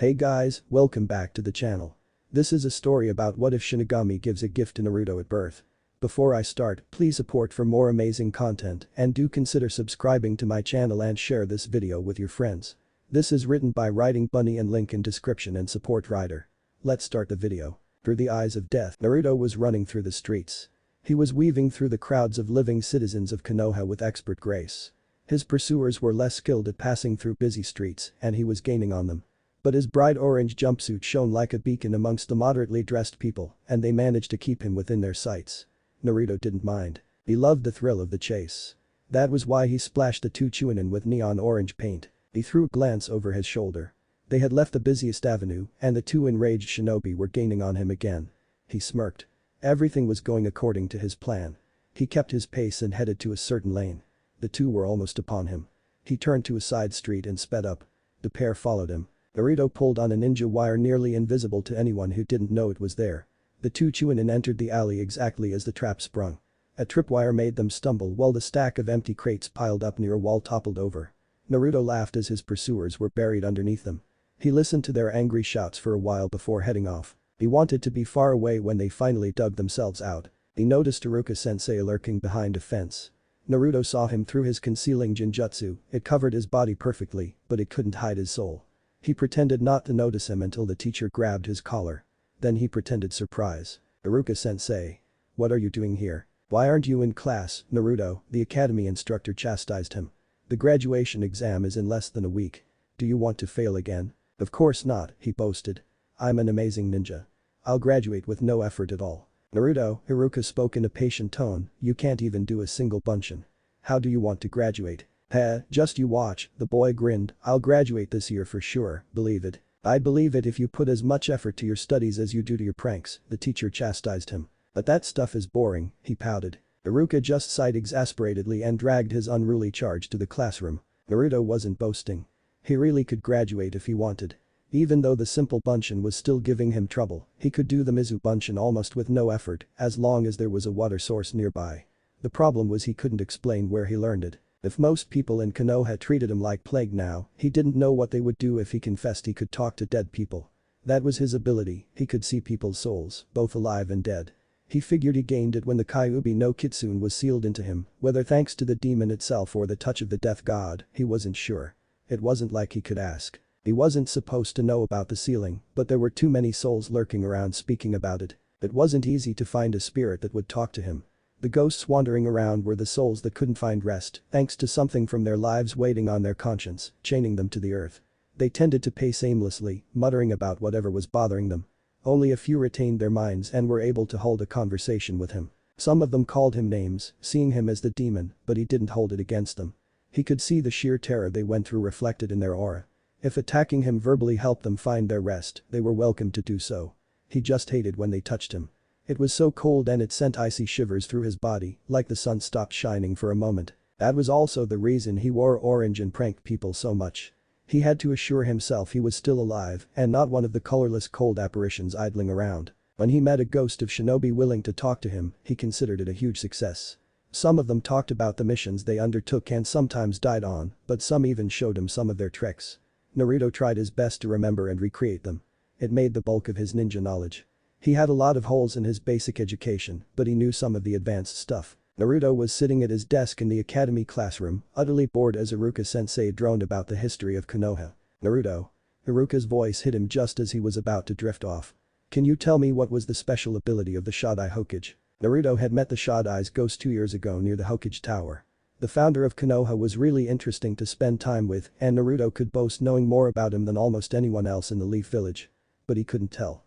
Hey guys, welcome back to the channel. This is a story about what if Shinigami gives a gift to Naruto at birth. Before I start, please support for more amazing content and do consider subscribing to my channel and share this video with your friends. This is written by Writing Bunny and link in description and support writer. Let's start the video. Through the eyes of death, Naruto was running through the streets. He was weaving through the crowds of living citizens of Konoha with expert grace. His pursuers were less skilled at passing through busy streets and he was gaining on them. But his bright orange jumpsuit shone like a beacon amongst the moderately dressed people and they managed to keep him within their sights. Naruto didn't mind. He loved the thrill of the chase. That was why he splashed the two Chunin with neon orange paint. He threw a glance over his shoulder. They had left the busiest avenue and the two enraged shinobi were gaining on him again. He smirked. Everything was going according to his plan. He kept his pace and headed to a certain lane. The two were almost upon him. He turned to a side street and sped up. The pair followed him. Naruto pulled on a ninja wire nearly invisible to anyone who didn't know it was there. The two Chunin entered the alley exactly as the trap sprung. A tripwire made them stumble while the stack of empty crates piled up near a wall toppled over. Naruto laughed as his pursuers were buried underneath them. He listened to their angry shouts for a while before heading off. He wanted to be far away when they finally dug themselves out. He noticed Iruka-sensei lurking behind a fence. Naruto saw him through his concealing genjutsu, it covered his body perfectly, but it couldn't hide his soul. He pretended not to notice him until the teacher grabbed his collar. Then he pretended surprise. Iruka-sensei. What are you doing here? Why aren't you in class, Naruto? The academy instructor chastised him. The graduation exam is in less than a week. Do you want to fail again? Of course not, he boasted. I'm an amazing ninja. I'll graduate with no effort at all. Naruto, Iruka spoke in a patient tone, you can't even do a single bunshin. How do you want to graduate? Just you watch, the boy grinned, I'll graduate this year for sure, believe it. I'd believe it if you put as much effort to your studies as you do to your pranks, the teacher chastised him. But that stuff is boring, he pouted. Iruka just sighed exasperatedly and dragged his unruly charge to the classroom. Naruto wasn't boasting. He really could graduate if he wanted. Even though the simple bunshin was still giving him trouble, he could do the Mizu bunshin almost with no effort as long as there was a water source nearby. The problem was he couldn't explain where he learned it. If most people in Konoha treated him like plague now, he didn't know what they would do if he confessed he could talk to dead people. That was his ability, he could see people's souls, both alive and dead. He figured he gained it when the Kyuubi no Kitsune was sealed into him, whether thanks to the demon itself or the touch of the death god, he wasn't sure. It wasn't like he could ask. He wasn't supposed to know about the sealing, but there were too many souls lurking around speaking about it. It wasn't easy to find a spirit that would talk to him. The ghosts wandering around were the souls that couldn't find rest, thanks to something from their lives waiting on their conscience, chaining them to the earth. They tended to pace aimlessly, muttering about whatever was bothering them. Only a few retained their minds and were able to hold a conversation with him. Some of them called him names, seeing him as the demon, but he didn't hold it against them. He could see the sheer terror they went through reflected in their aura. If attacking him verbally helped them find their rest, they were welcome to do so. He just hated when they touched him. It was so cold and it sent icy shivers through his body, like the sun stopped shining for a moment. That was also the reason he wore orange and pranked people so much. He had to assure himself he was still alive and not one of the colorless cold apparitions idling around. When he met a ghost of shinobi willing to talk to him, he considered it a huge success. Some of them talked about the missions they undertook and sometimes died on, but some even showed him some of their tricks. Naruto tried his best to remember and recreate them. It made the bulk of his ninja knowledge. He had a lot of holes in his basic education, but he knew some of the advanced stuff. Naruto was sitting at his desk in the academy classroom, utterly bored as Iruka-sensei droned about the history of Konoha. Naruto. Iruka's voice hit him just as he was about to drift off. Can you tell me what was the special ability of the Shodai Hokage? Naruto had met the Shodai's ghost 2 years ago near the Hokage Tower. The founder of Konoha was really interesting to spend time with and Naruto could boast knowing more about him than almost anyone else in the Leaf Village. But he couldn't tell.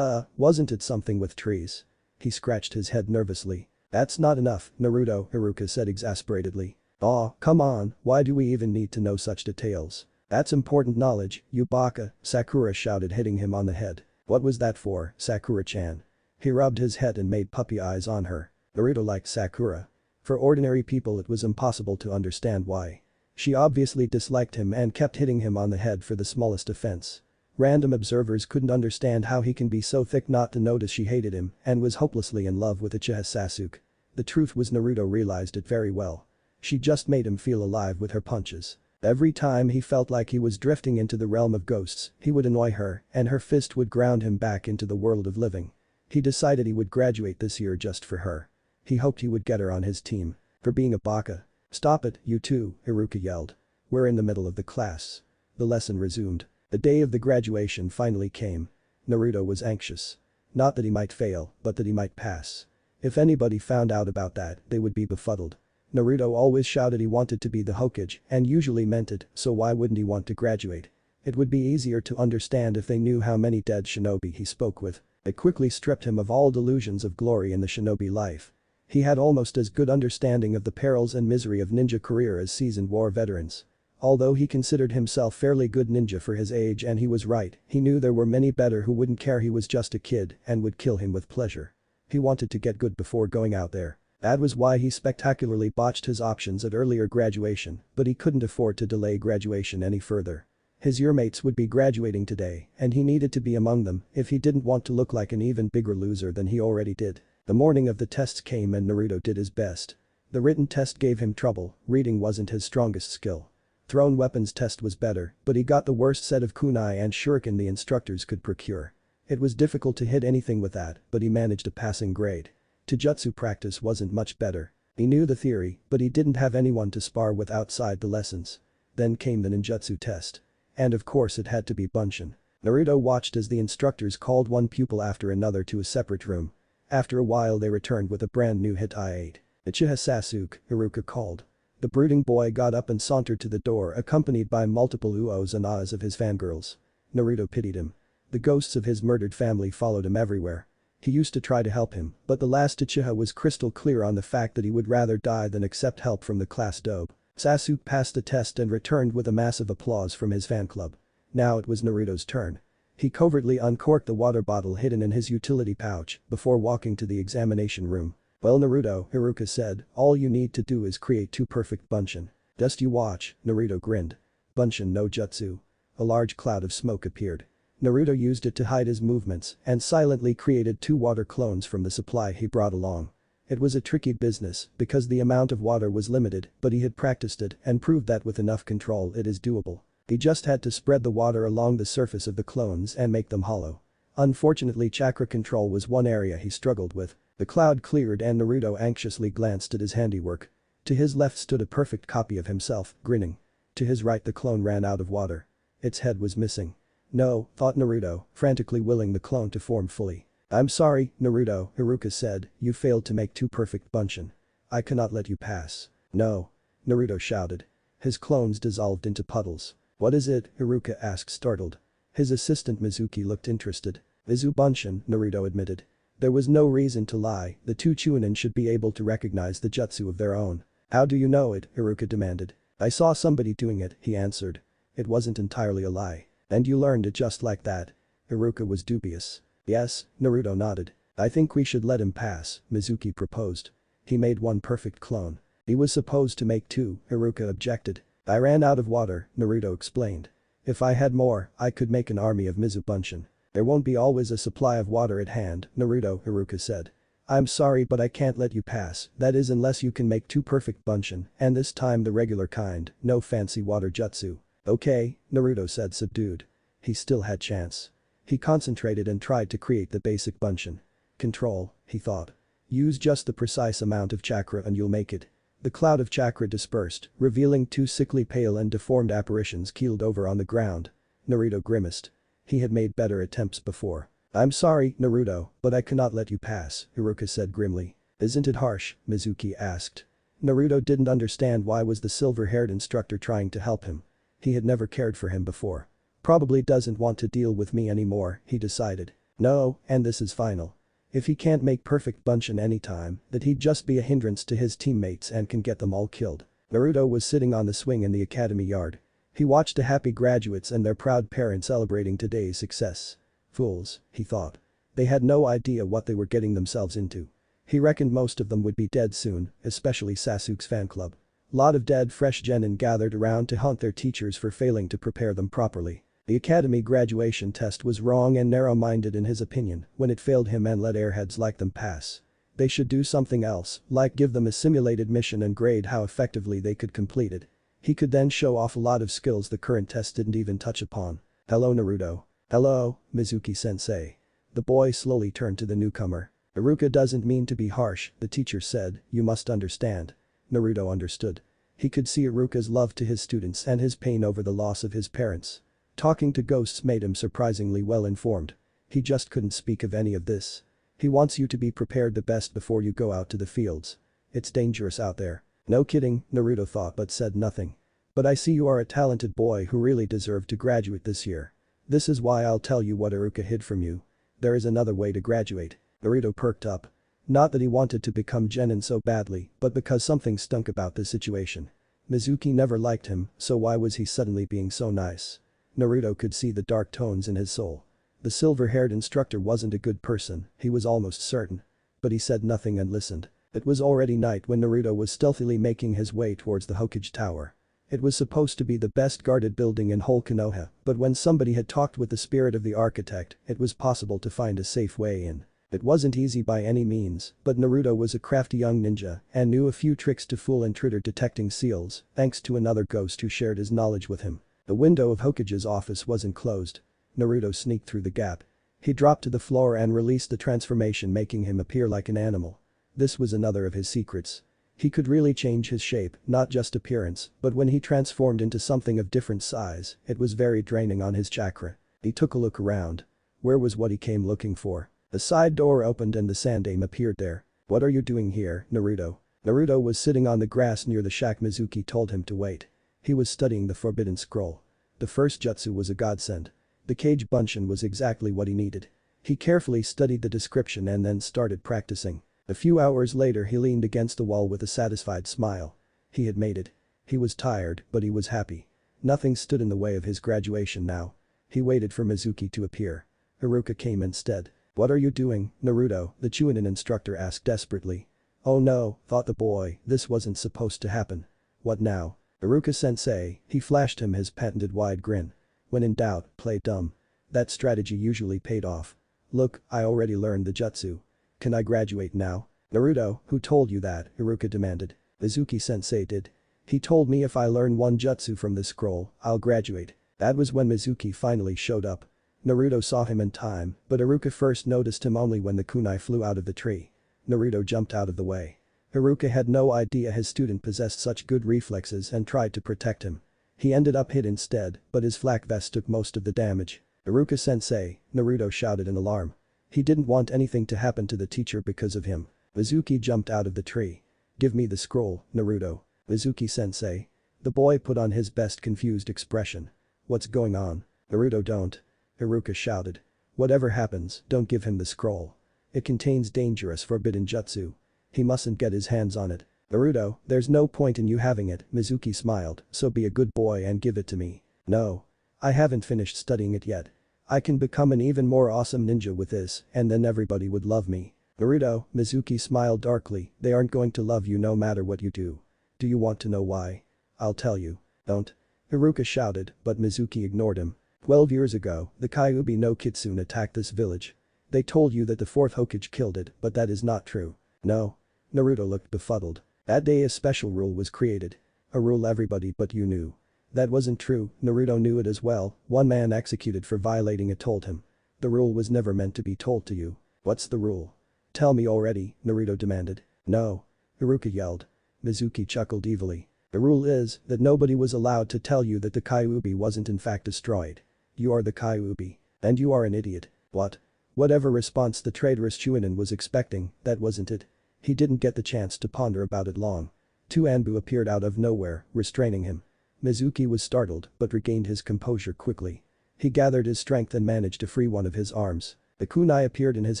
Wasn't it something with trees? He scratched his head nervously. That's not enough, Naruto, Iruka said exasperatedly. Aw, come on, why do we even need to know such details? That's important knowledge, you baka, Sakura shouted hitting him on the head. What was that for, Sakura-chan? He rubbed his head and made puppy eyes on her. Naruto liked Sakura. For ordinary people it was impossible to understand why. She obviously disliked him and kept hitting him on the head for the smallest offense. Random observers couldn't understand how he can be so thick not to notice she hated him and was hopelessly in love with Uchiha Sasuke. The truth was Naruto realized it very well. She just made him feel alive with her punches. Every time he felt like he was drifting into the realm of ghosts, he would annoy her, and her fist would ground him back into the world of living. He decided he would graduate this year just for her. He hoped he would get her on his team. For being a baka. "Stop it, you two," Haruka yelled. "We're in the middle of the class." The lesson resumed. The day of the graduation finally came. Naruto was anxious. Not that he might fail, but that he might pass. If anybody found out about that, they would be befuddled. Naruto always shouted he wanted to be the Hokage and usually meant it, so why wouldn't he want to graduate? It would be easier to understand if they knew how many dead shinobi he spoke with. It quickly stripped him of all delusions of glory in the shinobi life. He had almost as good understanding of the perils and misery of ninja career as seasoned war veterans. Although he considered himself fairly good ninja for his age, and he was right, he knew there were many better who wouldn't care he was just a kid and would kill him with pleasure. He wanted to get good before going out there. That was why he spectacularly botched his options at earlier graduation, but he couldn't afford to delay graduation any further. His yearmates would be graduating today, and he needed to be among them if he didn't want to look like an even bigger loser than he already did. The morning of the tests came and Naruto did his best. The written test gave him trouble, reading wasn't his strongest skill. Thrown weapons test was better, but he got the worst set of kunai and shuriken the instructors could procure. It was difficult to hit anything with that, but he managed a passing grade. Taijutsu practice wasn't much better. He knew the theory, but he didn't have anyone to spar with outside the lessons. Then came the ninjutsu test. And of course it had to be Bunshin. Naruto watched as the instructors called one pupil after another to a separate room. After a while they returned with a brand new hit I-8. "Uchiha Sasuke," Haruka called. The brooding boy got up and sauntered to the door accompanied by multiple oohs and ahs of his fangirls. Naruto pitied him. The ghosts of his murdered family followed him everywhere. He used to try to help him, but the last Uchiha was crystal clear on the fact that he would rather die than accept help from the class dope. Sasuke passed the test and returned with a massive applause from his fan club. Now it was Naruto's turn. He covertly uncorked the water bottle hidden in his utility pouch before walking to the examination room. "Well, Naruto," Haruka said, "all you need to do is create 2 perfect Bunshin." "Just you watch," Naruto grinned. "Bunshin no jutsu." A large cloud of smoke appeared. Naruto used it to hide his movements and silently created 2 water clones from the supply he brought along. It was a tricky business because the amount of water was limited, but he had practiced it and proved that with enough control it is doable. He just had to spread the water along the surface of the clones and make them hollow. Unfortunately, chakra control was one area he struggled with. The cloud cleared and Naruto anxiously glanced at his handiwork. To his left stood a perfect copy of himself, grinning. To his right the clone ran out of water. Its head was missing. "No," thought Naruto, frantically willing the clone to form fully. "I'm sorry, Naruto," Haruka said, "you failed to make 2 perfect Bunshin. I cannot let you pass." "No." Naruto shouted. His clones dissolved into puddles. "What is it?" Haruka asked, startled. His assistant Mizuki looked interested. "Mizu Bunshin," Naruto admitted. There was no reason to lie, the 2 Chunin should be able to recognize the jutsu of their own. "How do you know it?" Haruka demanded. "I saw somebody doing it," he answered. It wasn't entirely a lie. "And you learned it just like that?" Haruka was dubious. "Yes," Naruto nodded. "I think we should let him pass," Mizuki proposed. "He made 1 perfect clone. He was supposed to make 2, Haruka objected. "I ran out of water," Naruto explained. "If I had more, I could make an army of Mizu Bunshin." "There won't be always a supply of water at hand, Naruto," Haruka said. "I'm sorry but I can't let you pass, that is unless you can make 2 perfect Bunshin, and this time the regular kind, no fancy water jutsu." "Okay," Naruto said subdued. He still had chance. He concentrated and tried to create the basic Bunshin. "Control," he thought. "Use just the precise amount of chakra and you'll make it." The cloud of chakra dispersed, revealing 2 sickly pale and deformed apparitions keeled over on the ground. Naruto grimaced. He had made better attempts before. "I'm sorry, Naruto, but I cannot let you pass," Haruka said grimly. "Isn't it harsh?" Mizuki asked. Naruto didn't understand why was the silver-haired instructor trying to help him. He had never cared for him before. Probably doesn't want to deal with me anymore, he decided. No, and this is final. If he can't make perfect Bunshin anytime, that he'd just be a hindrance to his teammates and can get them all killed. Naruto was sitting on the swing in the academy yard. He watched the happy graduates and their proud parents celebrating today's success. Fools, he thought. They had no idea what they were getting themselves into. He reckoned most of them would be dead soon, especially Sasuke's fan club. Lot of dead fresh genin gathered around to haunt their teachers for failing to prepare them properly. The academy graduation test was wrong and narrow-minded in his opinion when it failed him and let airheads like them pass. They should do something else, like give them a simulated mission and grade how effectively they could complete it. He could then show off a lot of skills the current test didn't even touch upon. "Hello Naruto." "Hello, Mizuki-sensei." The boy slowly turned to the newcomer. "Iruka doesn't mean to be harsh," the teacher said, "you must understand." Naruto understood. He could see Iruka's love to his students and his pain over the loss of his parents. Talking to ghosts made him surprisingly well informed. He just couldn't speak of any of this. He wants you to be prepared the best before you go out to the fields. It's dangerous out there. "No kidding," Naruto thought but said nothing. "But I see you are a talented boy who really deserved to graduate this year. This is why I'll tell you what Iruka hid from you. There is another way to graduate." Naruto perked up. Not that he wanted to become genin so badly, but because something stunk about this situation. Mizuki never liked him, so why was he suddenly being so nice? Naruto could see the dark tones in his soul. The silver-haired instructor wasn't a good person, he was almost certain. But he said nothing and listened. It was already night when Naruto was stealthily making his way towards the Hokage Tower. It was supposed to be the best guarded building in whole Konoha, but when somebody had talked with the spirit of the architect, it was possible to find a safe way in. It wasn't easy by any means, but Naruto was a crafty young ninja and knew a few tricks to fool intruder detecting seals, thanks to another ghost who shared his knowledge with him. The window of Hokage's office wasn't closed. Naruto sneaked through the gap. He dropped to the floor and released the transformation, making him appear like an animal. This was another of his secrets. He could really change his shape, not just appearance, but when he transformed into something of different size, it was very draining on his chakra. He took a look around. Where was what he came looking for? The side door opened and the Sandaime appeared there. "What are you doing here, Naruto?" Naruto was sitting on the grass near the shack. Mizuki told him to wait. He was studying the Forbidden Scroll. The first jutsu was a godsend. The Kage Bunshin was exactly what he needed. He carefully studied the description and then started practicing. A few hours later he leaned against the wall with a satisfied smile. He had made it. He was tired, but he was happy. Nothing stood in the way of his graduation now. He waited for Mizuki to appear. Iruka came instead. "What are you doing, Naruto?" the Chunin instructor asked desperately. "Oh no," thought the boy, "this wasn't supposed to happen." "What now?" "Iruka-sensei," he flashed him his patented wide grin. "When in doubt, play dumb. That strategy usually paid off. Look, I already learned the jutsu. Can I graduate now?" "Naruto, who told you that?" Iruka demanded. "Mizuki-sensei did. He told me if I learn one jutsu from this scroll, I'll graduate." That was when Mizuki finally showed up. Naruto saw him in time, but Iruka first noticed him only when the kunai flew out of the tree. Naruto jumped out of the way. Iruka had no idea his student possessed such good reflexes and tried to protect him. He ended up hit instead, but his flak vest took most of the damage. "Iruka-sensei," Naruto shouted in alarm. He didn't want anything to happen to the teacher because of him. Mizuki jumped out of the tree. "Give me the scroll, Naruto." "Mizuki-sensei." The boy put on his best confused expression. "What's going on?" "Naruto, don't." Iruka shouted. "Whatever happens, don't give him the scroll. It contains dangerous forbidden jutsu. He mustn't get his hands on it." "Naruto, there's no point in you having it," Mizuki smiled, "so be a good boy and give it to me." "No. I haven't finished studying it yet. I can become an even more awesome ninja with this and then everybody would love me." "Naruto," Mizuki smiled darkly, "they aren't going to love you no matter what you do. Do you want to know why?" "I'll tell you." "Don't." Iruka shouted, but Mizuki ignored him. 12 years ago, the Kyuubi no Kitsune attacked this village. They told you that the 4th Hokage killed it, but that is not true. "No." Naruto looked befuddled. "That day a special rule was created. A rule everybody but you knew." "That wasn't true." Naruto knew it as well, one man executed for violating it told him. "The rule was never meant to be told to you." "What's the rule?" "Tell me already," Naruto demanded. "No." Iruka yelled. Mizuki chuckled evilly. "The rule is that nobody was allowed to tell you that the Kyuubi wasn't in fact destroyed. You are the Kyuubi. And you are an idiot." "What?" Whatever response the traitorous Chunin was expecting, that wasn't it. He didn't get the chance to ponder about it long. 2 Anbu appeared out of nowhere, restraining him. Mizuki was startled but regained his composure quickly. He gathered his strength and managed to free one of his arms. The kunai appeared in his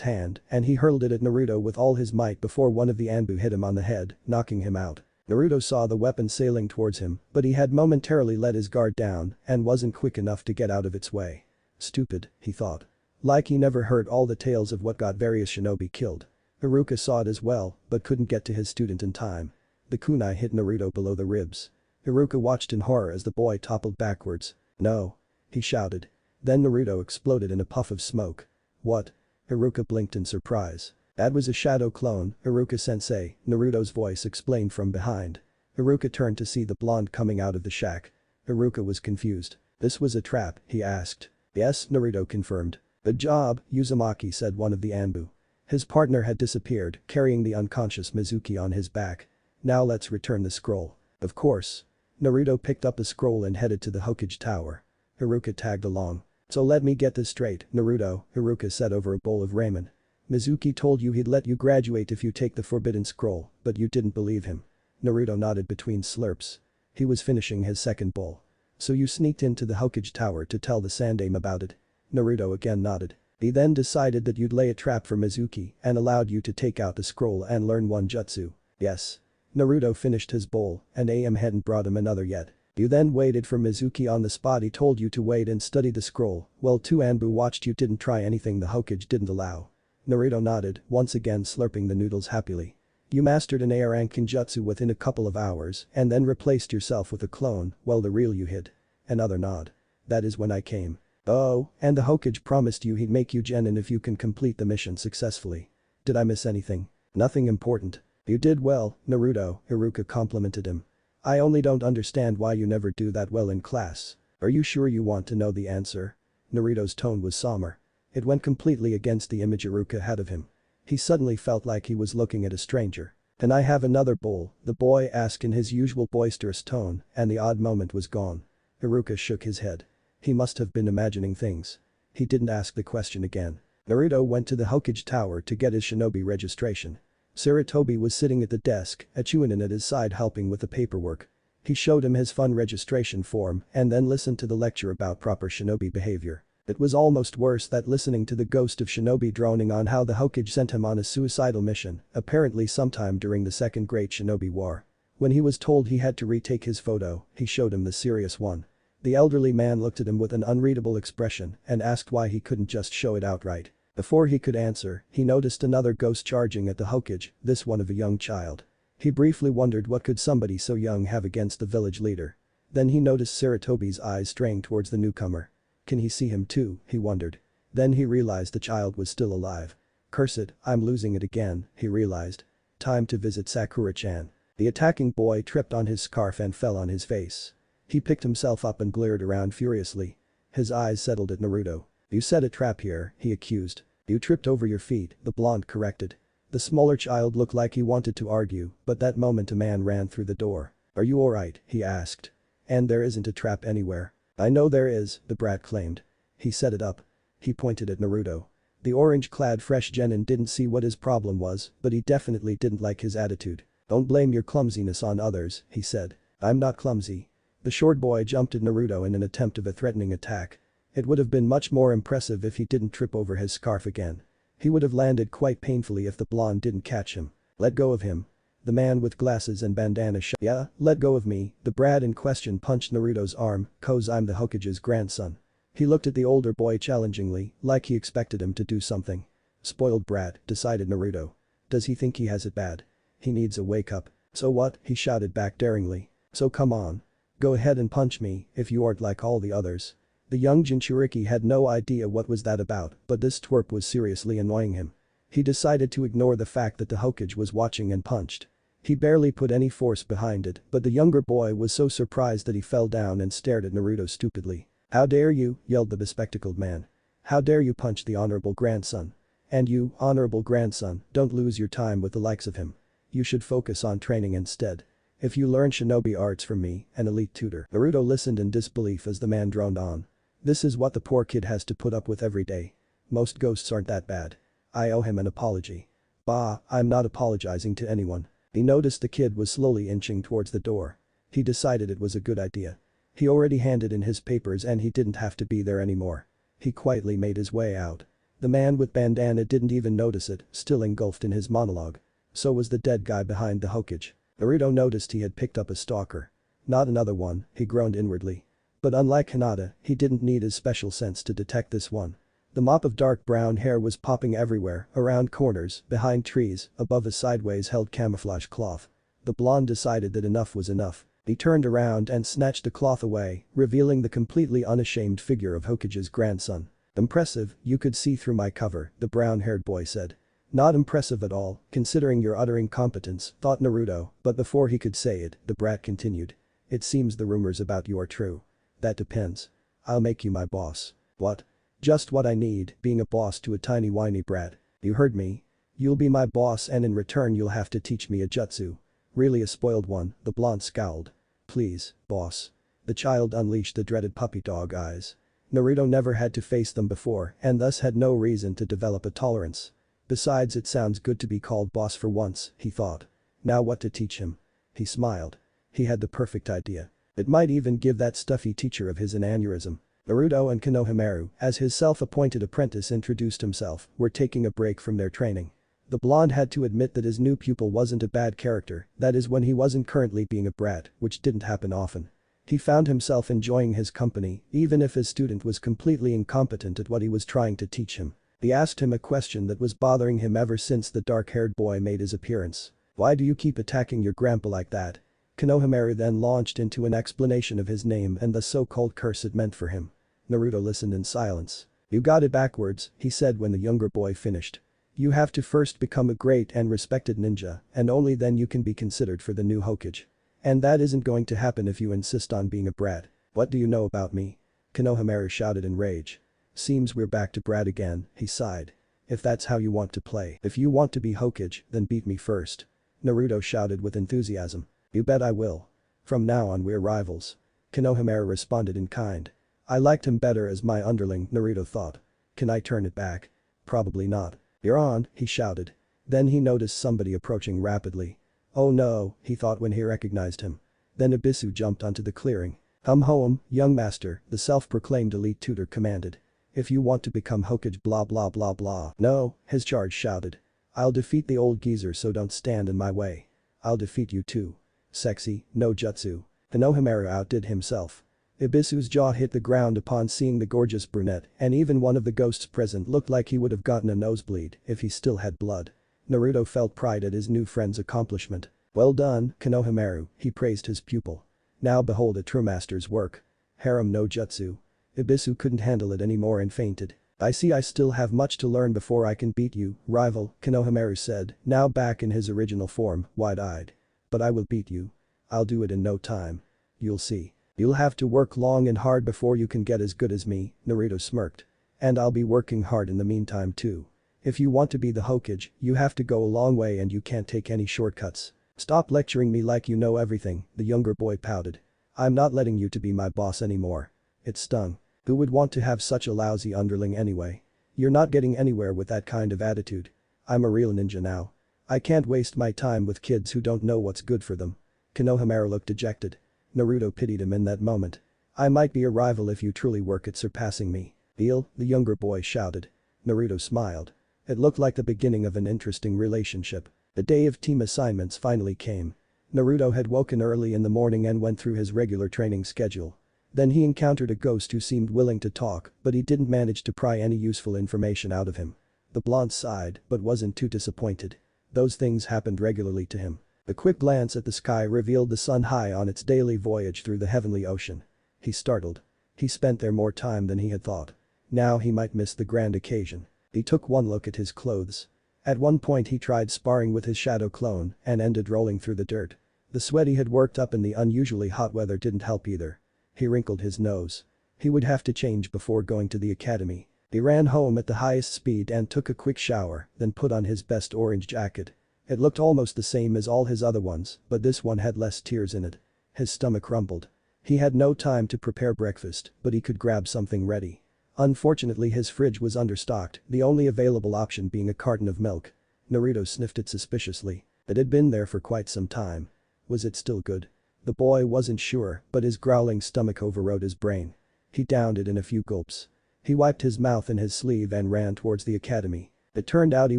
hand and he hurled it at Naruto with all his might before one of the Anbu hit him on the head, knocking him out. Naruto saw the weapon sailing towards him, but he had momentarily let his guard down and wasn't quick enough to get out of its way. Stupid, he thought. Like he never heard all the tales of what got various shinobi killed. Iruka saw it as well, but couldn't get to his student in time. The kunai hit Naruto below the ribs. Iruka watched in horror as the boy toppled backwards. "No!" he shouted. Then Naruto exploded in a puff of smoke. "What?" Iruka blinked in surprise. "That was a shadow clone, Iruka-sensei," Naruto's voice explained from behind. Haruka turned to see the blonde coming out of the shack. Haruka was confused. "This was a trap?" he asked. "Yes," Naruto confirmed. "Good job," Uzumaki said, one of the Anbu. His partner had disappeared, carrying the unconscious Mizuki on his back. "Now let's return the scroll." "Of course." Naruto picked up the scroll and headed to the Hokage Tower. Haruka tagged along. "So let me get this straight, Naruto," Haruka said over a bowl of ramen. "Mizuki told you he'd let you graduate if you take the forbidden scroll, but you didn't believe him." Naruto nodded between slurps. He was finishing his second bowl. "So you sneaked into the Hokage Tower to tell the Sandaime about it?" Naruto again nodded. "He then decided that you'd lay a trap for Mizuki and allowed you to take out the scroll and learn one jutsu." "Yes." Naruto finished his bowl and AM hadn't brought him another yet. "You then waited for Mizuki on the spot. He told you to wait and study the scroll while two Anbu watched you didn't try anything the Hokage didn't allow." Naruto nodded, once again slurping the noodles happily. "You mastered an A rank ninjutsu within a couple of hours and then replaced yourself with a clone while the real you hid." Another nod. "That is when I came." "Oh, and the Hokage promised you he'd make you genin if you can complete the mission successfully. Did I miss anything?" "Nothing important." "You did well, Naruto," Haruka complimented him. "I only don't understand why you never do that well in class. Are you sure you want to know the answer?" Naruto's tone was somber. It went completely against the image Haruka had of him. He suddenly felt like he was looking at a stranger. "Can I have another bowl?" the boy asked in his usual boisterous tone, and the odd moment was gone. Haruka shook his head. He must have been imagining things. He didn't ask the question again. Naruto went to the Hokage Tower to get his shinobi registration. Sarutobi was sitting at the desk, a Chunin at his side helping with the paperwork. He showed him his fun registration form and then listened to the lecture about proper shinobi behavior. It was almost worse than listening to the ghost of shinobi droning on how the Hokage sent him on a suicidal mission, apparently sometime during the Second Great Shinobi War. When he was told he had to retake his photo, he showed him the serious one. The elderly man looked at him with an unreadable expression and asked why he couldn't just show it outright. Before he could answer, he noticed another ghost charging at the Hokage, this one of a young child. He briefly wondered what could somebody so young have against the village leader. Then he noticed Sarutobi's eyes straying towards the newcomer. Can he see him too, he wondered. Then he realized the child was still alive. Curse it, I'm losing it again, he realized. Time to visit Sakura-chan. The attacking boy tripped on his scarf and fell on his face. He picked himself up and glared around furiously. His eyes settled at Naruto. "You set a trap here," he accused. "You tripped over your feet," the blonde corrected. The smaller child looked like he wanted to argue, but that moment a man ran through the door. "Are you alright?" he asked. "And there isn't a trap anywhere." "I know there is," the brat claimed. "He set it up." He pointed at Naruto. The orange-clad fresh genin didn't see what his problem was, but he definitely didn't like his attitude. "Don't blame your clumsiness on others," he said. "I'm not clumsy." The short boy jumped at Naruto in an attempt of a threatening attack. It would have been much more impressive if he didn't trip over his scarf again. He would have landed quite painfully if the blonde didn't catch him. "Let go of him." The man with glasses and bandana "Yeah, let go of me," the brat in question punched Naruto's arm, "'cause I'm the Hokage's grandson." He looked at the older boy challengingly, like he expected him to do something. Spoiled brat, decided Naruto. Does he think he has it bad? He needs a wake-up. "So what?" he shouted back daringly. "So come on. Go ahead and punch me if you aren't like all the others." The young Jinchuriki had no idea what was that about, but this twerp was seriously annoying him. He decided to ignore the fact that the Hokage was watching and punched. He barely put any force behind it, but the younger boy was so surprised that he fell down and stared at Naruto stupidly. "How dare you?" yelled the bespectacled man. "How dare you punch the honorable grandson? And you, honorable grandson, don't lose your time with the likes of him. You should focus on training instead. If you learn shinobi arts from me, an elite tutor." Naruto listened in disbelief as the man droned on. "This is what the poor kid has to put up with every day. Most ghosts aren't that bad. I owe him an apology." "Bah, I'm not apologizing to anyone." He noticed the kid was slowly inching towards the door. He decided it was a good idea. He already handed in his papers and he didn't have to be there anymore. He quietly made his way out. The man with bandana didn't even notice it, still engulfed in his monologue. So was the dead guy behind the Hokage. Naruto noticed he had picked up a stalker. Not another one, he groaned inwardly. But unlike Hinata, he didn't need his special sense to detect this one. The mop of dark brown hair was popping everywhere, around corners, behind trees, above a sideways held camouflage cloth. The blonde decided that enough was enough. He turned around and snatched the cloth away, revealing the completely unashamed figure of Hokage's grandson. "Impressive, you could see through my cover," the brown-haired boy said. Not impressive at all, considering your utter incompetence, thought Naruto, but before he could say it, the brat continued. It seems the rumors about you are true. That depends. I'll make you my boss. What? Just what I need, being a boss to a tiny whiny brat. You heard me. You'll be my boss and in return you'll have to teach me a jutsu. Really a spoiled one, the blonde scowled. Please, boss. The child unleashed the dreaded puppy dog eyes. Naruto never had to face them before and thus had no reason to develop a tolerance. Besides, it sounds good to be called boss for once, he thought. Now what to teach him? He smiled. He had the perfect idea. It might even give that stuffy teacher of his an aneurysm. Naruto and Konohamaru, as his self-appointed apprentice introduced himself, were taking a break from their training. The blonde had to admit that his new pupil wasn't a bad character, that is when he wasn't currently being a brat, which didn't happen often. He found himself enjoying his company, even if his student was completely incompetent at what he was trying to teach him. He asked him a question that was bothering him ever since the dark-haired boy made his appearance. Why do you keep attacking your grandpa like that? Konohamaru then launched into an explanation of his name and the so-called curse it meant for him. Naruto listened in silence. You got it backwards, he said when the younger boy finished. You have to first become a great and respected ninja, and only then you can be considered for the new Hokage. And that isn't going to happen if you insist on being a brat. What do you know about me? Konohamaru shouted in rage. Seems we're back to brat again, he sighed. If that's how you want to play. If you want to be Hokage, then beat me first. Naruto shouted with enthusiasm. You bet I will. From now on we're rivals. Konohamaru responded in kind. I liked him better as my underling, Naruto thought. Can I turn it back? Probably not. You're on, he shouted. Then he noticed somebody approaching rapidly. Oh no, he thought when he recognized him. Then Ibisu jumped onto the clearing. Hum hoem, young master, the self-proclaimed elite tutor commanded. If you want to become Hokage blah blah blah blah. No, his charge shouted. I'll defeat the old geezer so don't stand in my way. I'll defeat you too. Sexy, no jutsu. Konohamaru outdid himself. Ibisu's jaw hit the ground upon seeing the gorgeous brunette and even one of the ghosts present looked like he would have gotten a nosebleed if he still had blood. Naruto felt pride at his new friend's accomplishment. Well done, Konohamaru, he praised his pupil. Now behold a true master's work. Harem no jutsu. Ibisu couldn't handle it anymore and fainted. I see I still have much to learn before I can beat you, rival, Konohamaru said, now back in his original form, wide-eyed. But I will beat you. I'll do it in no time. You'll see. You'll have to work long and hard before you can get as good as me, Naruto smirked. And I'll be working hard in the meantime too. If you want to be the Hokage, you have to go a long way and you can't take any shortcuts. Stop lecturing me like you know everything, the younger boy pouted. I'm not letting you to be my boss anymore. It stung. Who would want to have such a lousy underling anyway? You're not getting anywhere with that kind of attitude. I'm a real ninja now. I can't waste my time with kids who don't know what's good for them. Konohamaru looked dejected. Naruto pitied him in that moment. I might be a rival if you truly work at surpassing me. Deal, the younger boy shouted. Naruto smiled. It looked like the beginning of an interesting relationship. The day of team assignments finally came. Naruto had woken early in the morning and went through his regular training schedule. Then he encountered a ghost who seemed willing to talk, but he didn't manage to pry any useful information out of him. The blonde sighed, but wasn't too disappointed. Those things happened regularly to him. A quick glance at the sky revealed the sun high on its daily voyage through the heavenly ocean. He startled. He spent there more time than he had thought. Now he might miss the grand occasion. He took one look at his clothes. At one point he tried sparring with his shadow clone and ended rolling through the dirt. The sweat he had worked up in the unusually hot weather didn't help either. He wrinkled his nose. He would have to change before going to the academy. He ran home at the highest speed and took a quick shower, then put on his best orange jacket. It looked almost the same as all his other ones, but this one had less tears in it. His stomach rumbled. He had no time to prepare breakfast, but he could grab something ready. Unfortunately his fridge was understocked, the only available option being a carton of milk. Naruto sniffed it suspiciously. It had been there for quite some time. Was it still good? The boy wasn't sure, but his growling stomach overrode his brain. He downed it in a few gulps. He wiped his mouth in his sleeve and ran towards the academy. It turned out he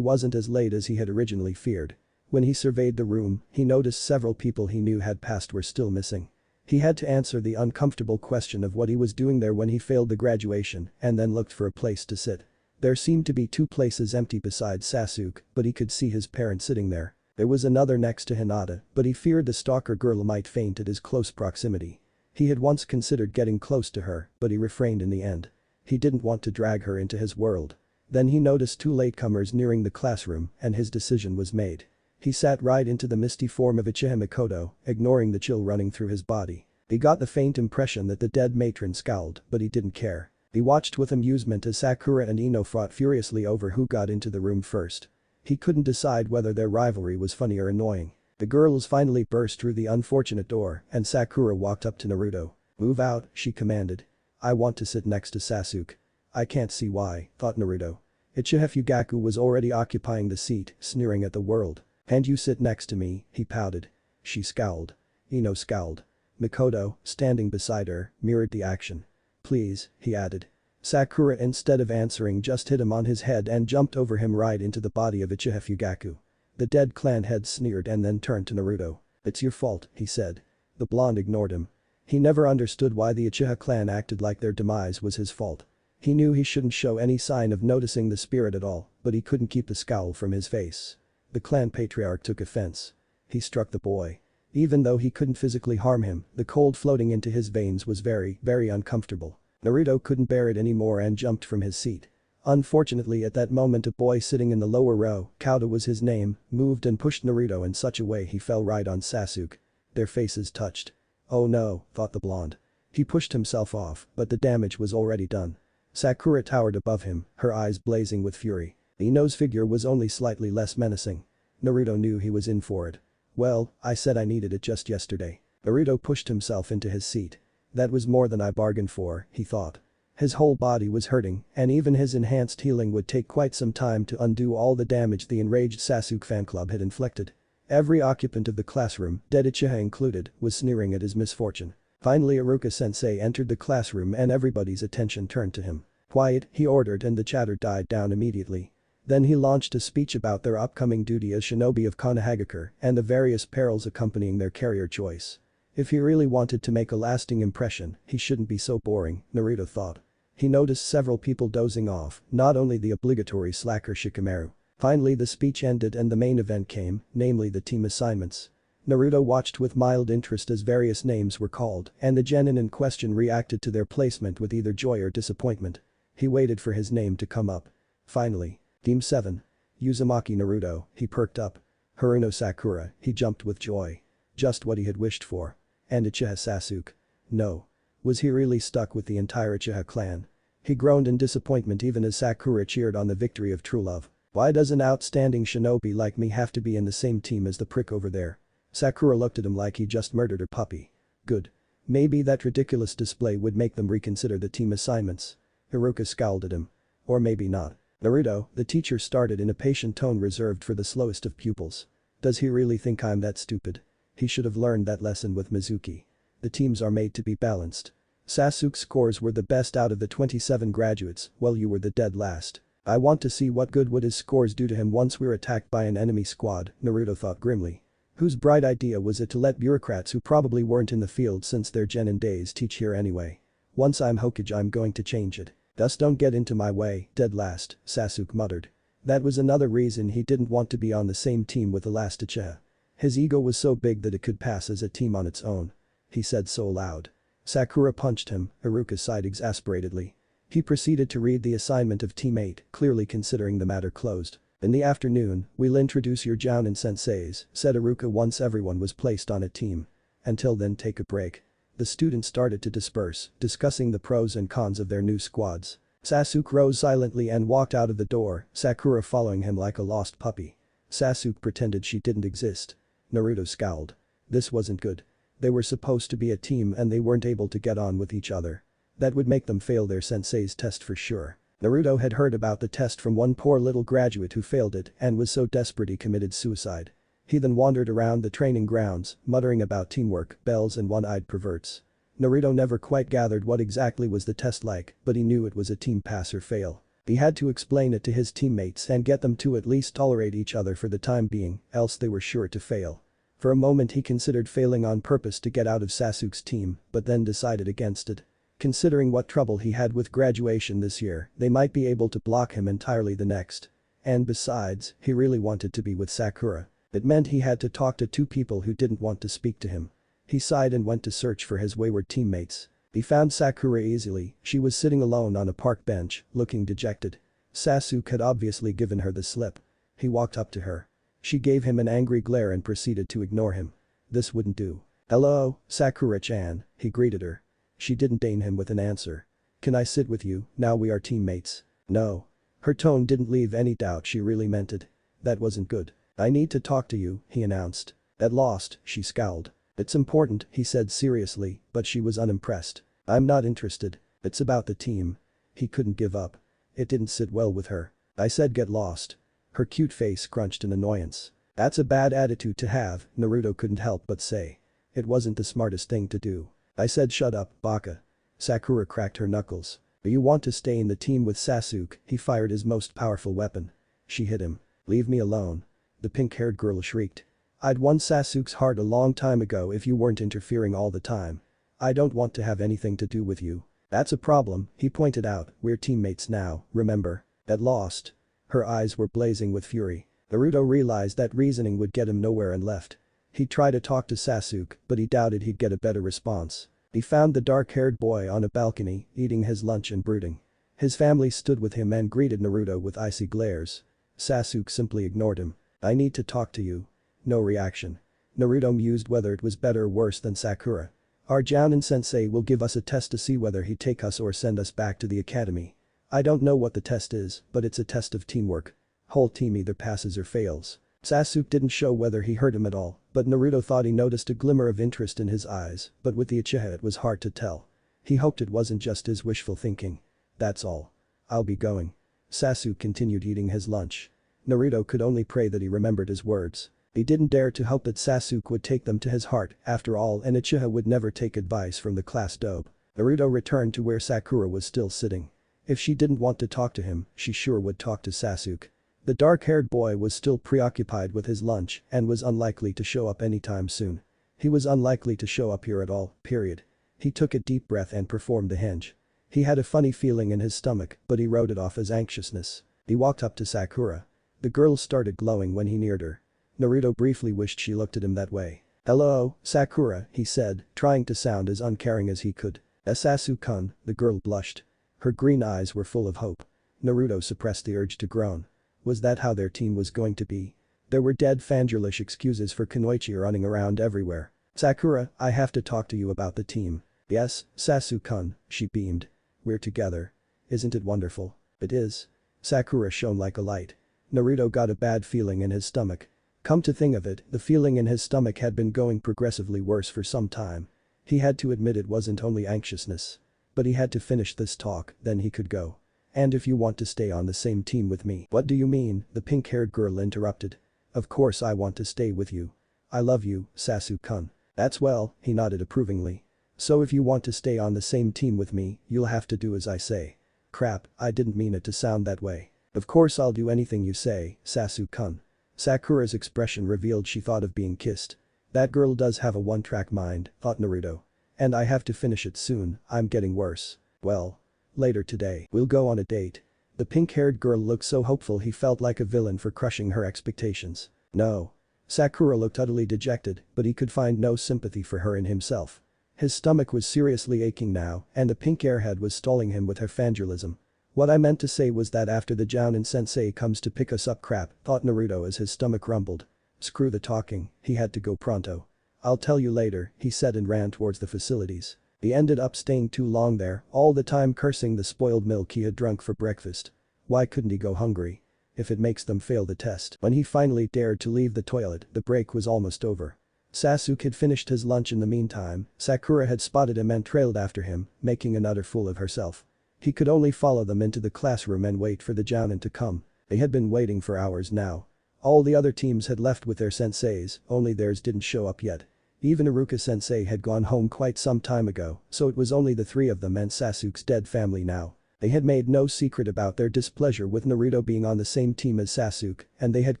wasn't as late as he had originally feared. When he surveyed the room, he noticed several people he knew had passed were still missing. He had to answer the uncomfortable question of what he was doing there when he failed the graduation and then looked for a place to sit. There seemed to be 2 places empty besides Sasuke, but he could see his parents sitting there. There was another next to Hinata, but he feared the stalker girl might faint at his close proximity. He had once considered getting close to her, but he refrained in the end. He didn't want to drag her into his world. Then he noticed two latecomers nearing the classroom and his decision was made. He sat right into the misty form of Uchiha Mikoto, ignoring the chill running through his body. He got the faint impression that the dead matron scowled, but he didn't care. He watched with amusement as Sakura and Ino fought furiously over who got into the room first. He couldn't decide whether their rivalry was funny or annoying. The girls finally burst through the unfortunate door and Sakura walked up to Naruto. "Move out," she commanded. "I want to sit next to Sasuke." "I can't see why," thought Naruto. Uchiha Fugaku was already occupying the seat, sneering at the world. "And you sit next to me," he pouted. She scowled. Ino scowled. Mikoto, standing beside her, mirrored the action. "Please," he added. Sakura instead of answering just hit him on his head and jumped over him right into the body of Uchiha Fugaku. The dead clan head sneered and then turned to Naruto. "It's your fault," he said. The blonde ignored him. He never understood why the Uchiha clan acted like their demise was his fault. He knew he shouldn't show any sign of noticing the spirit at all, but he couldn't keep the scowl from his face. The clan patriarch took offense. He struck the boy. Even though he couldn't physically harm him, the cold floating into his veins was very, very uncomfortable. Naruto couldn't bear it anymore and jumped from his seat. Unfortunately at that moment a boy sitting in the lower row, Kauta was his name, moved and pushed Naruto in such a way he fell right on Sasuke. Their faces touched. "Oh no," thought the blonde. He pushed himself off, but the damage was already done. Sakura towered above him, her eyes blazing with fury. Ino's figure was only slightly less menacing. Naruto knew he was in for it. "Well, I said I needed it just yesterday." Naruto pushed himself into his seat. "That was more than I bargained for," he thought. His whole body was hurting, and even his enhanced healing would take quite some time to undo all the damage the enraged Sasuke fan club had inflicted. Every occupant of the classroom, dead Uchiha included, was sneering at his misfortune. Finally Iruka-sensei entered the classroom and everybody's attention turned to him. "Quiet," he ordered and the chatter died down immediately. Then he launched a speech about their upcoming duty as shinobi of Konohagakure and the various perils accompanying their career choice. If he really wanted to make a lasting impression, he shouldn't be so boring, Naruto thought. He noticed several people dozing off, not only the obligatory slacker Shikamaru. Finally the speech ended and the main event came, namely the team assignments. Naruto watched with mild interest as various names were called and the genin in question reacted to their placement with either joy or disappointment. He waited for his name to come up. Finally. Team 7. Uzumaki Naruto, he perked up. Haruno Sakura, he jumped with joy. Just what he had wished for. And Uchiha Sasuke. No. Was he really stuck with the entire Uchiha clan? He groaned in disappointment even as Sakura cheered on the victory of true love. Why does an outstanding shinobi like me have to be in the same team as the prick over there? Sakura looked at him like he just murdered her puppy. Good. Maybe that ridiculous display would make them reconsider the team assignments. Haruka scowled at him. Or maybe not. "Naruto," the teacher started in a patient tone reserved for the slowest of pupils. "Does he really think I'm that stupid? He should have learned that lesson with Mizuki. The teams are made to be balanced. Sasuke's scores were the best out of the 27 graduates, while you were the dead last. I want to see what good would his scores do to him once we're attacked by an enemy squad," Naruto thought grimly. Whose bright idea was it to let bureaucrats who probably weren't in the field since their genin days teach here anyway? "Once I'm Hokage I'm going to change it. Just don't get into my way, dead last," Sasuke muttered. That was another reason he didn't want to be on the same team with the last Uchiha. His ego was so big that it could pass as a team on its own. He said so loud. Sakura punched him, Iruka sighed exasperately. He proceeded to read the assignment of Team 8, clearly considering the matter closed. "In the afternoon, we'll introduce your jounin senseis," said Iruka once everyone was placed on a team. "Until then take a break." The students started to disperse, discussing the pros and cons of their new squads. Sasuke rose silently and walked out of the door, Sakura following him like a lost puppy. Sasuke pretended she didn't exist. Naruto scowled. This wasn't good. They were supposed to be a team and they weren't able to get on with each other. That would make them fail their sensei's test for sure. Naruto had heard about the test from one poor little graduate who failed it and was so desperate he committed suicide. He then wandered around the training grounds, muttering about teamwork, bells and one-eyed perverts. Naruto never quite gathered what exactly was the test like, but he knew it was a team pass or fail. He had to explain it to his teammates and get them to at least tolerate each other for the time being, else they were sure to fail. For a moment he considered failing on purpose to get out of Sasuke's team, but then decided against it. Considering what trouble he had with graduation this year, they might be able to block him entirely the next. And besides, he really wanted to be with Sakura. It meant he had to talk to two people who didn't want to speak to him. He sighed and went to search for his wayward teammates. He found Sakura easily, she was sitting alone on a park bench, looking dejected. Sasuke had obviously given her the slip. He walked up to her. She gave him an angry glare and proceeded to ignore him. This wouldn't do. "Hello, Sakura-chan," he greeted her. She didn't deign him with an answer. "Can I sit with you, now we are teammates?" "No." Her tone didn't leave any doubt she really meant it. That wasn't good. "I need to talk to you," he announced. At last, she scowled. "It's important," he said seriously, but she was unimpressed. "I'm not interested. It's about the team." He couldn't give up. It didn't sit well with her. "I said get lost." Her cute face scrunched in annoyance. "That's a bad attitude to have," Naruto couldn't help but say. It wasn't the smartest thing to do. "I said shut up, baka." Sakura cracked her knuckles. "Do you want to stay in the team with Sasuke?" He fired his most powerful weapon. She hit him. "Leave me alone." The pink-haired girl shrieked. "I'd won Sasuke's heart a long time ago if you weren't interfering all the time. I don't want to have anything to do with you." "That's a problem," he pointed out, "we're teammates now, remember?" At last. Her eyes were blazing with fury. Naruto realized that reasoning would get him nowhere and left. He tried to talk to Sasuke, but he doubted he'd get a better response. He found the dark-haired boy on a balcony, eating his lunch and brooding. His family stood with him and greeted Naruto with icy glares. Sasuke simply ignored him. "I need to talk to you." No reaction. Naruto mused whether it was better or worse than Sakura. "Our Jounin-sensei will give us a test to see whether he'd take us or send us back to the academy. I don't know what the test is, but it's a test of teamwork. Whole team either passes or fails." Sasuke didn't show whether he heard him at all, but Naruto thought he noticed a glimmer of interest in his eyes, but with the Uchiha it was hard to tell. He hoped it wasn't just his wishful thinking. "That's all. I'll be going." Sasuke continued eating his lunch. Naruto could only pray that he remembered his words. He didn't dare to hope that Sasuke would take them to his heart, after all an Uchiha would never take advice from the class dope. Naruto returned to where Sakura was still sitting. If she didn't want to talk to him, she sure would talk to Sasuke. The dark-haired boy was still preoccupied with his lunch and was unlikely to show up anytime soon. He was unlikely to show up here at all, period. He took a deep breath and performed the henge. He had a funny feeling in his stomach, but he wrote it off as anxiousness. He walked up to Sakura. The girl started glowing when he neared her. Naruto briefly wished she looked at him that way. "Hello, Sakura," he said, trying to sound as uncaring as he could. "Sasuke-kun," the girl blushed. Her green eyes were full of hope. Naruto suppressed the urge to groan. Was that how their team was going to be? There were dead fangirlish excuses for Kunoichi running around everywhere. "Sakura, I have to talk to you about the team." "Yes, Sasuke-kun," she beamed. "We're together. Isn't it wonderful?" "It is." Sakura shone like a light. Naruto got a bad feeling in his stomach. Come to think of it, the feeling in his stomach had been going progressively worse for some time. He had to admit it wasn't only anxiousness. But he had to finish this talk, then he could go. "And if you want to stay on the same team with me." "What do you mean?" the pink-haired girl interrupted. "Of course I want to stay with you. I love you, Sasuke-kun." "That's well," he nodded approvingly. "So if you want to stay on the same team with me, you'll have to do as I say." "Crap, I didn't mean it to sound that way." "Of course I'll do anything you say, Sasuke-kun." Sakura's expression revealed she thought of being kissed. That girl does have a one-track mind, thought Naruto. "And I have to finish it soon, I'm getting worse." "Well. Later today, we'll go on a date." The pink-haired girl looked so hopeful he felt like a villain for crushing her expectations. "No." Sakura looked utterly dejected, but he could find no sympathy for her in himself. His stomach was seriously aching now, and the pink airhead was stalling him with her fangilism. "What I meant to say was that after the Jounin-sensei comes to pick us up crap," thought Naruto as his stomach rumbled. Screw the talking, he had to go pronto. "I'll tell you later," he said and ran towards the facilities. He ended up staying too long there, all the time cursing the spoiled milk he had drunk for breakfast. Why couldn't he go hungry? If it makes them fail the test. When he finally dared to leave the toilet, the break was almost over. Sasuke had finished his lunch in the meantime. Sakura had spotted him and trailed after him, making an utter fool of herself. He could only follow them into the classroom and wait for the Jounin to come. They had been waiting for hours now. All the other teams had left with their senseis, only theirs didn't show up yet. Even Iruka-sensei had gone home quite some time ago, so it was only the three of them and Sasuke's dead family now. They had made no secret about their displeasure with Naruto being on the same team as Sasuke, and they had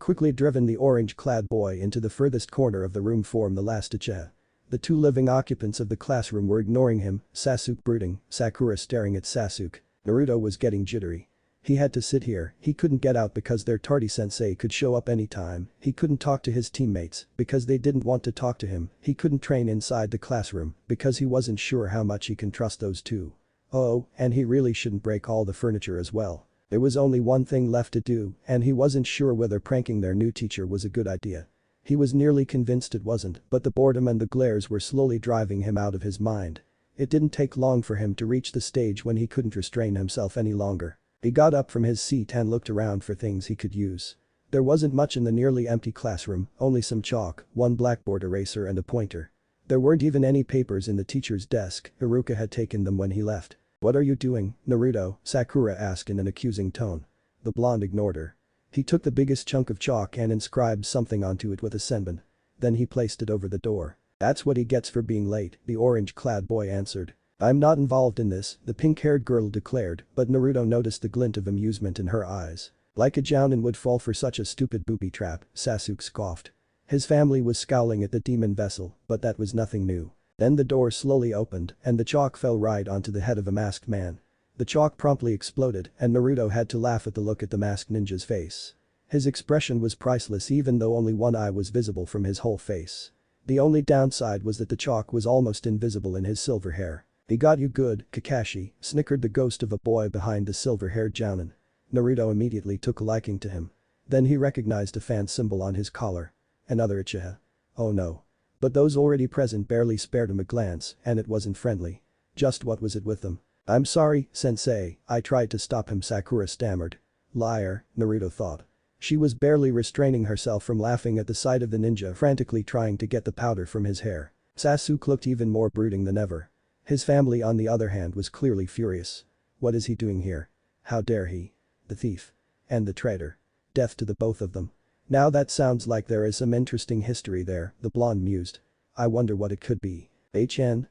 quickly driven the orange-clad boy into the furthest corner of the room form the last Uchiha. The two living occupants of the classroom were ignoring him, Sasuke brooding, Sakura staring at Sasuke. Naruto was getting jittery. He had to sit here, he couldn't get out because their tardy-sensei could show up anytime, he couldn't talk to his teammates because they didn't want to talk to him, he couldn't train inside the classroom because he wasn't sure how much he can trust those two. Oh, and he really shouldn't break all the furniture as well. There was only one thing left to do, and he wasn't sure whether pranking their new teacher was a good idea. He was nearly convinced it wasn't, but the boredom and the glares were slowly driving him out of his mind. It didn't take long for him to reach the stage when he couldn't restrain himself any longer. He got up from his seat and looked around for things he could use. There wasn't much in the nearly empty classroom, only some chalk, one blackboard eraser and a pointer. There weren't even any papers in the teacher's desk, Haruka had taken them when he left. "What are you doing, Naruto?" Sakura asked in an accusing tone. The blonde ignored her. He took the biggest chunk of chalk and inscribed something onto it with a senbon. Then he placed it over the door. "That's what he gets for being late," the orange-clad boy answered. "I'm not involved in this," the pink-haired girl declared, but Naruto noticed the glint of amusement in her eyes. "Like a jounin would fall for such a stupid booby trap," Sasuke scoffed. His family was scowling at the demon vessel, but that was nothing new. Then the door slowly opened and the chalk fell right onto the head of a masked man. The chalk promptly exploded and Naruto had to laugh at the look at the masked ninja's face. His expression was priceless even though only one eye was visible from his whole face. The only downside was that the chalk was almost invisible in his silver hair. "He got you good, Kakashi," snickered the ghost of a boy behind the silver-haired jounin. Naruto immediately took a liking to him. Then he recognized a fan symbol on his collar. Another Uchiha. Oh no. But those already present barely spared him a glance and it wasn't friendly. Just what was it with them? "I'm sorry, sensei, I tried to stop him," Sakura stammered. Liar, Naruto thought. She was barely restraining herself from laughing at the sight of the ninja frantically trying to get the powder from his hair. Sasuke looked even more brooding than ever. His family on the other hand was clearly furious. What is he doing here? How dare he? The thief. And the traitor. Death to the both of them. Now that sounds like there is some interesting history there, the blonde mused. I wonder what it could be.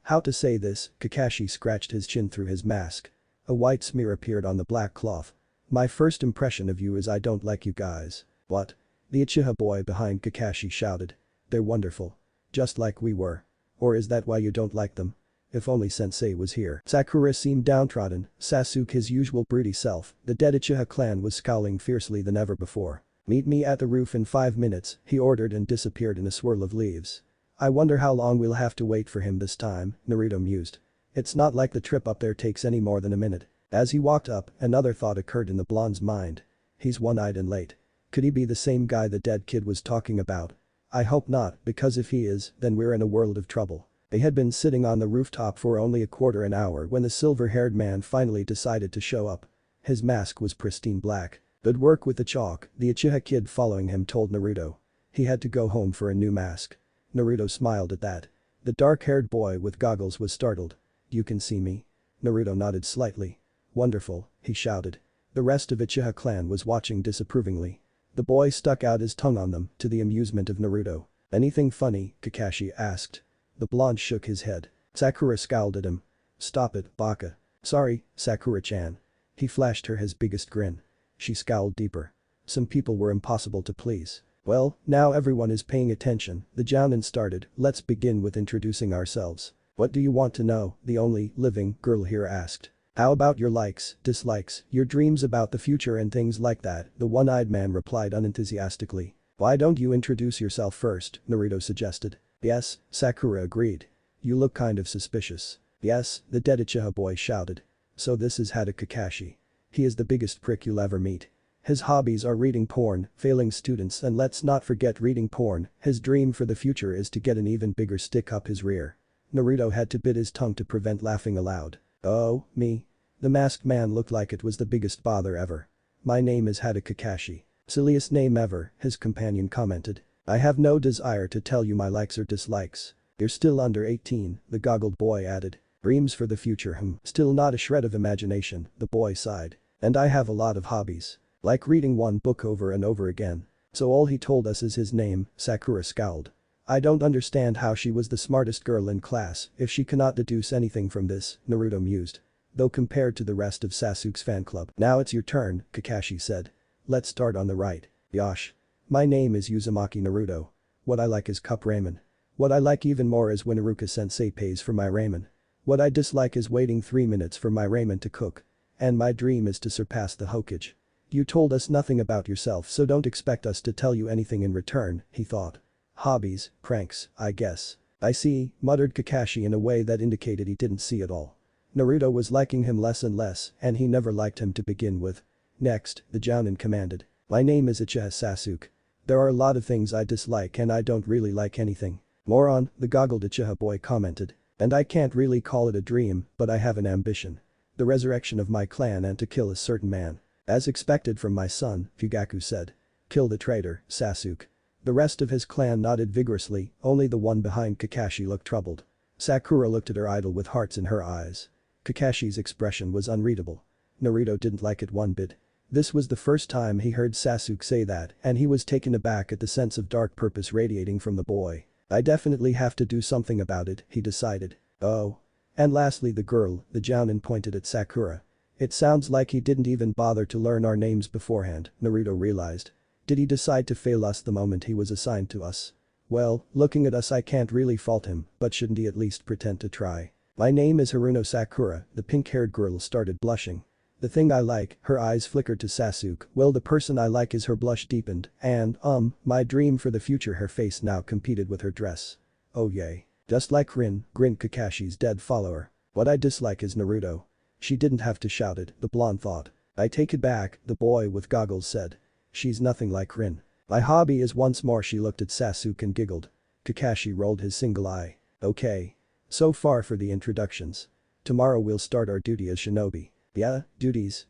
How to say this, Kakashi scratched his chin through his mask. A white smear appeared on the black cloth. "My first impression of you is I don't like you guys." "What?" The Uchiha boy behind Kakashi shouted. "They're wonderful. Just like we were. Or is that why you don't like them? If only sensei was here." Sakura seemed downtrodden, Sasuke his usual broody self, the dead Uchiha clan was scowling fiercely than ever before. "Meet me at the roof in 5 minutes," he ordered and disappeared in a swirl of leaves. "I wonder how long we'll have to wait for him this time," Naruto mused. "It's not like the trip up there takes any more than a minute." As he walked up, another thought occurred in the blonde's mind. He's one-eyed and late. Could he be the same guy the dead kid was talking about? I hope not, because if he is, then we're in a world of trouble. They had been sitting on the rooftop for only a quarter an hour when the silver-haired man finally decided to show up. His mask was pristine black. "Good work with the chalk," the Uchiha kid following him told Naruto. He had to go home for a new mask. Naruto smiled at that. The dark-haired boy with goggles was startled. "You can see me?" Naruto nodded slightly. "Wonderful," he shouted. The rest of Uchiha clan was watching disapprovingly. The boy stuck out his tongue on them, to the amusement of Naruto. "Anything funny?" Kakashi asked. The blonde shook his head. Sakura scowled at him. "Stop it, baka." "Sorry, Sakura-chan." He flashed her his biggest grin. She scowled deeper. Some people were impossible to please. "Well, now everyone is paying attention," the jounin started, "let's begin with introducing ourselves." "What do you want to know?" the only living girl here asked. "How about your likes, dislikes, your dreams about the future and things like that?" the one-eyed man replied unenthusiastically. "Why don't you introduce yourself first?" Naruto suggested. "Yes," Sakura agreed. "You look kind of suspicious." "Yes," the dead Uchiha boy shouted. "So this is Hada Kakashi. He is the biggest prick you'll ever meet. His hobbies are reading porn, failing students and let's not forget reading porn, his dream for the future is to get an even bigger stick up his rear." Naruto had to bit his tongue to prevent laughing aloud. "Oh, me?" The masked man looked like it was the biggest bother ever. "My name is Hada Kakashi." "Silliest name ever," his companion commented. "I have no desire to tell you my likes or dislikes." "You're still under 18, the goggled boy added. "Dreams for the future, Still not a shred of imagination," the boy sighed. "And I have a lot of hobbies. Like reading one book over and over again." "So all he told us is his name," Sakura scowled. "I don't understand how she was the smartest girl in class if she cannot deduce anything from this," Naruto mused. Though compared to the rest of Sasuke's fan club. "Now it's your turn," Kakashi said. "Let's start on the right." "Yosh. My name is Uzumaki Naruto. What I like is cup ramen. What I like even more is when Iruka-sensei pays for my ramen. What I dislike is waiting 3 minutes for my ramen to cook. And my dream is to surpass the Hokage." "You told us nothing about yourself so don't expect us to tell you anything in return," he thought. "Hobbies, pranks, I guess." "I see," muttered Kakashi in a way that indicated he didn't see at all. Naruto was liking him less and less and he never liked him to begin with. Next, the Jounin commanded. My name is Uchiha Sasuke. There are a lot of things I dislike and I don't really like anything. Moron, the goggled Uchiha boy commented. And I can't really call it a dream, but I have an ambition. The resurrection of my clan and to kill a certain man. As expected from my son, Fugaku said. Kill the traitor, Sasuke. The rest of his clan nodded vigorously, only the one behind Kakashi looked troubled. Sakura looked at her idol with hearts in her eyes. Kakashi's expression was unreadable. Naruto didn't like it one bit. This was the first time he heard Sasuke say that and he was taken aback at the sense of dark purpose radiating from the boy. I definitely have to do something about it, he decided. Oh. And lastly the girl, the Jounin pointed at Sakura. It sounds like he didn't even bother to learn our names beforehand, Naruto realized. Did he decide to fail us the moment he was assigned to us? Well, looking at us I can't really fault him, but shouldn't he at least pretend to try? My name is Haruno Sakura, the pink-haired girl started blushing. The thing I like, her eyes flickered to Sasuke, well the person I like is her blush deepened, and, my dream for the future her face now competed with her dress. Oh yay. Just like Rin, grinned Kakashi's dead follower. What I dislike is Naruto. She didn't have to shout it, the blonde thought. I take it back, the boy with goggles said. She's nothing like Rin. My hobby is once more she looked at Sasuke and giggled. Kakashi rolled his single eye. Okay. So far for the introductions. Tomorrow we'll start our duty as shinobi. Yeah, duties.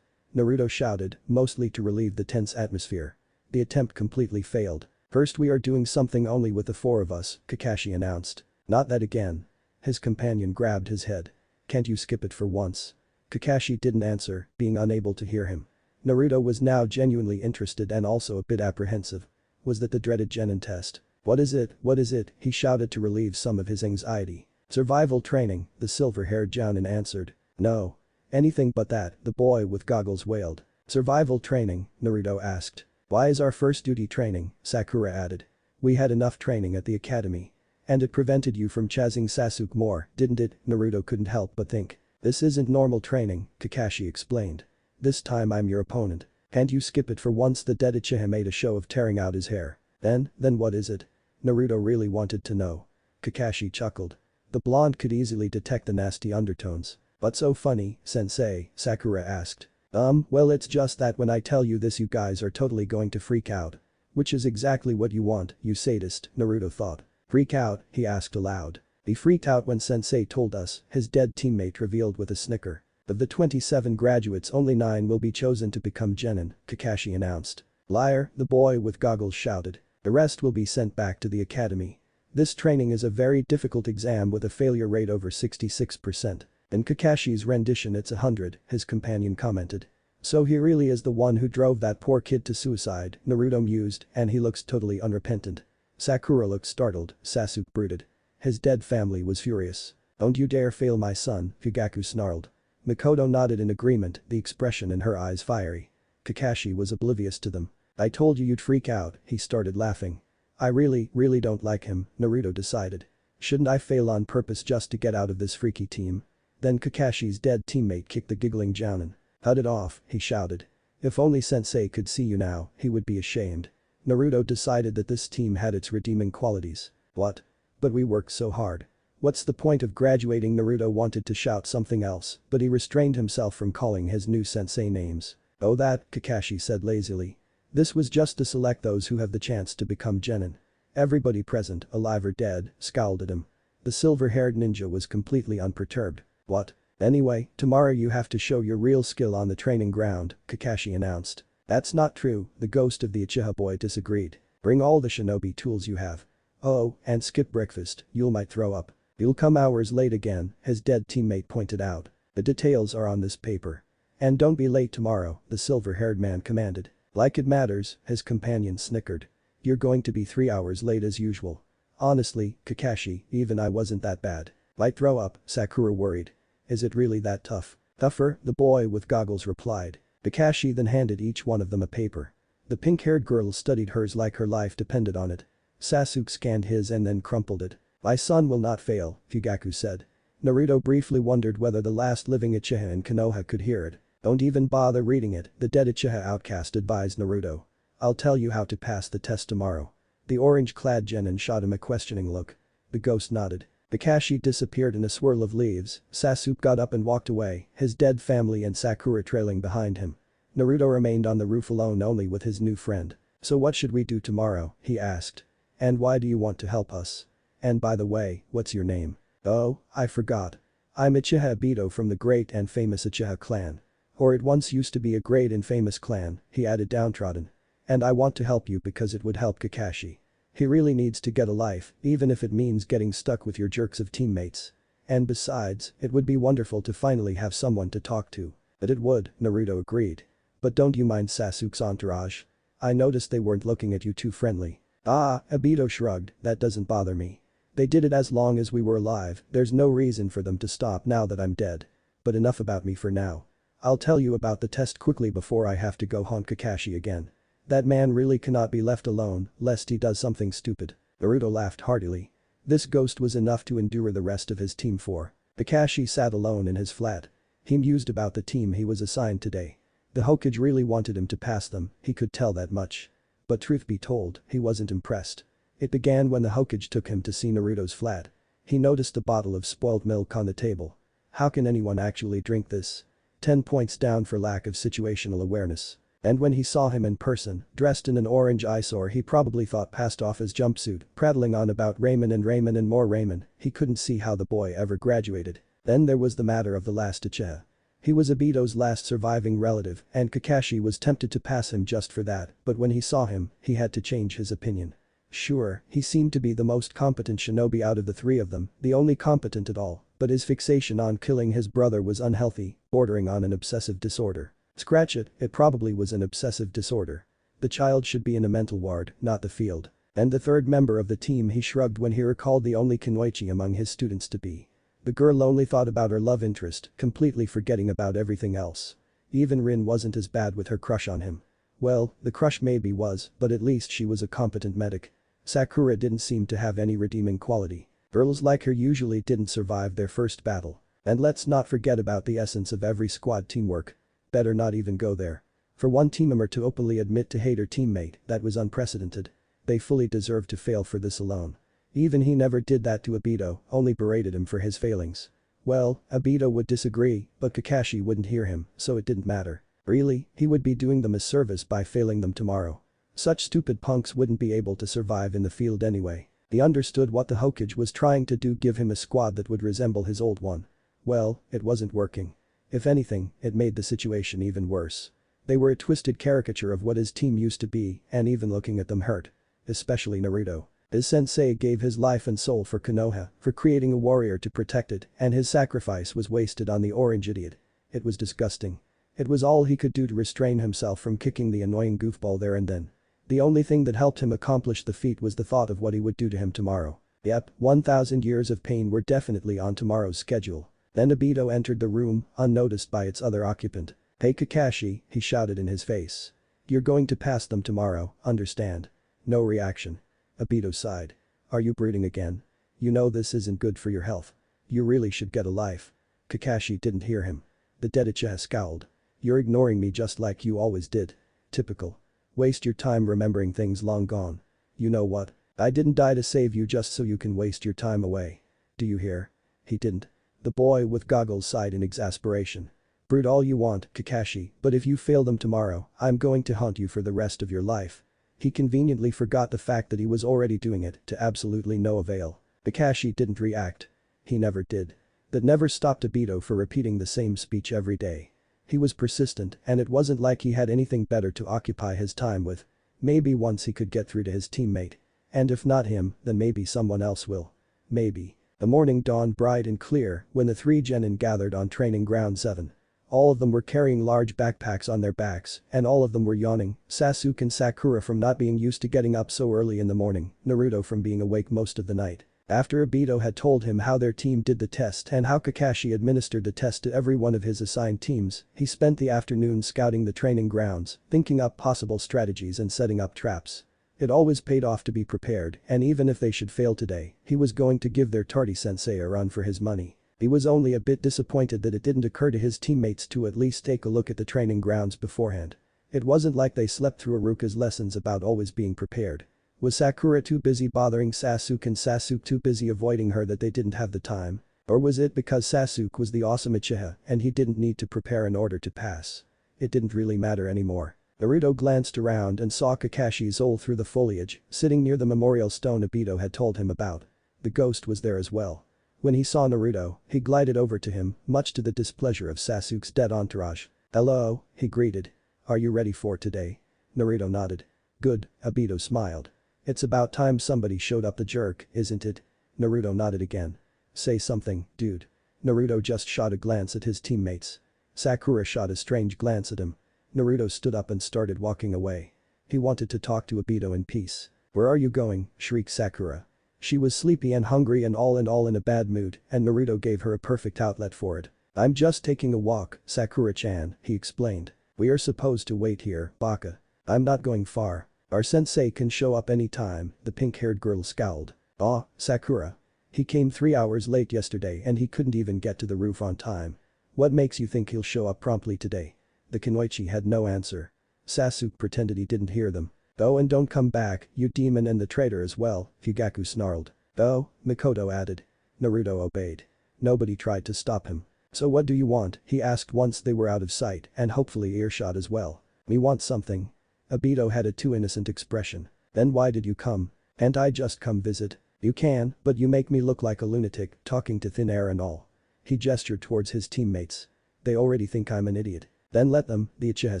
Naruto shouted, mostly to relieve the tense atmosphere. The attempt completely failed. First we are doing something only with the four of us, Kakashi announced. Not that again. His companion grabbed his head. Can't you skip it for once? Kakashi didn't answer, being unable to hear him. Naruto was now genuinely interested and also a bit apprehensive. Was that the dreaded Genin test? What is it? He shouted to relieve some of his anxiety. Survival training, the silver-haired Jounin answered. No. Anything but that, the boy with goggles wailed. Survival training, Naruto asked. Why is our first duty training, Sakura added. We had enough training at the academy. And it prevented you from chasing Sasuke more, didn't it? Naruto couldn't help but think. This isn't normal training, Kakashi explained. This time I'm your opponent. Can't you skip it for once? The dead Uchiha made a show of tearing out his hair. Then what is it? Naruto really wanted to know. Kakashi chuckled. The blonde could easily detect the nasty undertones. What's so funny, sensei? Sakura asked. Well it's just that when I tell you this you guys are totally going to freak out. Which is exactly what you want, you sadist, Naruto thought. Freak out, he asked aloud. He freaked out when sensei told us, his dead teammate revealed with a snicker. Of the 27 graduates only 9 will be chosen to become Genin, Kakashi announced. Liar, the boy with goggles shouted. The rest will be sent back to the academy. This training is a very difficult exam with a failure rate over 66%. In Kakashi's rendition it's 100, his companion commented. So he really is the one who drove that poor kid to suicide, Naruto mused, and he looks totally unrepentant. Sakura looked startled, Sasuke brooded. His dead family was furious. Don't you dare fail my son, Fugaku snarled. Mikoto nodded in agreement, the expression in her eyes fiery. Kakashi was oblivious to them. I told you you'd freak out, he started laughing. I really don't like him, Naruto decided. Shouldn't I fail on purpose just to get out of this freaky team? Then Kakashi's dead teammate kicked the giggling Jounin. Cut it off, he shouted. If only sensei could see you now, he would be ashamed. Naruto decided that this team had its redeeming qualities. What? But we worked so hard. What's the point of graduating? Naruto wanted to shout something else, but he restrained himself from calling his new sensei names. Oh that, Kakashi said lazily. This was just to select those who have the chance to become Genin. Everybody present, alive or dead, scowled at him. The silver-haired ninja was completely unperturbed. What? Anyway, tomorrow you have to show your real skill on the training ground, Kakashi announced. That's not true, the ghost of the Uchiha boy disagreed. Bring all the shinobi tools you have. Oh, and skip breakfast, you might throw up. You'll come hours late again, his dead teammate pointed out. The details are on this paper. And don't be late tomorrow, the silver-haired man commanded. Like it matters, his companion snickered. You're going to be 3 hours late as usual. Honestly, Kakashi, even I wasn't that bad. Might throw up, Sakura worried. Is it really that tough? Tougher, the boy with goggles replied. Kakashi then handed each one of them a paper. The pink-haired girl studied hers like her life depended on it. Sasuke scanned his and then crumpled it. My son will not fail, Fugaku said. Naruto briefly wondered whether the last living Uchiha in Konoha could hear it. Don't even bother reading it, the dead Uchiha outcast advised Naruto. I'll tell you how to pass the test tomorrow. The orange-clad Genin shot him a questioning look. The ghost nodded. Kakashi disappeared in a swirl of leaves, Sasuke got up and walked away, his dead family and Sakura trailing behind him. Naruto remained on the roof alone only with his new friend. "So what should we do tomorrow?" he asked. "And why do you want to help us? And by the way, what's your name?" "Oh, I forgot. I'm Uchiha Obito from the great and famous Uchiha clan. Or it once used to be a great and famous clan," he added downtrodden. "And I want to help you because it would help Kakashi. He really needs to get a life, even if it means getting stuck with your jerks of teammates. And besides, it would be wonderful to finally have someone to talk to." "But it would," Naruto agreed. "But don't you mind Sasuke's entourage? I noticed they weren't looking at you too friendly." "Ah," Obito shrugged, "that doesn't bother me. They did it as long as we were alive, there's no reason for them to stop now that I'm dead. But enough about me for now. I'll tell you about the test quickly before I have to go haunt Kakashi again. That man really cannot be left alone, lest he does something stupid." Naruto laughed heartily. This ghost was enough to endure the rest of his team for. Kakashi sat alone in his flat. He mused about the team he was assigned today. The Hokage really wanted him to pass them, he could tell that much. But truth be told, he wasn't impressed. It began when the Hokage took him to see Naruto's flat. He noticed a bottle of spoiled milk on the table. How can anyone actually drink this? 10 points down for lack of situational awareness. And when he saw him in person, dressed in an orange eyesore he probably thought passed off his jumpsuit, prattling on about ramen and more ramen, he couldn't see how the boy ever graduated. Then there was the matter of the last Uchiha. He was Obito's last surviving relative, and Kakashi was tempted to pass him just for that, but when he saw him, he had to change his opinion. Sure, he seemed to be the most competent shinobi out of the three of them, the only competent at all, but his fixation on killing his brother was unhealthy, bordering on an obsessive disorder. Scratch it, it probably was an obsessive disorder. The child should be in a mental ward, not the field. And the third member of the team, he shrugged when he recalled the only kunoichi among his students to be. The girl only thought about her love interest, completely forgetting about everything else. Even Rin wasn't as bad with her crush on him. Well, the crush maybe was, but at least she was a competent medic. Sakura didn't seem to have any redeeming quality. Girls like her usually didn't survive their first battle. And let's not forget about the essence of every squad teamwork. Better not even go there. For one team member to openly admit to hate her teammate, that was unprecedented. They fully deserved to fail for this alone. Even he never did that to Obito, only berated him for his failings. Well, Obito would disagree, but Kakashi wouldn't hear him, so it didn't matter. Really, he would be doing them a service by failing them tomorrow. Such stupid punks wouldn't be able to survive in the field anyway. He understood what the Hokage was trying to do, give him a squad that would resemble his old one. Well, it wasn't working. If anything, it made the situation even worse. They were a twisted caricature of what his team used to be, and even looking at them hurt. Especially Naruto. His sensei gave his life and soul for Konoha, for creating a warrior to protect it, and his sacrifice was wasted on the orange idiot. It was disgusting. It was all he could do to restrain himself from kicking the annoying goofball there and then. The only thing that helped him accomplish the feat was the thought of what he would do to him tomorrow. Yep, 1,000 years of pain were definitely on tomorrow's schedule. Then Obito entered the room, unnoticed by its other occupant. "Hey Kakashi," he shouted in his face. "You're going to pass them tomorrow, understand?" No reaction. Obito sighed. "Are you brooding again? You know this isn't good for your health. You really should get a life." Kakashi didn't hear him. The dead Uchiha scowled. "You're ignoring me just like you always did. Typical. Waste your time remembering things long gone. You know what? I didn't die to save you just so you can waste your time away. Do you hear?" He didn't. The boy with goggles sighed in exasperation. "Brood all you want, Kakashi, but if you fail them tomorrow, I'm going to haunt you for the rest of your life." He conveniently forgot the fact that he was already doing it to absolutely no avail. Kakashi didn't react. He never did. That never stopped Obito for repeating the same speech every day. He was persistent, and it wasn't like he had anything better to occupy his time with. Maybe once he could get through to his teammate. And if not him, then maybe someone else will. Maybe. The morning dawned bright and clear when the three genin gathered on training ground 7. All of them were carrying large backpacks on their backs, and all of them were yawning, Sasuke and Sakura from not being used to getting up so early in the morning, Naruto from being awake most of the night. After Obito had told him how their team did the test and how Kakashi administered the test to every one of his assigned teams, he spent the afternoon scouting the training grounds, thinking up possible strategies and setting up traps. It always paid off to be prepared, and even if they should fail today, he was going to give their tardy sensei a run for his money. He was only a bit disappointed that it didn't occur to his teammates to at least take a look at the training grounds beforehand. It wasn't like they slept through Iruka's lessons about always being prepared. Was Sakura too busy bothering Sasuke and Sasuke too busy avoiding her that they didn't have the time? Or was it because Sasuke was the awesome Uchiha and he didn't need to prepare in order to pass? It didn't really matter anymore. Naruto glanced around and saw Kakashi's ole through the foliage, sitting near the memorial stone Obito had told him about. The ghost was there as well. When he saw Naruto, he glided over to him, much to the displeasure of Sasuke's dead entourage. "Hello," he greeted. "Are you ready for today?" Naruto nodded. "Good," Obito smiled. "It's about time somebody showed up, the jerk, isn't it?" Naruto nodded again. "Say something, dude." Naruto just shot a glance at his teammates. Sakura shot a strange glance at him. Naruto stood up and started walking away. He wanted to talk to Obito in peace. "Where are you going?" shrieked Sakura. She was sleepy and hungry and all in a bad mood, and Naruto gave her a perfect outlet for it. "I'm just taking a walk, Sakura-chan," he explained. "We are supposed to wait here, Baka. I'm not going far. Our sensei can show up anytime," the pink-haired girl scowled. "Aw, Sakura. He came 3 hours late yesterday and he couldn't even get to the roof on time. What makes you think he'll show up promptly today?" The Kunoichi had no answer. Sasuke pretended he didn't hear them. "Oh, and don't come back, you demon, and the traitor as well," Fugaku snarled. "Oh," Mikoto added. Naruto obeyed. Nobody tried to stop him. "So what do you want?" he asked once they were out of sight and hopefully earshot as well. "Me want something." Obito had a too innocent expression. "Then why did you come? Can't I just come visit?" "You can, but you make me look like a lunatic, talking to thin air and all." He gestured towards his teammates. "They already think I'm an idiot." "Then let them," the Uchiha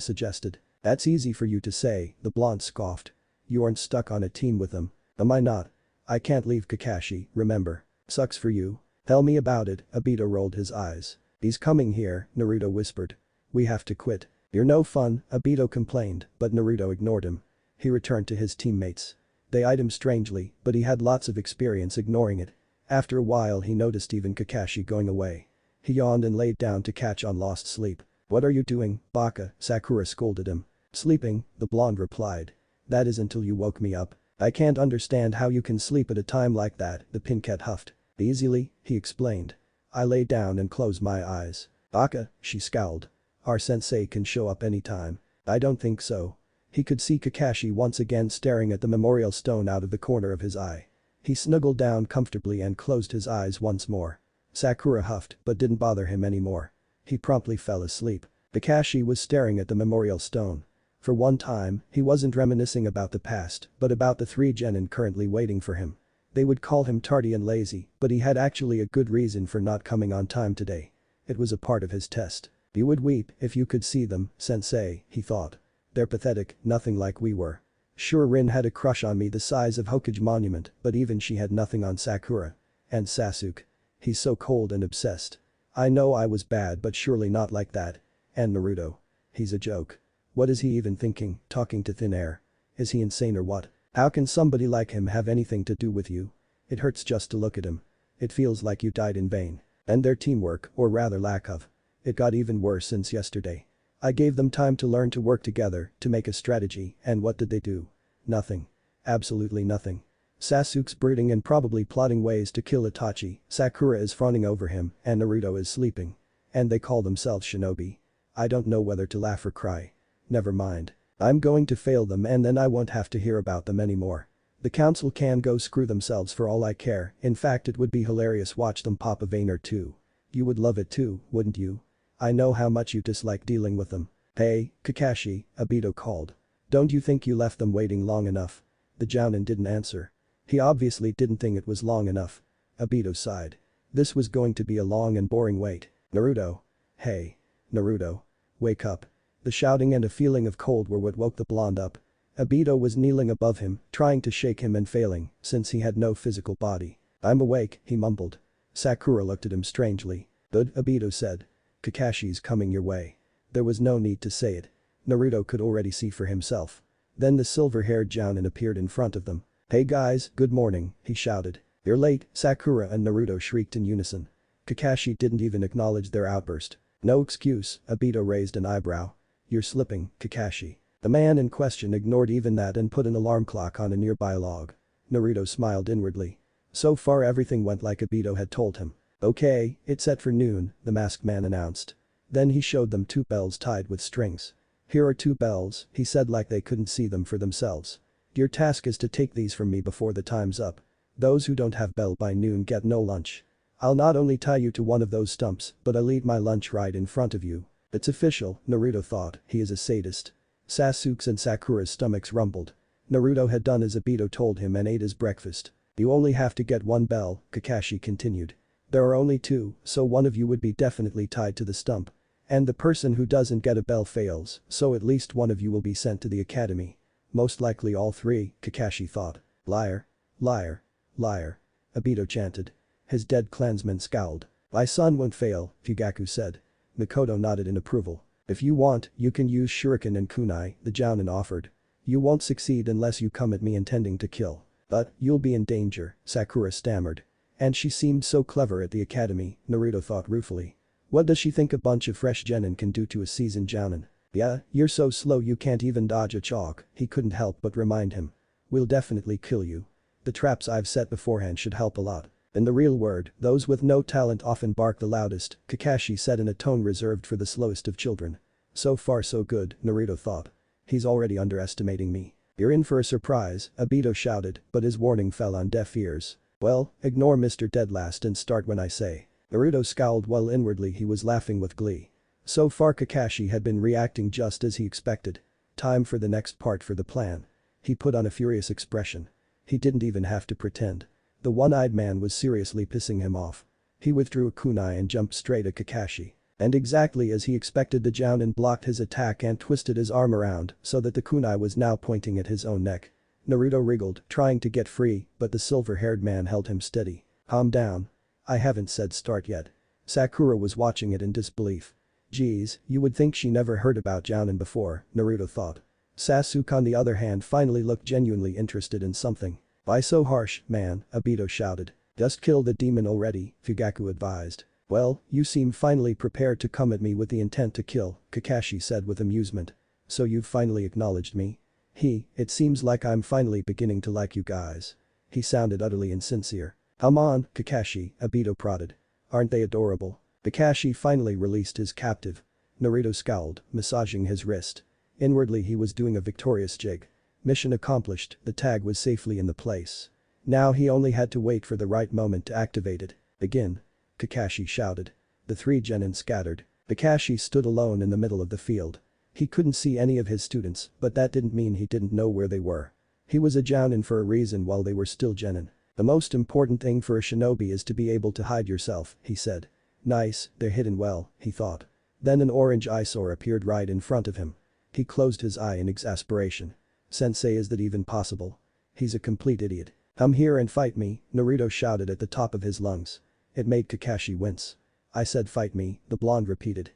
suggested. "That's easy for you to say," the blonde scoffed. "You aren't stuck on a team with them." "Am I not? I can't leave Kakashi, remember." "Sucks for you." "Tell me about it," Obito rolled his eyes. "He's coming here," Naruto whispered. "We have to quit." "You're no fun," Obito complained, but Naruto ignored him. He returned to his teammates. They eyed him strangely, but he had lots of experience ignoring it. After a while he noticed even Kakashi going away. He yawned and laid down to catch on lost sleep. "What are you doing, Baka?" Sakura scolded him. "Sleeping," the blonde replied. "That is until you woke me up. I can't understand how you can sleep at a time like that," the pinkette huffed. "Easily," he explained. "I lay down and close my eyes." "Baka," she scowled. "Our sensei can show up anytime." "I don't think so." He could see Kakashi once again staring at the memorial stone out of the corner of his eye. He snuggled down comfortably and closed his eyes once more. Sakura huffed but didn't bother him anymore. He promptly fell asleep. Kakashi was staring at the memorial stone. For one time, he wasn't reminiscing about the past, but about the 3 genin currently waiting for him. They would call him tardy and lazy, but he had actually a good reason for not coming on time today. It was a part of his test. "You would weep if you could see them, sensei," he thought. "They're pathetic, nothing like we were. Sure, Rin had a crush on me the size of Hokage Monument, but even she had nothing on Sakura. And Sasuke. He's so cold and obsessed. I know I was bad but surely not like that. And Naruto. He's a joke. What is he even thinking, talking to thin air? Is he insane or what? How can somebody like him have anything to do with you? It hurts just to look at him. It feels like you died in vain." And their teamwork, or rather lack of. It got even worse since yesterday. I gave them time to learn to work together, to make a strategy, and what did they do? Nothing. Absolutely nothing. Sasuke's brooding and probably plotting ways to kill Itachi, Sakura is fawning over him, and Naruto is sleeping. And they call themselves shinobi. I don't know whether to laugh or cry. Never mind. I'm going to fail them and then I won't have to hear about them anymore. The council can go screw themselves for all I care, in fact it would be hilarious watch them pop a vein or two. You would love it too, wouldn't you? I know how much you dislike dealing with them. "Hey, Kakashi," Obito called. "Don't you think you left them waiting long enough?" The Jounin didn't answer. He obviously didn't think it was long enough. Obito sighed. This was going to be a long and boring wait. "Naruto. Hey. Naruto. Wake up." The shouting and a feeling of cold were what woke the blonde up. Obito was kneeling above him, trying to shake him and failing, since he had no physical body. "I'm awake," he mumbled. Sakura looked at him strangely. "Good," Obito said. "Kakashi's coming your way." There was no need to say it. Naruto could already see for himself. Then the silver-haired Jounin appeared in front of them. "Hey guys, good morning," he shouted. "You're late," Sakura and Naruto shrieked in unison. Kakashi didn't even acknowledge their outburst. "No excuse," Obito raised an eyebrow. "You're slipping, Kakashi." The man in question ignored even that and put an alarm clock on a nearby log. Naruto smiled inwardly. So far everything went like Obito had told him. "Okay, it's set for noon," the masked man announced. Then he showed them 2 bells tied with strings. "Here are 2 bells," he said like they couldn't see them for themselves. "Your task is to take these from me before the time's up. Those who don't have bell by noon get no lunch. I'll not only tie you to one of those stumps, but I'll eat my lunch right in front of you." It's official, Naruto thought, he is a sadist. Sasuke's and Sakura's stomachs rumbled. Naruto had done as Obito told him and ate his breakfast. You only have to get one bell, Kakashi continued. There are only two, so one of you would be definitely tied to the stump. And the person who doesn't get a bell fails, so at least one of you will be sent to the academy. Most likely all three, Kakashi thought. Liar. Liar. Liar. Obito chanted. His dead clansman scowled. My son won't fail, Fugaku said. Mikoto nodded in approval. If you want, you can use shuriken and kunai, the Jounin offered. You won't succeed unless you come at me intending to kill. But, you'll be in danger, Sakura stammered. And she seemed so clever at the academy, Naruto thought ruefully. What does she think a bunch of fresh genin can do to a seasoned Jounin? Yeah, you're so slow you can't even dodge a chalk, he couldn't help but remind him. We'll definitely kill you. The traps I've set beforehand should help a lot. In the real world, those with no talent often bark the loudest, Kakashi said in a tone reserved for the slowest of children. So far so good, Naruto thought. He's already underestimating me. You're in for a surprise, Obito shouted, but his warning fell on deaf ears. Well, ignore Mr. Deadlast and start when I say. Naruto scowled while inwardly he was laughing with glee. So far Kakashi had been reacting just as he expected. Time for the next part for the plan. He put on a furious expression. He didn't even have to pretend. The one-eyed man was seriously pissing him off. He withdrew a kunai and jumped straight at Kakashi. And exactly as he expected, the Jounin blocked his attack and twisted his arm around so that the kunai was now pointing at his own neck. Naruto wriggled, trying to get free, but the silver-haired man held him steady. Calm down. I haven't said start yet. Sakura was watching it in disbelief. Geez, you would think she never heard about Jounin before, Naruto thought. Sasuke on the other hand finally looked genuinely interested in something. Why so harsh, man, Obito shouted. Just kill the demon already, Fugaku advised. Well, you seem finally prepared to come at me with the intent to kill, Kakashi said with amusement. So you've finally acknowledged me? It seems like I'm finally beginning to like you guys. He sounded utterly insincere. Come on, Kakashi, Obito prodded. Aren't they adorable? Kakashi finally released his captive. Naruto scowled, massaging his wrist. Inwardly he was doing a victorious jig. Mission accomplished, the tag was safely in the place. Now he only had to wait for the right moment to activate it. Begin. Kakashi shouted. The three genin scattered. Kakashi stood alone in the middle of the field. He couldn't see any of his students, but that didn't mean he didn't know where they were. He was a Jounin for a reason while they were still genin. The most important thing for a shinobi is to be able to hide yourself, he said. Nice, they're hidden well, he thought. Then an orange eyesore appeared right in front of him. He closed his eye in exasperation. Sensei, is that even possible? He's a complete idiot. Come here and fight me, Naruto shouted at the top of his lungs. It made Kakashi wince. I said fight me, the blonde repeated.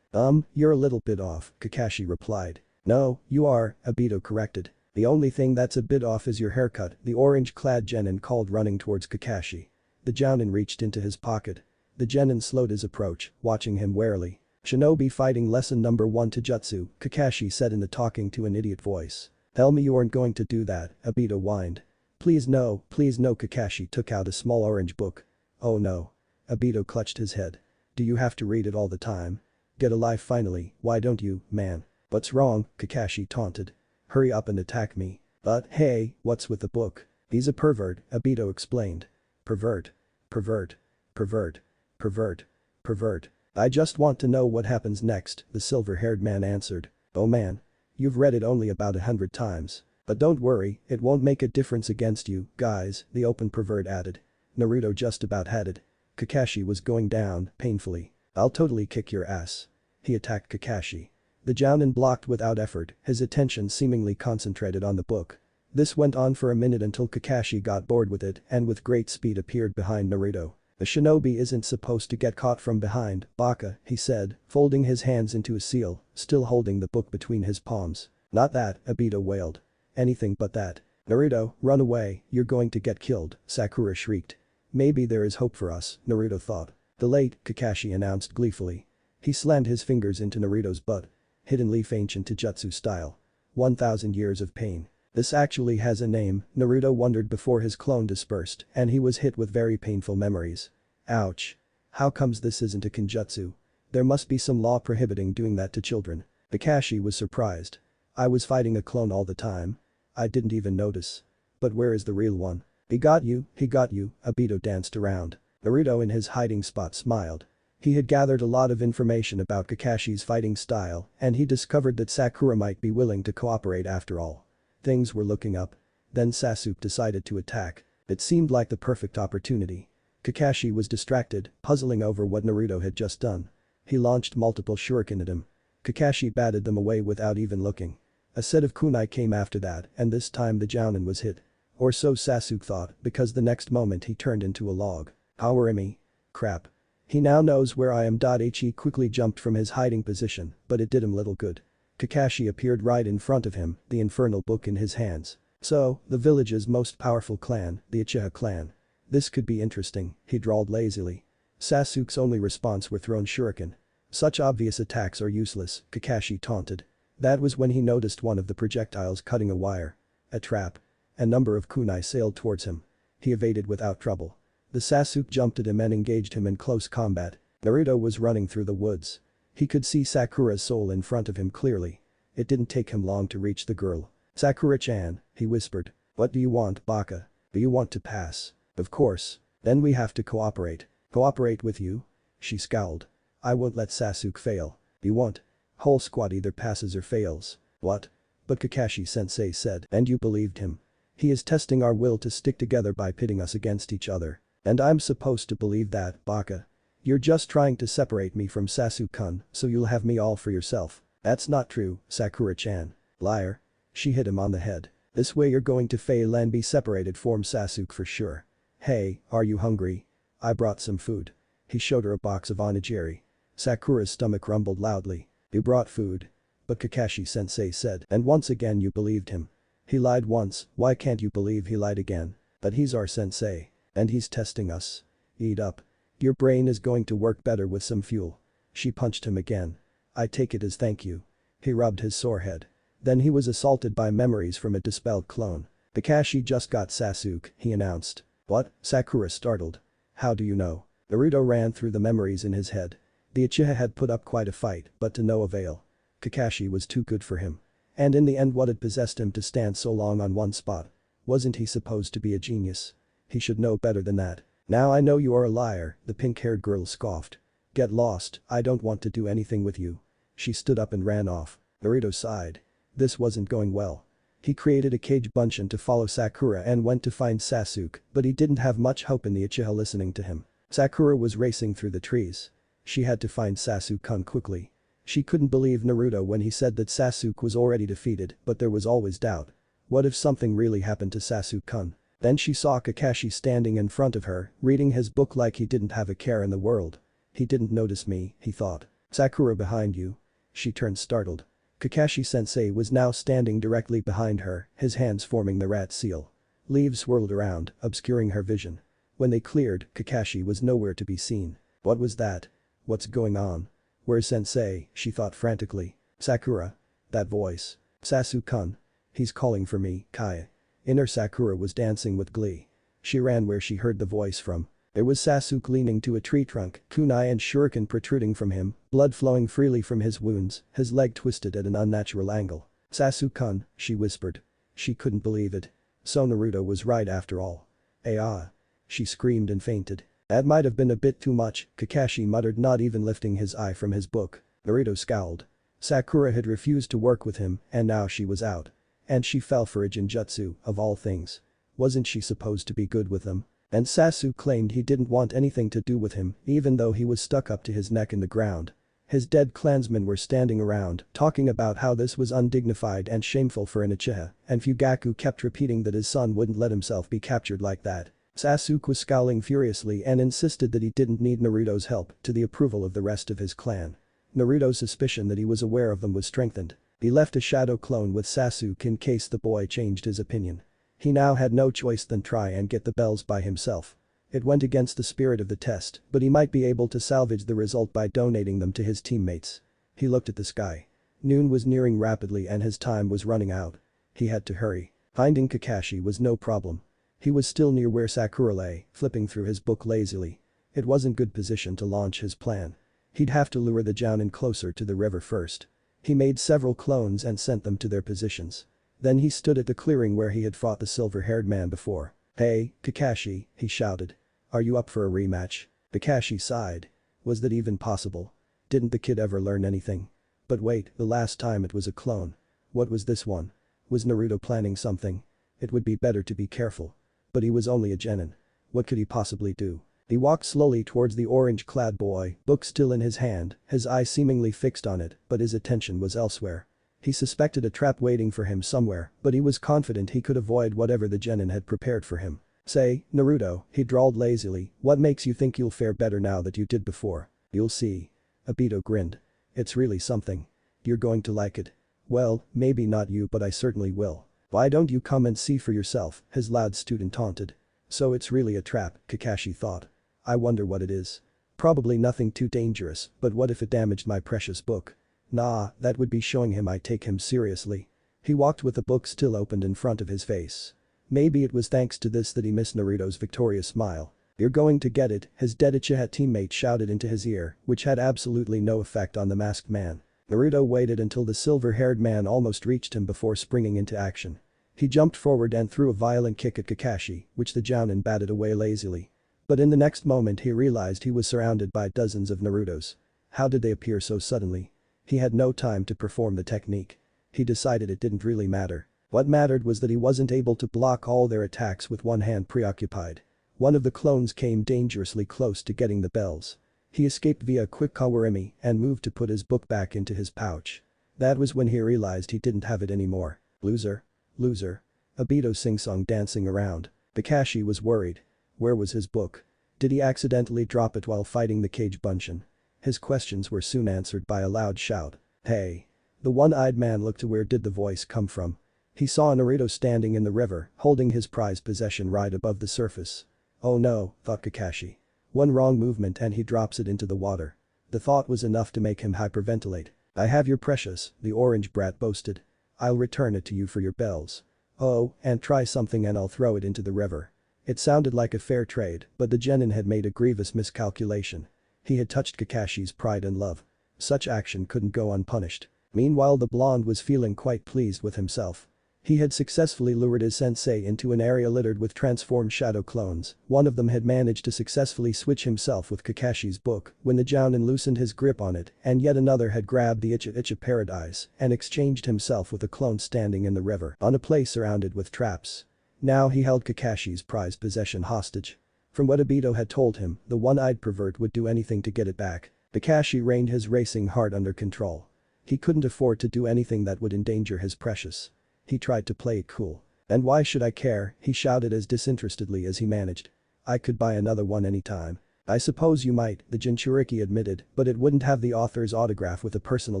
You're a little bit off, Kakashi replied. No, you are, Obito corrected. The only thing that's a bit off is your haircut, the orange-clad genin called running towards Kakashi. The Jounin reached into his pocket. The genin slowed his approach, watching him warily. Shinobi fighting lesson number 1 to Jutsu, Kakashi said in the talking to an idiot voice. Tell me you aren't going to do that, Obito whined. Please no, Kakashi took out a small orange book. Oh no. Obito clutched his head. Do you have to read it all the time? Get a life finally, why don't you, man? What's wrong, Kakashi taunted. Hurry up and attack me. But hey, what's with the book? He's a pervert, Obito explained. Pervert. Pervert. Pervert. Pervert. Pervert. I just want to know what happens next, the silver-haired man answered. Oh man. You've read it only about 100 times. But don't worry, it won't make a difference against you, guys, the open pervert added. Naruto just about had it. Kakashi was going down, painfully. I'll totally kick your ass. He attacked Kakashi. The Jounin blocked without effort, his attention seemingly concentrated on the book. This went on for a minute until Kakashi got bored with it and with great speed appeared behind Naruto. A shinobi isn't supposed to get caught from behind, Baka, he said, folding his hands into a seal, still holding the book between his palms. Not that, Obito wailed. Anything but that. Naruto, run away, you're going to get killed, Sakura shrieked. Maybe there is hope for us, Naruto thought. The late, Kakashi announced gleefully. He slammed his fingers into Naruto's butt. Hidden leaf ancient Jutsu style. 1,000 years of pain. This actually has a name, Naruto wondered before his clone dispersed and he was hit with very painful memories. Ouch. How comes this isn't a kinjutsu? There must be some law prohibiting doing that to children. Kakashi was surprised. I was fighting a clone all the time. I didn't even notice. But where is the real one? He got you, Obito danced around. Naruto in his hiding spot smiled. He had gathered a lot of information about Kakashi's fighting style and he discovered that Sakura might be willing to cooperate after all. Things were looking up. Then Sasuke decided to attack. It seemed like the perfect opportunity. Kakashi was distracted, puzzling over what Naruto had just done. He launched multiple shuriken at him. Kakashi batted them away without even looking. A set of kunai came after that and this time the jounin was hit. Or so Sasuke thought because the next moment he turned into a log. Power Emi. Crap. He now knows where I am. He quickly jumped from his hiding position, but it did him little good. Kakashi appeared right in front of him, the infernal book in his hands. So, the village's most powerful clan, the Uchiha clan. This could be interesting, he drawled lazily. Sasuke's only response were thrown shuriken. Such obvious attacks are useless, Kakashi taunted. That was when he noticed one of the projectiles cutting a wire. A trap. A number of kunai sailed towards him. He evaded without trouble. The Sasuke jumped at him and engaged him in close combat. Naruto was running through the woods. He could see Sakura's soul in front of him clearly. It didn't take him long to reach the girl. Sakura-chan, he whispered. What do you want, Baka? Do you want to pass? Of course. Then we have to cooperate. Cooperate with you? She scowled. I won't let Sasuke fail. You won't? Whole squad either passes or fails. What? But Kakashi-sensei said. And you believed him. He is testing our will to stick together by pitting us against each other. And I'm supposed to believe that, Baka. You're just trying to separate me from Sasuke-kun, so you'll have me all for yourself. That's not true, Sakura-chan. Liar. She hit him on the head. This way you're going to fail and be separated from Sasuke for sure. Hey, are you hungry? I brought some food. He showed her a box of onigiri. Sakura's stomach rumbled loudly. You brought food. But Kakashi-sensei said. And once again you believed him. He lied once, why can't you believe he lied again? But he's our sensei. And he's testing us. Eat up. Your brain is going to work better with some fuel. She punched him again. I take it as thank you. He rubbed his sore head. Then he was assaulted by memories from a dispelled clone. Kakashi just got Sasuke, he announced. What? Sakura startled. How do you know? Naruto ran through the memories in his head. The Uchiha had put up quite a fight, but to no avail. Kakashi was too good for him. And in the end what had possessed him to stand so long on one spot? Wasn't he supposed to be a genius? He should know better than that. Now I know you are a liar, the pink-haired girl scoffed. Get lost, I don't want to do anything with you. She stood up and ran off. Naruto sighed. This wasn't going well. He created a cage bunshin to follow Sakura and went to find Sasuke, but he didn't have much hope in the Uchiha listening to him. Sakura was racing through the trees. She had to find Sasuke-kun quickly. She couldn't believe Naruto when he said that Sasuke was already defeated, but there was always doubt. What if something really happened to Sasuke-kun? Then she saw Kakashi standing in front of her, reading his book like he didn't have a care in the world. He didn't notice me, he thought. Sakura behind you. She turned startled. Kakashi-sensei was now standing directly behind her, his hands forming the rat seal. Leaves swirled around, obscuring her vision. When they cleared, Kakashi was nowhere to be seen. What was that? What's going on? Where's sensei? She thought frantically. Sakura. That voice. Sasuke-kun. He's calling for me, Kai. Inner Sakura was dancing with glee. She ran where she heard the voice from. There was Sasuke leaning to a tree trunk, kunai and shuriken protruding from him, blood flowing freely from his wounds, his leg twisted at an unnatural angle. Sasuke-kun, she whispered. She couldn't believe it. So Naruto was right after all. Ah. She screamed and fainted. That might have been a bit too much, Kakashi muttered, not even lifting his eye from his book. Naruto scowled. Sakura had refused to work with him and now she was out. And she fell for a genjutsu, of all things. Wasn't she supposed to be good with them? And Sasuke claimed he didn't want anything to do with him, even though he was stuck up to his neck in the ground. His dead clansmen were standing around, talking about how this was undignified and shameful for an Uchiha, and Fugaku kept repeating that his son wouldn't let himself be captured like that. Sasuke was scowling furiously and insisted that he didn't need Naruto's help, to the approval of the rest of his clan. Naruto's suspicion that he was aware of them was strengthened. He left a shadow clone with Sasuke in case the boy changed his opinion. He now had no choice than try and get the bells by himself. It went against the spirit of the test, but he might be able to salvage the result by donating them to his teammates. He looked at the sky. Noon was nearing rapidly and his time was running out. He had to hurry. Finding Kakashi was no problem. He was still near where Sakura lay, flipping through his book lazily. It wasn't good position to launch his plan. He'd have to lure the jounin closer to the river first. He made several clones and sent them to their positions. Then he stood at the clearing where he had fought the silver-haired man before. Hey, Kakashi, he shouted. Are you up for a rematch? Kakashi sighed. Was that even possible? Didn't the kid ever learn anything? But wait, the last time it was a clone. What was this one? Was Naruto planning something? It would be better to be careful. But he was only a genin. What could he possibly do? He walked slowly towards the orange-clad boy, book still in his hand, his eye seemingly fixed on it, but his attention was elsewhere. He suspected a trap waiting for him somewhere, but he was confident he could avoid whatever the genin had prepared for him. Say, Naruto, he drawled lazily, what makes you think you'll fare better now that you did before? You'll see. Obito grinned. It's really something. You're going to like it. Well, maybe not you but I certainly will. Why don't you come and see for yourself, his loud student taunted. So it's really a trap, Kakashi thought. I wonder what it is. Probably nothing too dangerous, but what if it damaged my precious book? Nah, that would be showing him I take him seriously. He walked with the book still opened in front of his face. Maybe it was thanks to this that he missed Naruto's victorious smile. You're going to get it, his dead Uchiha teammate shouted into his ear, which had absolutely no effect on the masked man. Naruto waited until the silver-haired man almost reached him before springing into action. He jumped forward and threw a violent kick at Kakashi, which the Jounin batted away lazily. But in the next moment he realized he was surrounded by dozens of Narutos. How did they appear so suddenly? He had no time to perform the technique. He decided it didn't really matter. What mattered was that he wasn't able to block all their attacks with one hand preoccupied. One of the clones came dangerously close to getting the bells. He escaped via a quick kawarimi and moved to put his book back into his pouch. That was when he realized he didn't have it anymore. Loser. Loser. Obito sing-song dancing around. Kakashi was worried. Where was his book? Did he accidentally drop it while fighting the cage bunshin? His questions were soon answered by a loud shout. Hey. The one-eyed man looked to where did the voice come from. He saw Naruto standing in the river, holding his prized possession right above the surface. Oh no, thought Kakashi. One wrong movement and he drops it into the water. The thought was enough to make him hyperventilate. I have your precious, the orange brat boasted. I'll return it to you for your bells. Oh, and try something and I'll throw it into the river. It sounded like a fair trade, but the genin had made a grievous miscalculation. He had touched Kakashi's pride and love. Such action couldn't go unpunished. Meanwhile the blonde was feeling quite pleased with himself. He had successfully lured his sensei into an area littered with transformed shadow clones. One of them had managed to successfully switch himself with Kakashi's book when the Jounin loosened his grip on it, and yet another had grabbed the Icha Paradise and exchanged himself with a clone standing in the river on a place surrounded with traps. Now he held Kakashi's prized possession hostage. From what Obito had told him, the one-eyed pervert would do anything to get it back. Kakashi reined his racing heart under control. He couldn't afford to do anything that would endanger his precious. He tried to play it cool. And why should I care, he shouted as disinterestedly as he managed. I could buy another one anytime. I suppose you might, the Jinchuriki admitted, but it wouldn't have the author's autograph with a personal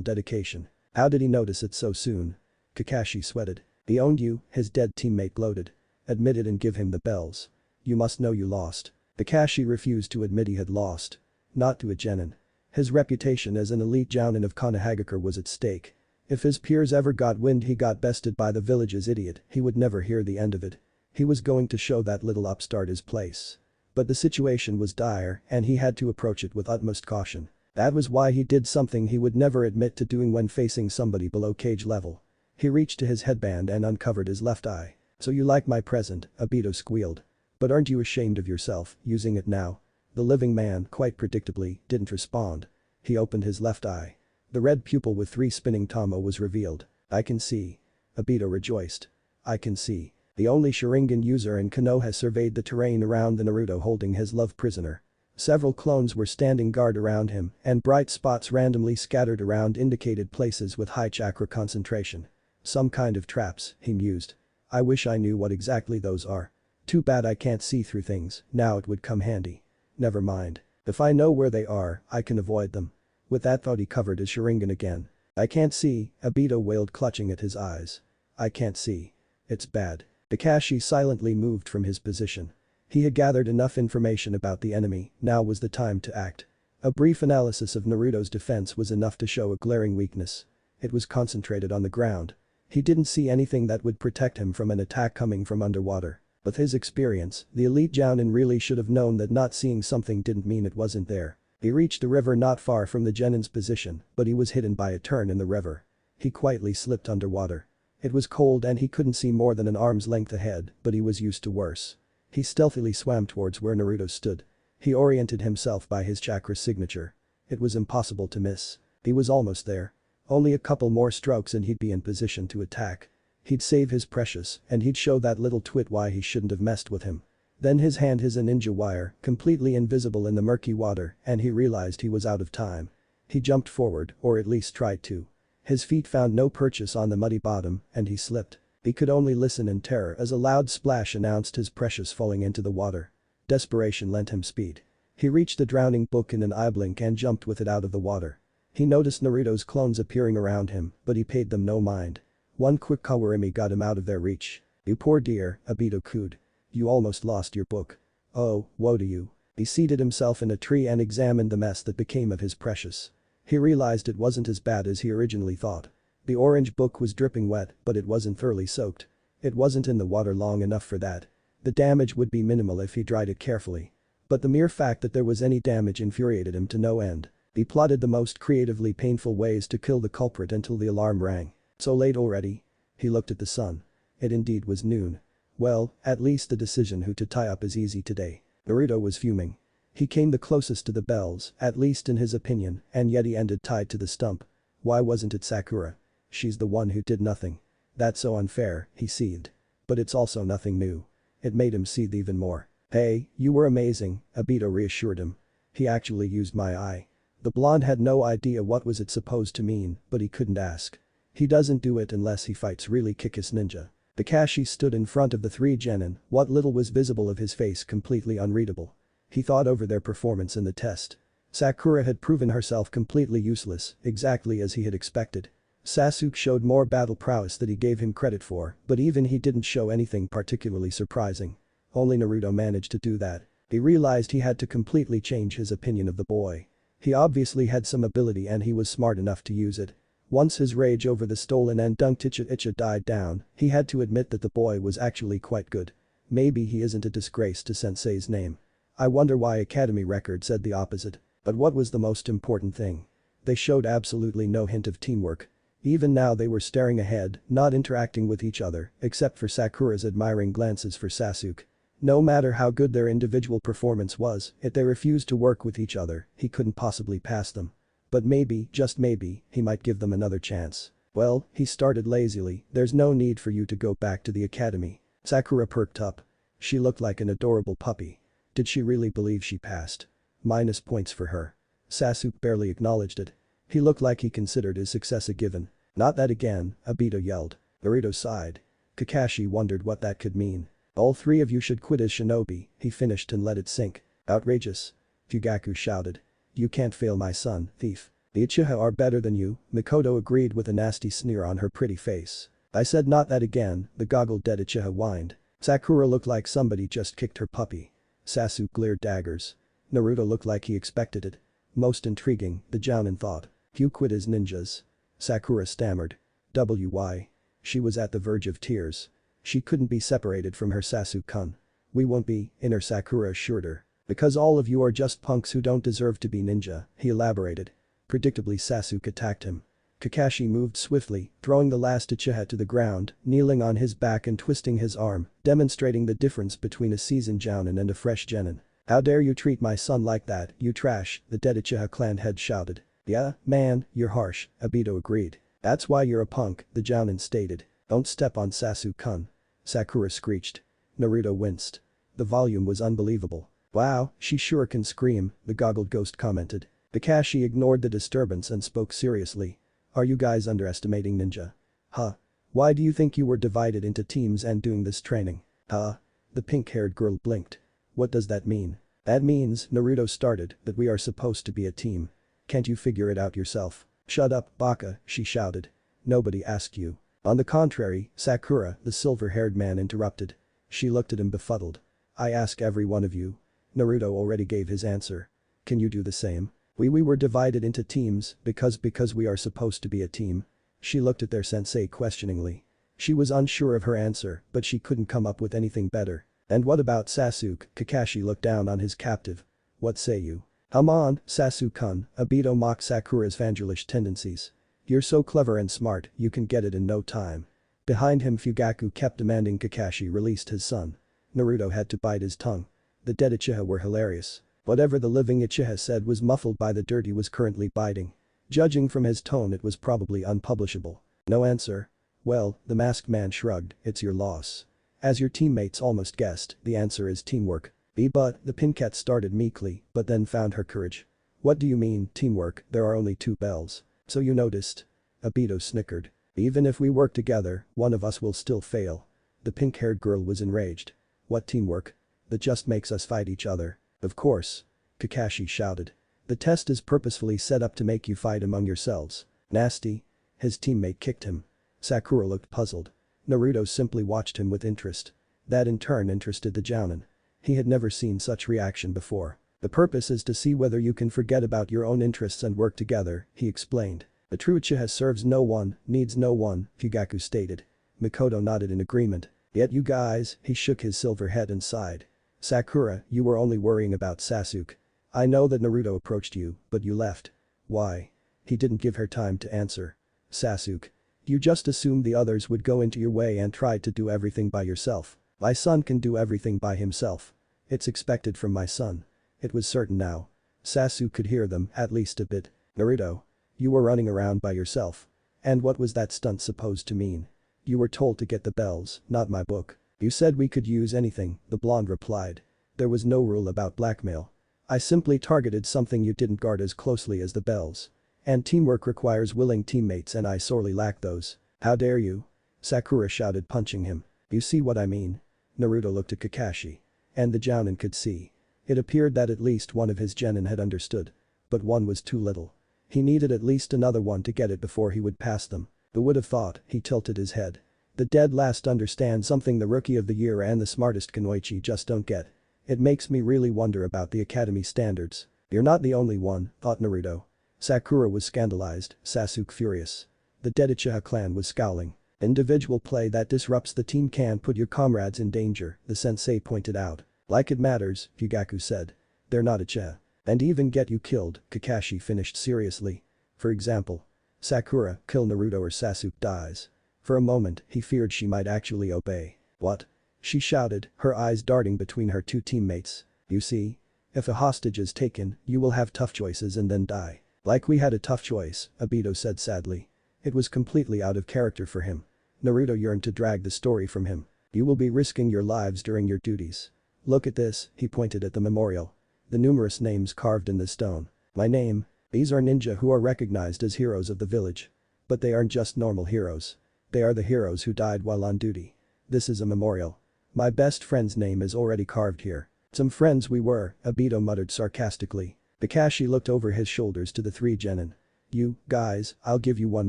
dedication. How did he notice it so soon? Kakashi sweated. He owned you, his dead teammate gloated. Admit it and give him the bells. You must know you lost. Kakashi refused to admit he had lost. Not to a genin. His reputation as an elite Jounin of Konohagakure was at stake. If his peers ever got wind he got bested by the village's idiot, he would never hear the end of it. He was going to show that little upstart his place. But the situation was dire and he had to approach it with utmost caution. That was why he did something he would never admit to doing when facing somebody below cage level. He reached to his headband and uncovered his left eye. So you like my present, Obito squealed. But aren't you ashamed of yourself, using it now? The living man, quite predictably, didn't respond. He opened his left eye. The red pupil with 3 spinning tama was revealed. I can see. Obito rejoiced. I can see. The only Sharingan user in Konoha surveyed the terrain around the Naruto holding his love prisoner. Several clones were standing guard around him and bright spots randomly scattered around indicated places with high chakra concentration. Some kind of traps, he mused. I wish I knew what exactly those are. Too bad I can't see through things, now it would come handy. Never mind. If I know where they are, I can avoid them. With that thought he covered his Sharingan again. I can't see, Obito wailed clutching at his eyes. I can't see. It's bad. Kakashi silently moved from his position. He had gathered enough information about the enemy, now was the time to act. A brief analysis of Naruto's defense was enough to show a glaring weakness. It was concentrated on the ground. He didn't see anything that would protect him from an attack coming from underwater. With his experience, the elite Jounin really should have known that not seeing something didn't mean it wasn't there. He reached the river not far from the genin's position, but he was hidden by a turn in the river. He quietly slipped underwater. It was cold and he couldn't see more than an arm's length ahead, but he was used to worse. He stealthily swam towards where Naruto stood. He oriented himself by his chakra signature. It was impossible to miss. He was almost there. Only a couple more strokes and he'd be in position to attack. He'd save his precious, and he'd show that little twit why he shouldn't have messed with him. Then his hand hit a ninja wire, completely invisible in the murky water, and he realized he was out of time. He jumped forward, or at least tried to. His feet found no purchase on the muddy bottom, and he slipped. He could only listen in terror as a loud splash announced his precious falling into the water. Desperation lent him speed. He reached the drowning book in an eye blink and jumped with it out of the water. He noticed Naruto's clones appearing around him, but he paid them no mind. One quick kawarimi got him out of their reach. "You poor dear," Obito cooed. "You almost lost your book." "Oh, woe to you." He seated himself in a tree and examined the mess that became of his precious. He realized it wasn't as bad as he originally thought. The orange book was dripping wet, but it wasn't thoroughly soaked. It wasn't in the water long enough for that. The damage would be minimal if he dried it carefully. But the mere fact that there was any damage infuriated him to no end. He plotted the most creatively painful ways to kill the culprit until the alarm rang. So late already? He looked at the sun. It indeed was noon. Well, at least the decision who to tie up is easy today. Naruto was fuming. He came the closest to the bells, at least in his opinion, and yet he ended tied to the stump. Why wasn't it Sakura? She's the one who did nothing. That's so unfair, he seethed. But it's also nothing new. It made him seethe even more. "Hey, you were amazing," Obito reassured him. "He actually used my eye." The blonde had no idea what was it supposed to mean, but he couldn't ask. He doesn't do it unless he fights really kick-ass ninja. Kakashi stood in front of the three genin, what little was visible of his face completely unreadable. He thought over their performance in the test. Sakura had proven herself completely useless, exactly as he had expected. Sasuke showed more battle prowess that he gave him credit for, but even he didn't show anything particularly surprising. Only Naruto managed to do that. He realized he had to completely change his opinion of the boy. He obviously had some ability and he was smart enough to use it. Once his rage over the stolen and dunked Icha died down, he had to admit that the boy was actually quite good. Maybe he isn't a disgrace to Sensei's name. I wonder why Academy Record said the opposite. But what was the most important thing? They showed absolutely no hint of teamwork. Even now they were staring ahead, not interacting with each other, except for Sakura's admiring glances for Sasuke. No matter how good their individual performance was, if they refused to work with each other, he couldn't possibly pass them. But maybe, just maybe, he might give them another chance. "Well," he started lazily, "there's no need for you to go back to the academy." Sakura perked up. She looked like an adorable puppy. Did she really believe she passed? Minus points for her. Sasuke barely acknowledged it. He looked like he considered his success a given. "Not that again," Obito yelled. Naruto sighed. Kakashi wondered what that could mean. "All three of you should quit as shinobi," he finished and let it sink. "Outrageous." Fugaku shouted. "You can't fail my son, thief. The Uchiha are better than you," Mikoto agreed with a nasty sneer on her pretty face. "I said not that again," the goggled-dead Uchiha whined. Sakura looked like somebody just kicked her puppy. Sasuke glared daggers. Naruto looked like he expected it. Most intriguing, the Jounin thought. "You quit as ninjas." Sakura stammered. "Why?" She was at the verge of tears. She couldn't be separated from her Sasuke-kun. "We won't be," inner Sakura assured her. "Because all of you are just punks who don't deserve to be ninja," he elaborated. Predictably Sasuke attacked him. Kakashi moved swiftly, throwing the last Uchiha to the ground, kneeling on his back and twisting his arm, demonstrating the difference between a seasoned Jounin and a fresh genin. "How dare you treat my son like that, you trash," the dead Uchiha clan head shouted. "Yeah, man, you're harsh," Obito agreed. "That's why you're a punk," the Jounin stated. "Don't step on Sasuke-kun." Sakura screeched. Naruto winced. The volume was unbelievable. "Wow, she sure can scream," the goggled ghost commented. Kakashi ignored the disturbance and spoke seriously. "Are you guys underestimating ninja? Huh? Why do you think you were divided into teams and doing this training? Huh?" The pink-haired girl blinked. "What does that mean?" "That means," Naruto started, "that we are supposed to be a team. Can't you figure it out yourself?" "Shut up, Baka," she shouted. "Nobody asked you." "On the contrary," Sakura, the silver-haired man interrupted. She looked at him befuddled. "I ask every one of you." Naruto already gave his answer. "Can you do the same?" We were divided into teams because we are supposed to be a team." She looked at their sensei questioningly. She was unsure of her answer, but she couldn't come up with anything better. "And what about Sasuke?" Kakashi looked down on his captive. "What say you?" "Come on, Sasuke-kun," Obito mocked Sakura's fangirlish tendencies. "You're so clever and smart, you can get it in no time." Behind him Fugaku kept demanding Kakashi released his son. Naruto had to bite his tongue. The dead Uchiha were hilarious. Whatever the living Uchiha said was muffled by the dirt he was currently biting. Judging from his tone, it was probably unpublishable. No answer? Well, the masked man shrugged, it's your loss. As your teammates almost guessed, the answer is teamwork. But, the Pincat started meekly, but then found her courage. What do you mean, teamwork? There are only 2 bells. So you noticed? Obito snickered. Even if we work together, one of us will still fail. The pink-haired girl was enraged. What teamwork? That just makes us fight each other. Of course. Kakashi shouted. The test is purposefully set up to make you fight among yourselves. Nasty. His teammate kicked him. Sakura looked puzzled. Naruto simply watched him with interest. That in turn interested the Jounin. He had never seen such reaction before. The purpose is to see whether you can forget about your own interests and work together, he explained. The true Uchiha serves no one, needs no one, Fugaku stated. Mikoto nodded in agreement. Yet you guys, he shook his silver head and sighed. Sakura, you were only worrying about Sasuke. I know that Naruto approached you, but you left. Why? He didn't give her time to answer. Sasuke. You just assumed the others would go into your way and tried to do everything by yourself. My son can do everything by himself. It's expected from my son. It was certain now. Sasuke could hear them, at least a bit. Naruto. You were running around by yourself. And what was that stunt supposed to mean? You were told to get the bells, not my book. You said we could use anything, the blonde replied. There was no rule about blackmail. I simply targeted something you didn't guard as closely as the bells. And teamwork requires willing teammates and I sorely lack those. How dare you? Sakura shouted, punching him. You see what I mean? Naruto looked at Kakashi. And the Jounin could see. It appeared that at least one of his genin had understood. But one was too little. He needed at least another one to get it before he would pass them. Who would have thought? He tilted his head. The dead last understand something the rookie of the year and the smartest Kunoichi just don't get. It makes me really wonder about the academy standards. You're not the only one, thought Naruto. Sakura was scandalized, Sasuke furious. The dead Uchiha clan was scowling. Individual play that disrupts the team can put your comrades in danger, the sensei pointed out. Like it matters, Fugaku said. They're not Uchiha. And even get you killed, Kakashi finished seriously. For example. Sakura, kill Naruto or Sasuke dies. For a moment, he feared she might actually obey. What? She shouted, her eyes darting between her 2 teammates. You see? If a hostage is taken, you will have tough choices and then die. Like we had a tough choice, Obito said sadly. It was completely out of character for him. Naruto yearned to drag the story from him. You will be risking your lives during your duties. Look at this, he pointed at the memorial. The numerous names carved in the stone. My name. These are ninja who are recognized as heroes of the village. But they aren't just normal heroes. They are the heroes who died while on duty. This is a memorial. My best friend's name is already carved here. Some friends we were, Obito muttered sarcastically. Kakashi looked over his shoulders to the 3 genin. You, guys, I'll give you one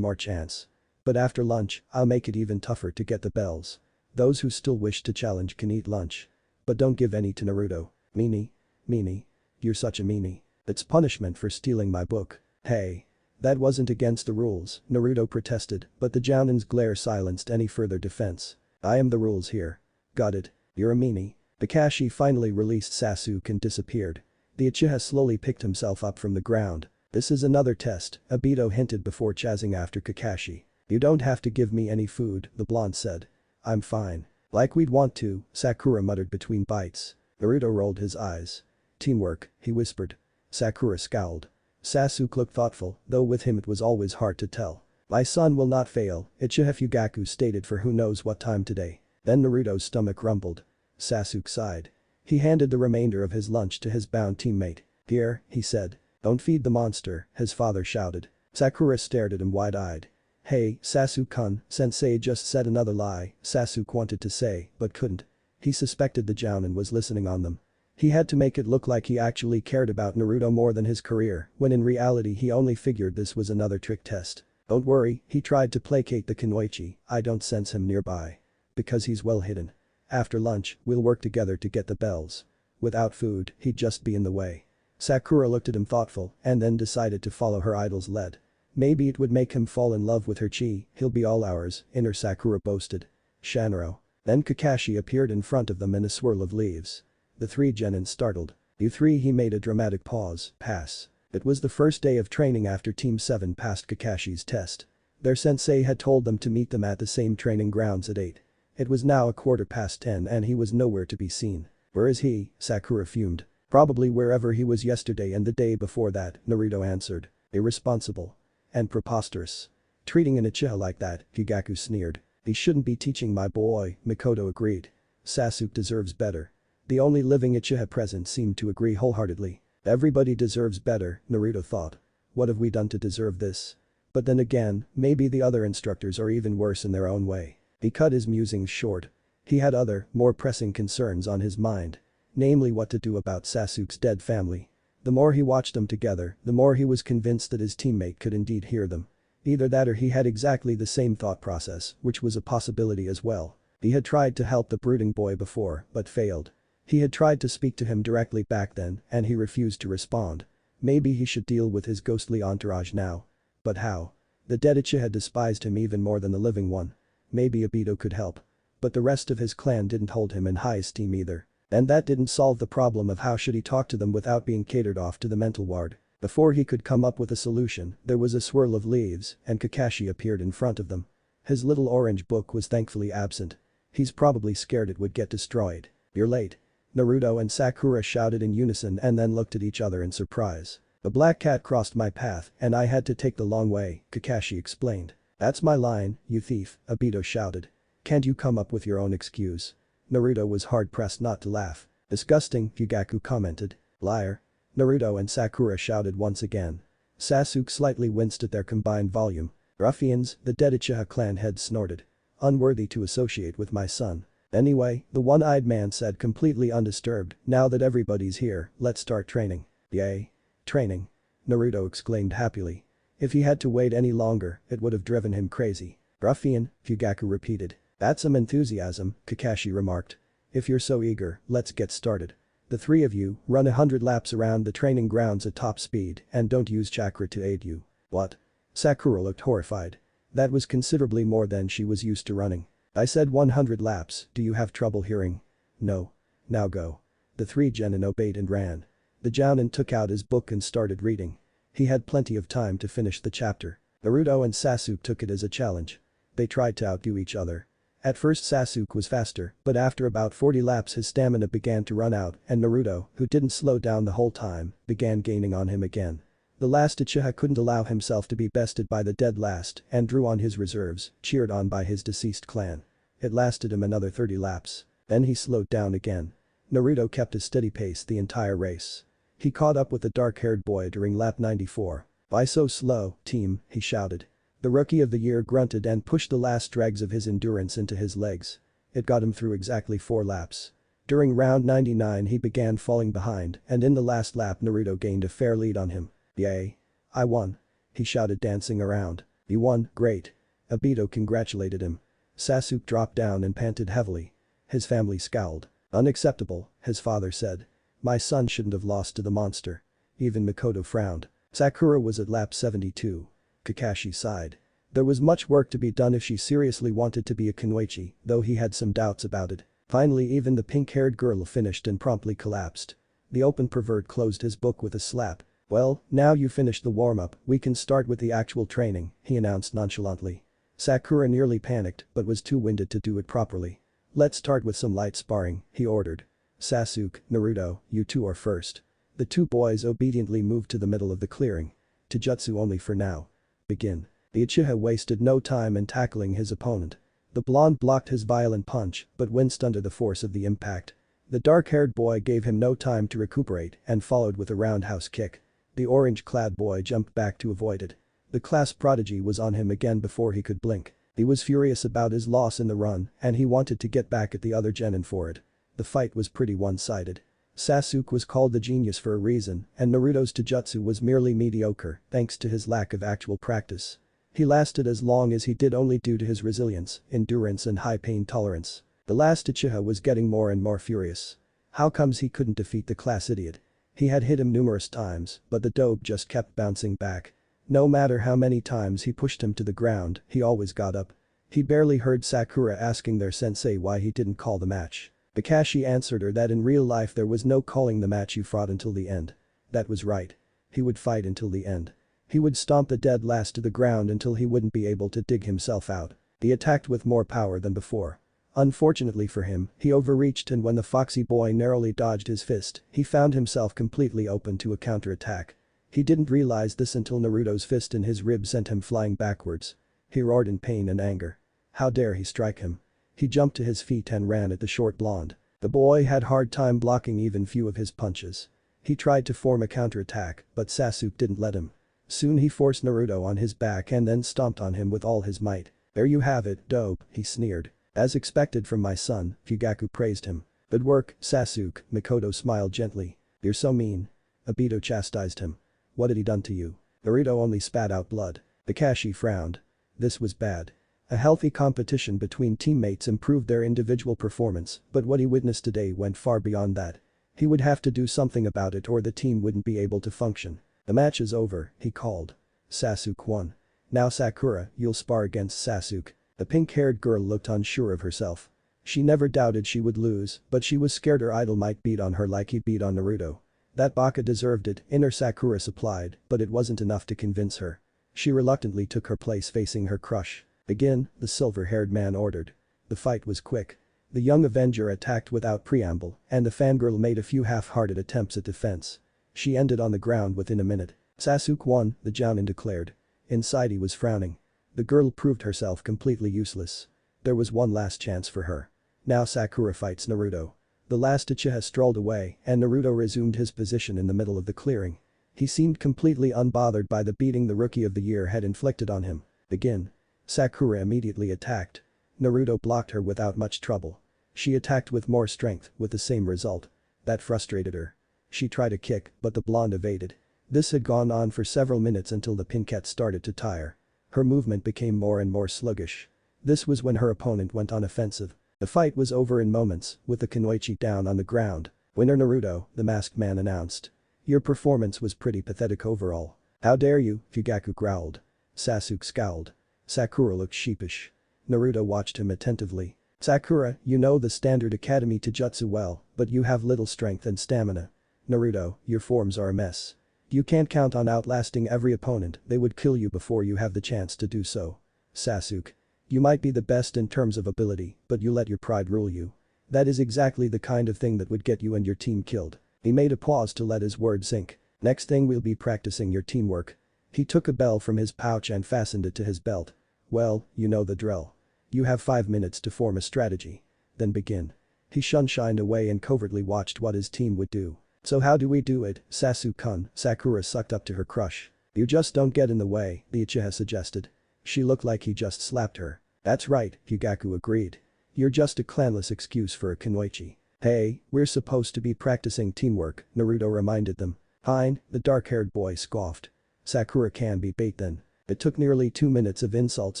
more chance. But after lunch, I'll make it even tougher to get the bells. Those who still wish to challenge can eat lunch. But don't give any to Naruto. Meanie. Meanie. You're such a meanie. It's punishment for stealing my book. Hey. That wasn't against the rules, Naruto protested, but the Jounin's glare silenced any further defense. I am the rules here. Got it. You're a meanie. Kakashi finally released Sasuke and disappeared. The Uchiha slowly picked himself up from the ground. This is another test, Obito hinted before chasing after Kakashi. You don't have to give me any food, the blonde said. I'm fine. Like we'd want to, Sakura muttered between bites. Naruto rolled his eyes. Teamwork, he whispered. Sakura scowled. Sasuke looked thoughtful, though with him it was always hard to tell. My son will not fail, Uchiha Fugaku stated for who knows what time today. Then Naruto's stomach rumbled. Sasuke sighed. He handed the remainder of his lunch to his bound teammate. Here, he said. Don't feed the monster, his father shouted. Sakura stared at him wide-eyed. Hey, Sasuke-kun, sensei just said another lie, Sasuke wanted to say, but couldn't. He suspected the Jounin was listening on them. He had to make it look like he actually cared about Naruto more than his career, when in reality he only figured this was another trick test. Don't worry, he tried to placate the Kunoichi, I don't sense him nearby. Because he's well hidden. After lunch, we'll work together to get the bells. Without food, he'd just be in the way. Sakura looked at him thoughtful and then decided to follow her idol's lead. Maybe it would make him fall in love with her chi, he'll be all ours, inner Sakura boasted. Shanro. Then Kakashi appeared in front of them in a swirl of leaves. The 3 genin startled. You 3 he made a dramatic pause, pass. It was the first day of training after Team 7 passed Kakashi's test. Their sensei had told them to meet them at the same training grounds at 8. It was now 10:15 and he was nowhere to be seen. Where is he? Sakura fumed. Probably wherever he was yesterday and the day before that, Naruto answered. Irresponsible. And preposterous. Treating an Uchiha like that, Fugaku sneered. He shouldn't be teaching my boy, Mikoto agreed. Sasuke deserves better. The only living Uchiha present seemed to agree wholeheartedly. Everybody deserves better, Naruto thought. What have we done to deserve this? But then again, maybe the other instructors are even worse in their own way. He cut his musings short. He had other, more pressing concerns on his mind. Namely what to do about Sasuke's dead family. The more he watched them together, the more he was convinced that his teammate could indeed hear them. Either that or he had exactly the same thought process, which was a possibility as well. He had tried to help the brooding boy before, but failed. He had tried to speak to him directly back then, and he refused to respond. Maybe he should deal with his ghostly entourage now. But how? The dead Uchiha despised him even more than the living one. Maybe Obito could help. But the rest of his clan didn't hold him in high esteem either. And that didn't solve the problem of how should he talk to them without being catered off to the mental ward. Before he could come up with a solution, there was a swirl of leaves, and Kakashi appeared in front of them. His little orange book was thankfully absent. He's probably scared it would get destroyed. You're late. Naruto and Sakura shouted in unison and then looked at each other in surprise. A black cat crossed my path and I had to take the long way, Kakashi explained. That's my line, you thief, Obito shouted. Can't you come up with your own excuse? Naruto was hard-pressed not to laugh. Disgusting, Fugaku commented. Liar. Naruto and Sakura shouted once again. Sasuke slightly winced at their combined volume. Ruffians, the dead Uchiha clan head snorted. Unworthy to associate with my son. Anyway, the one-eyed man said completely undisturbed, now that everybody's here, let's start training. Yay. Training. Naruto exclaimed happily. If he had to wait any longer, it would have driven him crazy. Ruffian, Fugaku repeated. That's some enthusiasm, Kakashi remarked. If you're so eager, let's get started. The three of you, run 100 laps around the training grounds at top speed and don't use chakra to aid you. What? Sakura looked horrified. That was considerably more than she was used to running. I said 100 laps, do you have trouble hearing? No. Now go. The three genin obeyed and ran. The jounin took out his book and started reading. He had plenty of time to finish the chapter. Naruto and Sasuke took it as a challenge. They tried to outdo each other. At first Sasuke was faster, but after about 40 laps his stamina began to run out and Naruto, who didn't slow down the whole time, began gaining on him again. The last Uchiha couldn't allow himself to be bested by the dead last and drew on his reserves, cheered on by his deceased clan. It lasted him another 30 laps. Then he slowed down again. Naruto kept a steady pace the entire race. He caught up with the dark-haired boy during lap 94. Why so slow, team, he shouted. The rookie of the year grunted and pushed the last dregs of his endurance into his legs. It got him through exactly 4 laps. During round 99 he began falling behind and in the last lap Naruto gained a fair lead on him. Yay. I won. He shouted dancing around. You won, great. Obito congratulated him. Sasuke dropped down and panted heavily. His family scowled. Unacceptable, his father said. My son shouldn't have lost to the monster. Even Mikoto frowned. Sakura was at lap 72. Kakashi sighed. There was much work to be done if she seriously wanted to be a Kunoichi, though he had some doubts about it. Finally even the pink-haired girl finished and promptly collapsed. The open pervert closed his book with a slap. Well, now you finished the warm-up, we can start with the actual training, he announced nonchalantly. Sakura nearly panicked but was too winded to do it properly. Let's start with some light sparring, he ordered. Sasuke, Naruto, you two are first. The two boys obediently moved to the middle of the clearing. Taijutsu only for now. Begin. The Uchiha wasted no time in tackling his opponent. The blonde blocked his violent punch but winced under the force of the impact. The dark-haired boy gave him no time to recuperate and followed with a roundhouse kick. The orange-clad boy jumped back to avoid it. The class prodigy was on him again before he could blink. He was furious about his loss in the run and he wanted to get back at the other genin for it. The fight was pretty one-sided. Sasuke was called the genius for a reason and Naruto's taijutsu was merely mediocre thanks to his lack of actual practice. He lasted as long as he did only due to his resilience, endurance and high pain tolerance. The last Uchiha was getting more and more furious. How comes he couldn't defeat the class idiot? He had hit him numerous times, but the dope just kept bouncing back. No matter how many times he pushed him to the ground, he always got up. He barely heard Sakura asking their sensei why he didn't call the match. Kakashi answered her that in real life there was no calling the match, you fought until the end. That was right. He would fight until the end. He would stomp the dead last to the ground until he wouldn't be able to dig himself out. He attacked with more power than before. Unfortunately for him, he overreached, and when the foxy boy narrowly dodged his fist, he found himself completely open to a counterattack. He didn't realize this until Naruto's fist in his rib sent him flying backwards. He roared in pain and anger. How dare he strike him? He jumped to his feet and ran at the short blonde. The boy had hard time blocking even few of his punches. He tried to form a counterattack, but Sasuke didn't let him. Soon he forced Naruto on his back and then stomped on him with all his might. "There you have it, dope," he sneered. "As expected from my son," Fugaku praised him. "Good work, Sasuke," Mikoto smiled gently. "You're so mean." Obito chastised him. "What had he done to you?" Naruto only spat out blood. Kakashi frowned. This was bad. A healthy competition between teammates improved their individual performance, but what he witnessed today went far beyond that. He would have to do something about it or the team wouldn't be able to function. "The match is over," he called. Sasuke won. "Now Sakura, you'll spar against Sasuke." The pink-haired girl looked unsure of herself. She never doubted she would lose, but she was scared her idol might beat on her like he beat on Naruto. That baka deserved it, inner Sakura supplied, but it wasn't enough to convince her. She reluctantly took her place facing her crush. "Begin," the silver-haired man ordered. The fight was quick. The young Avenger attacked without preamble, and the fangirl made a few half-hearted attempts at defense. She ended on the ground within a minute. "Sasuke won," the Jounin declared. Inside he was frowning. The girl proved herself completely useless. There was one last chance for her. Now Sakura fights Naruto. The last Uchiha strolled away and Naruto resumed his position in the middle of the clearing. He seemed completely unbothered by the beating the Rookie of the Year had inflicted on him. "Begin." Sakura immediately attacked. Naruto blocked her without much trouble. She attacked with more strength, with the same result. That frustrated her. She tried a kick, but the blonde evaded. This had gone on for several minutes until the pinkette started to tire. Her movement became more and more sluggish. This was when her opponent went on offensive. The fight was over in moments, with the Kunoichi down on the ground. "Winner Naruto," the masked man announced. "Your performance was pretty pathetic overall." "How dare you," Fugaku growled. Sasuke scowled. Sakura looked sheepish. Naruto watched him attentively. "Sakura, you know the standard academy taijutsu well, but you have little strength and stamina. Naruto, your forms are a mess. You can't count on outlasting every opponent, they would kill you before you have the chance to do so. Sasuke. You might be the best in terms of ability, but you let your pride rule you. That is exactly the kind of thing that would get you and your team killed." He made a pause to let his words sink. "Next thing we'll be practicing your teamwork." He took a bell from his pouch and fastened it to his belt. "Well, you know the drill. You have 5 minutes to form a strategy. Then begin." He shined away and covertly watched what his team would do. "So how do we do it, Sasuke-kun?" Sakura sucked up to her crush. "You just don't get in the way," the Uchiha suggested. She looked like he just slapped her. "That's right," Fugaku agreed. "You're just a clanless excuse for a kunoichi." "Hey, we're supposed to be practicing teamwork," Naruto reminded them. "Fine," the dark-haired boy scoffed. "Sakura can be bait then." It took nearly 2 minutes of insults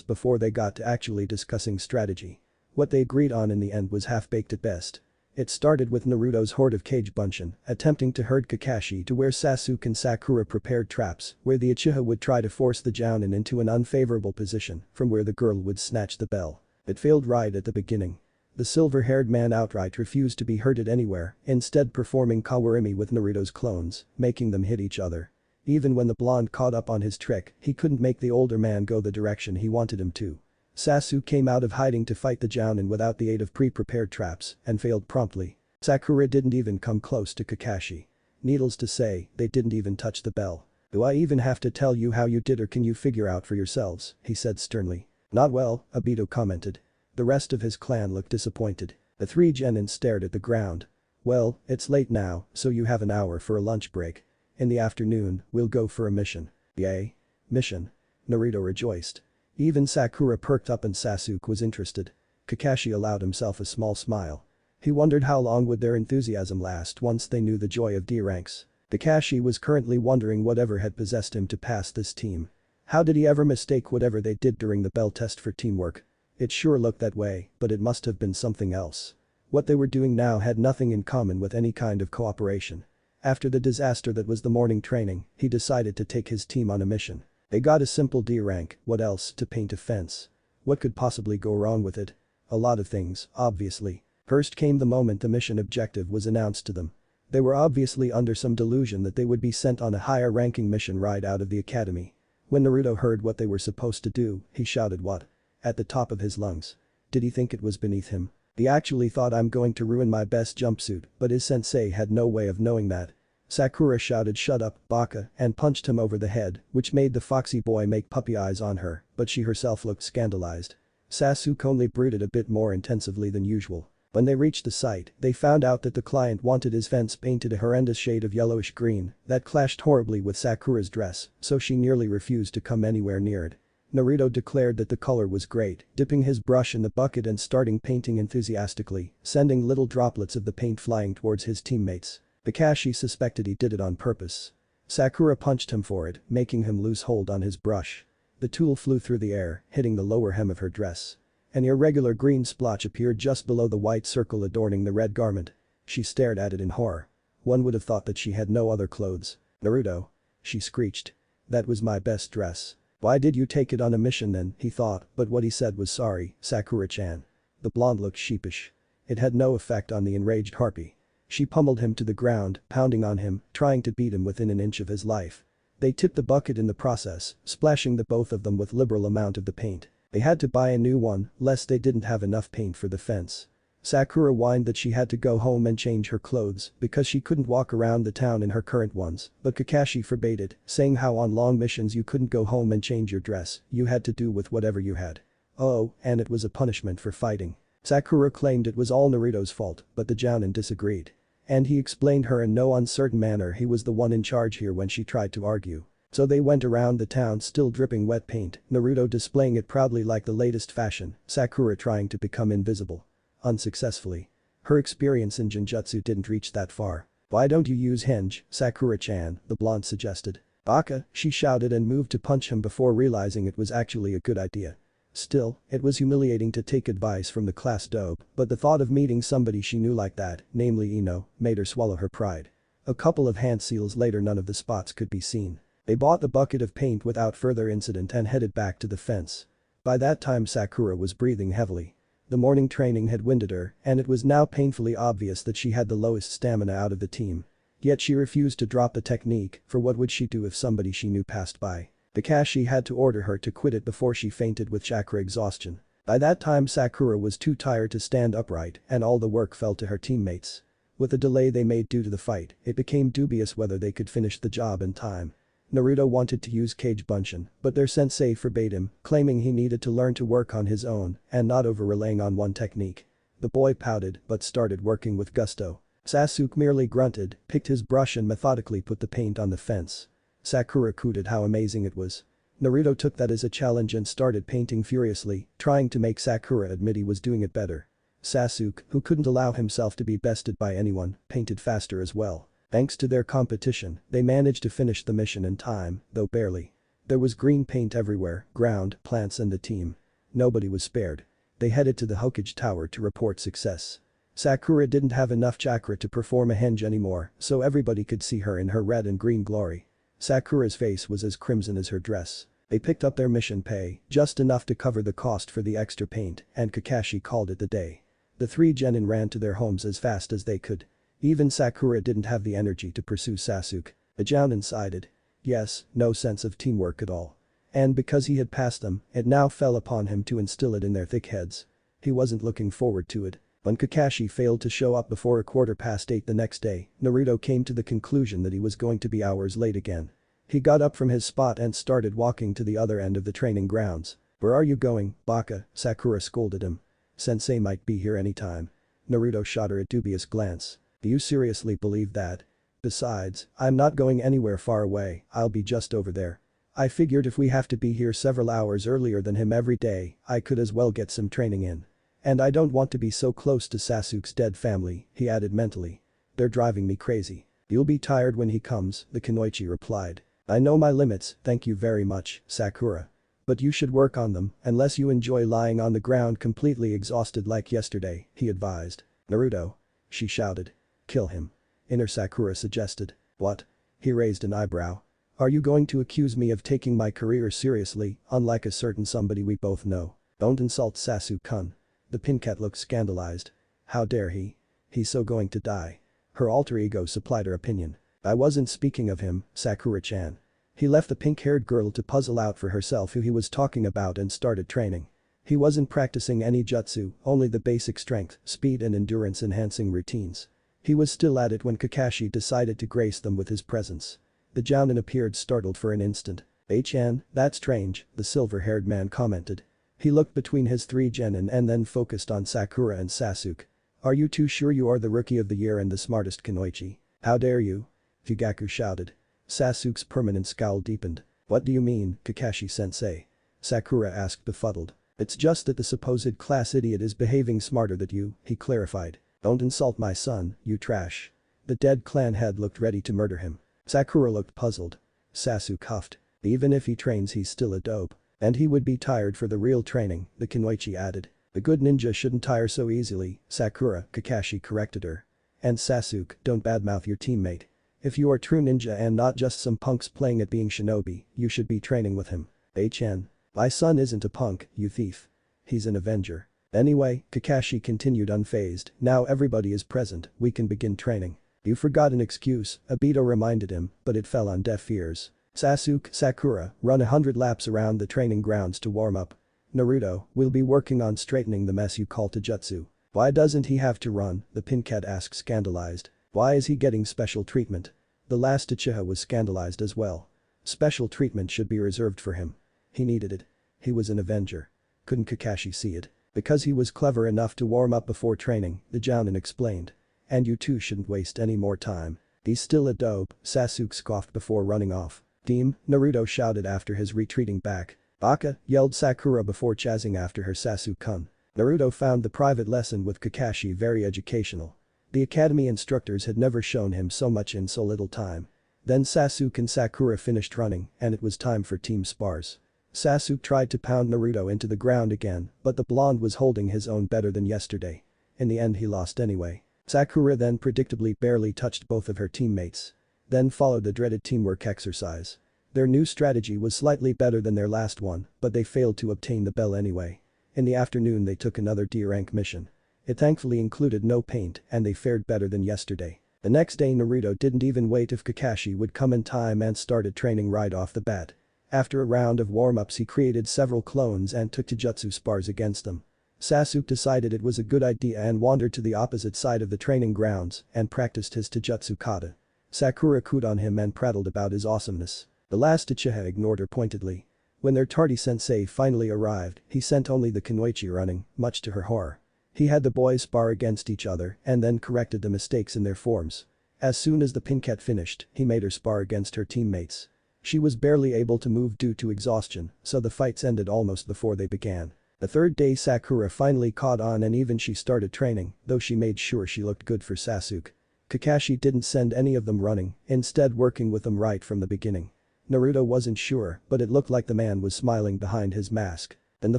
before they got to actually discussing strategy. What they agreed on in the end was half-baked at best. It started with Naruto's horde of Kage Bunshin attempting to herd Kakashi to where Sasuke and Sakura prepared traps where the Uchiha would try to force the Jounin into an unfavorable position from where the girl would snatch the bell. It failed right at the beginning. The silver-haired man outright refused to be herded anywhere, instead performing Kawarimi with Naruto's clones, making them hit each other. Even when the blonde caught up on his trick, he couldn't make the older man go the direction he wanted him to. Sasuke came out of hiding to fight the Jounin without the aid of pre-prepared traps and failed promptly. Sakura didn't even come close to Kakashi. Needless to say, they didn't even touch the bell. "Do I even have to tell you how you did or can you figure out for yourselves?" he said sternly. "Not well," Obito commented. The rest of his clan looked disappointed. The 3 genin stared at the ground. "Well, it's late now, so you have an hour for a lunch break. In the afternoon, we'll go for a mission." "Yay. Mission." Naruto rejoiced. Even Sakura perked up and Sasuke was interested. Kakashi allowed himself a small smile. He wondered how long would their enthusiasm last once they knew the joy of D ranks. Kakashi was currently wondering whatever had possessed him to pass this team. How did he ever mistake whatever they did during the bell test for teamwork? It sure looked that way, but it must have been something else. What they were doing now had nothing in common with any kind of cooperation. After the disaster that was the morning training, he decided to take his team on a mission. They got a simple D rank, what else, to paint a fence. What could possibly go wrong with it? A lot of things, obviously. First came the moment the mission objective was announced to them. They were obviously under some delusion that they would be sent on a higher ranking mission right out of the academy. When Naruto heard what they were supposed to do, he shouted what? At the top of his lungs. Did he think it was beneath him? He actually thought I'm going to ruin my best jumpsuit, but his sensei had no way of knowing that. Sakura shouted shut up, baka, and punched him over the head, which made the foxy boy make puppy eyes on her, but she herself looked scandalized. Sasuke only brooded a bit more intensively than usual. When they reached the site, they found out that the client wanted his fence painted a horrendous shade of yellowish green that clashed horribly with Sakura's dress, so she nearly refused to come anywhere near it. Naruto declared that the color was great, dipping his brush in the bucket and starting painting enthusiastically, sending little droplets of the paint flying towards his teammates. Kakashi suspected he did it on purpose. Sakura punched him for it, making him lose hold on his brush. The tool flew through the air, hitting the lower hem of her dress. An irregular green splotch appeared just below the white circle adorning the red garment. She stared at it in horror. One would have thought that she had no other clothes. "Naruto," she screeched. "That was my best dress. Why did you take it on a mission then?" he thought, but what he said was sorry, Sakura-chan. The blonde looked sheepish. It had no effect on the enraged harpy. She pummeled him to the ground, pounding on him, trying to beat him within an inch of his life. They tipped the bucket in the process, splashing the both of them with liberal amount of the paint. They had to buy a new one, lest they didn't have enough paint for the fence. Sakura whined that she had to go home and change her clothes because she couldn't walk around the town in her current ones, but Kakashi forbade it, saying how on long missions you couldn't go home and change your dress, you had to do with whatever you had. Oh, and it was a punishment for fighting. Sakura claimed it was all Naruto's fault, but the Jounin disagreed. And he explained her in no uncertain manner he was the one in charge here when she tried to argue. So they went around the town still dripping wet paint, Naruto displaying it proudly like the latest fashion, Sakura trying to become invisible. Unsuccessfully. Her experience in Genjutsu didn't reach that far. "Why don't you use henge, Sakura-chan," the blonde suggested. "Baka," she shouted and moved to punch him before realizing it was actually a good idea. Still, it was humiliating to take advice from the class dope, but the thought of meeting somebody she knew like that, namely Ino, made her swallow her pride. A couple of hand seals later none of the spots could be seen. They bought the bucket of paint without further incident and headed back to the fence. By that time Sakura was breathing heavily. The morning training had winded her, and it was now painfully obvious that she had the lowest stamina out of the team. Yet she refused to drop the technique, for what would she do if somebody she knew passed by? Kakashi had to order her to quit it before she fainted with chakra exhaustion. By that time Sakura was too tired to stand upright and all the work fell to her teammates. With the delay they made due to the fight, it became dubious whether they could finish the job in time. Naruto wanted to use Kage Bunshin, but their sensei forbade him, claiming he needed to learn to work on his own and not over-relying on one technique. The boy pouted but started working with gusto. Sasuke merely grunted, picked his brush and methodically put the paint on the fence. Sakura cooed how amazing it was. Naruto took that as a challenge and started painting furiously, trying to make Sakura admit he was doing it better. Sasuke, who couldn't allow himself to be bested by anyone, painted faster as well. Thanks to their competition, they managed to finish the mission in time, though barely. There was green paint everywhere, ground, plants and the team. Nobody was spared. They headed to the Hokage Tower to report success. Sakura didn't have enough chakra to perform a henge anymore, so everybody could see her in her red and green glory. Sakura's face was as crimson as her dress. They picked up their mission pay, just enough to cover the cost for the extra paint, and Kakashi called it a day. The three genin ran to their homes as fast as they could. Even Sakura didn't have the energy to pursue Sasuke. The Jounin sighed. Yes, no sense of teamwork at all. And because he had passed them, it now fell upon him to instill it in their thick heads. He wasn't looking forward to it. When Kakashi failed to show up before 8:15 the next day, Naruto came to the conclusion that he was going to be hours late again. He got up from his spot and started walking to the other end of the training grounds. "Where are you going, Baka?" Sakura scolded him. "Sensei might be here anytime." Naruto shot her a dubious glance. "Do you seriously believe that? Besides, I'm not going anywhere far away, I'll be just over there. I figured if we have to be here several hours earlier than him every day, I could as well get some training in. And I don't want to be so close to Sasuke's dead family," he added mentally. "They're driving me crazy." "You'll be tired when he comes," the Kunoichi replied. "I know my limits, thank you very much, Sakura. But you should work on them, unless you enjoy lying on the ground completely exhausted like yesterday," he advised. "Naruto," she shouted. "Kill him." Inner Sakura suggested. "What?" He raised an eyebrow. "Are you going to accuse me of taking my career seriously, unlike a certain somebody we both know? Don't insult Sasuke-kun." The Pinkat looked scandalized. "How dare he? He's so going to die." Her alter ego supplied her opinion. "I wasn't speaking of him, Sakura-chan." He left the pink-haired girl to puzzle out for herself who he was talking about and started training. He wasn't practicing any jutsu, only the basic strength, speed and endurance enhancing routines. He was still at it when Kakashi decided to grace them with his presence. The Jounin appeared startled for an instant. "Chan, that's strange," the silver-haired man commented. He looked between his three genin and then focused on Sakura and Sasuke. "Are you too sure you are the rookie of the year and the smartest kunoichi? How dare you?" Fugaku shouted. Sasuke's permanent scowl deepened. "What do you mean, Kakashi-sensei?" Sakura asked befuddled. "It's just that the supposed class idiot is behaving smarter than you," he clarified. "Don't insult my son, you trash." The dead clan head looked ready to murder him. Sakura looked puzzled. Sasuke huffed. "Even if he trains he's still a dope. And he would be tired for the real training," the kunoichi added. "The good ninja shouldn't tire so easily, Sakura," Kakashi corrected her. "And Sasuke, don't badmouth your teammate. If you are true ninja and not just some punks playing at being shinobi, you should be training with him." "Chan. My son isn't a punk, you thief. He's an Avenger." "Anyway," Kakashi continued unfazed, "now everybody is present, we can begin training." "You forgot an excuse," Obito reminded him, but it fell on deaf ears. "Sasuke, Sakura, run 100 laps around the training grounds to warm up. Naruto, we'll be working on straightening the mess you call Taijutsu." "Why doesn't he have to run?" the Pincat asked scandalized. "Why is he getting special treatment?" The last Uchiha was scandalized as well. Special treatment should be reserved for him. He needed it. He was an Avenger. Couldn't Kakashi see it? "Because he was clever enough to warm up before training," the Jounin explained. "And you two shouldn't waste any more time." "He's still a dope," Sasuke scoffed before running off. "Team," Naruto shouted after his retreating back. "Baka," yelled Sakura before chasing after her Sasuke-kun. Naruto found the private lesson with Kakashi very educational. The academy instructors had never shown him so much in so little time. Then Sasuke and Sakura finished running and it was time for team spars. Sasuke tried to pound Naruto into the ground again, but the blonde was holding his own better than yesterday. In the end he lost anyway. Sakura then predictably barely touched both of her teammates. Then followed the dreaded teamwork exercise. Their new strategy was slightly better than their last one, but they failed to obtain the bell anyway. In the afternoon they took another D-rank mission. It thankfully included no paint and they fared better than yesterday. The next day Naruto didn't even wait if Kakashi would come in time and started training right off the bat. After a round of warm-ups he created several clones and took Taijutsu spars against them. Sasuke decided it was a good idea and wandered to the opposite side of the training grounds and practiced his Taijutsu kata. Sakura cooed on him and prattled about his awesomeness. The last Uchiha ignored her pointedly. When their tardy sensei finally arrived, he sent only the kunoichi running, much to her horror. He had the boys spar against each other and then corrected the mistakes in their forms. As soon as the Pincat finished, he made her spar against her teammates. She was barely able to move due to exhaustion, so the fights ended almost before they began. The third day Sakura finally caught on and even she started training, though she made sure she looked good for Sasuke. Kakashi didn't send any of them running, instead working with them right from the beginning. Naruto wasn't sure, but it looked like the man was smiling behind his mask. In the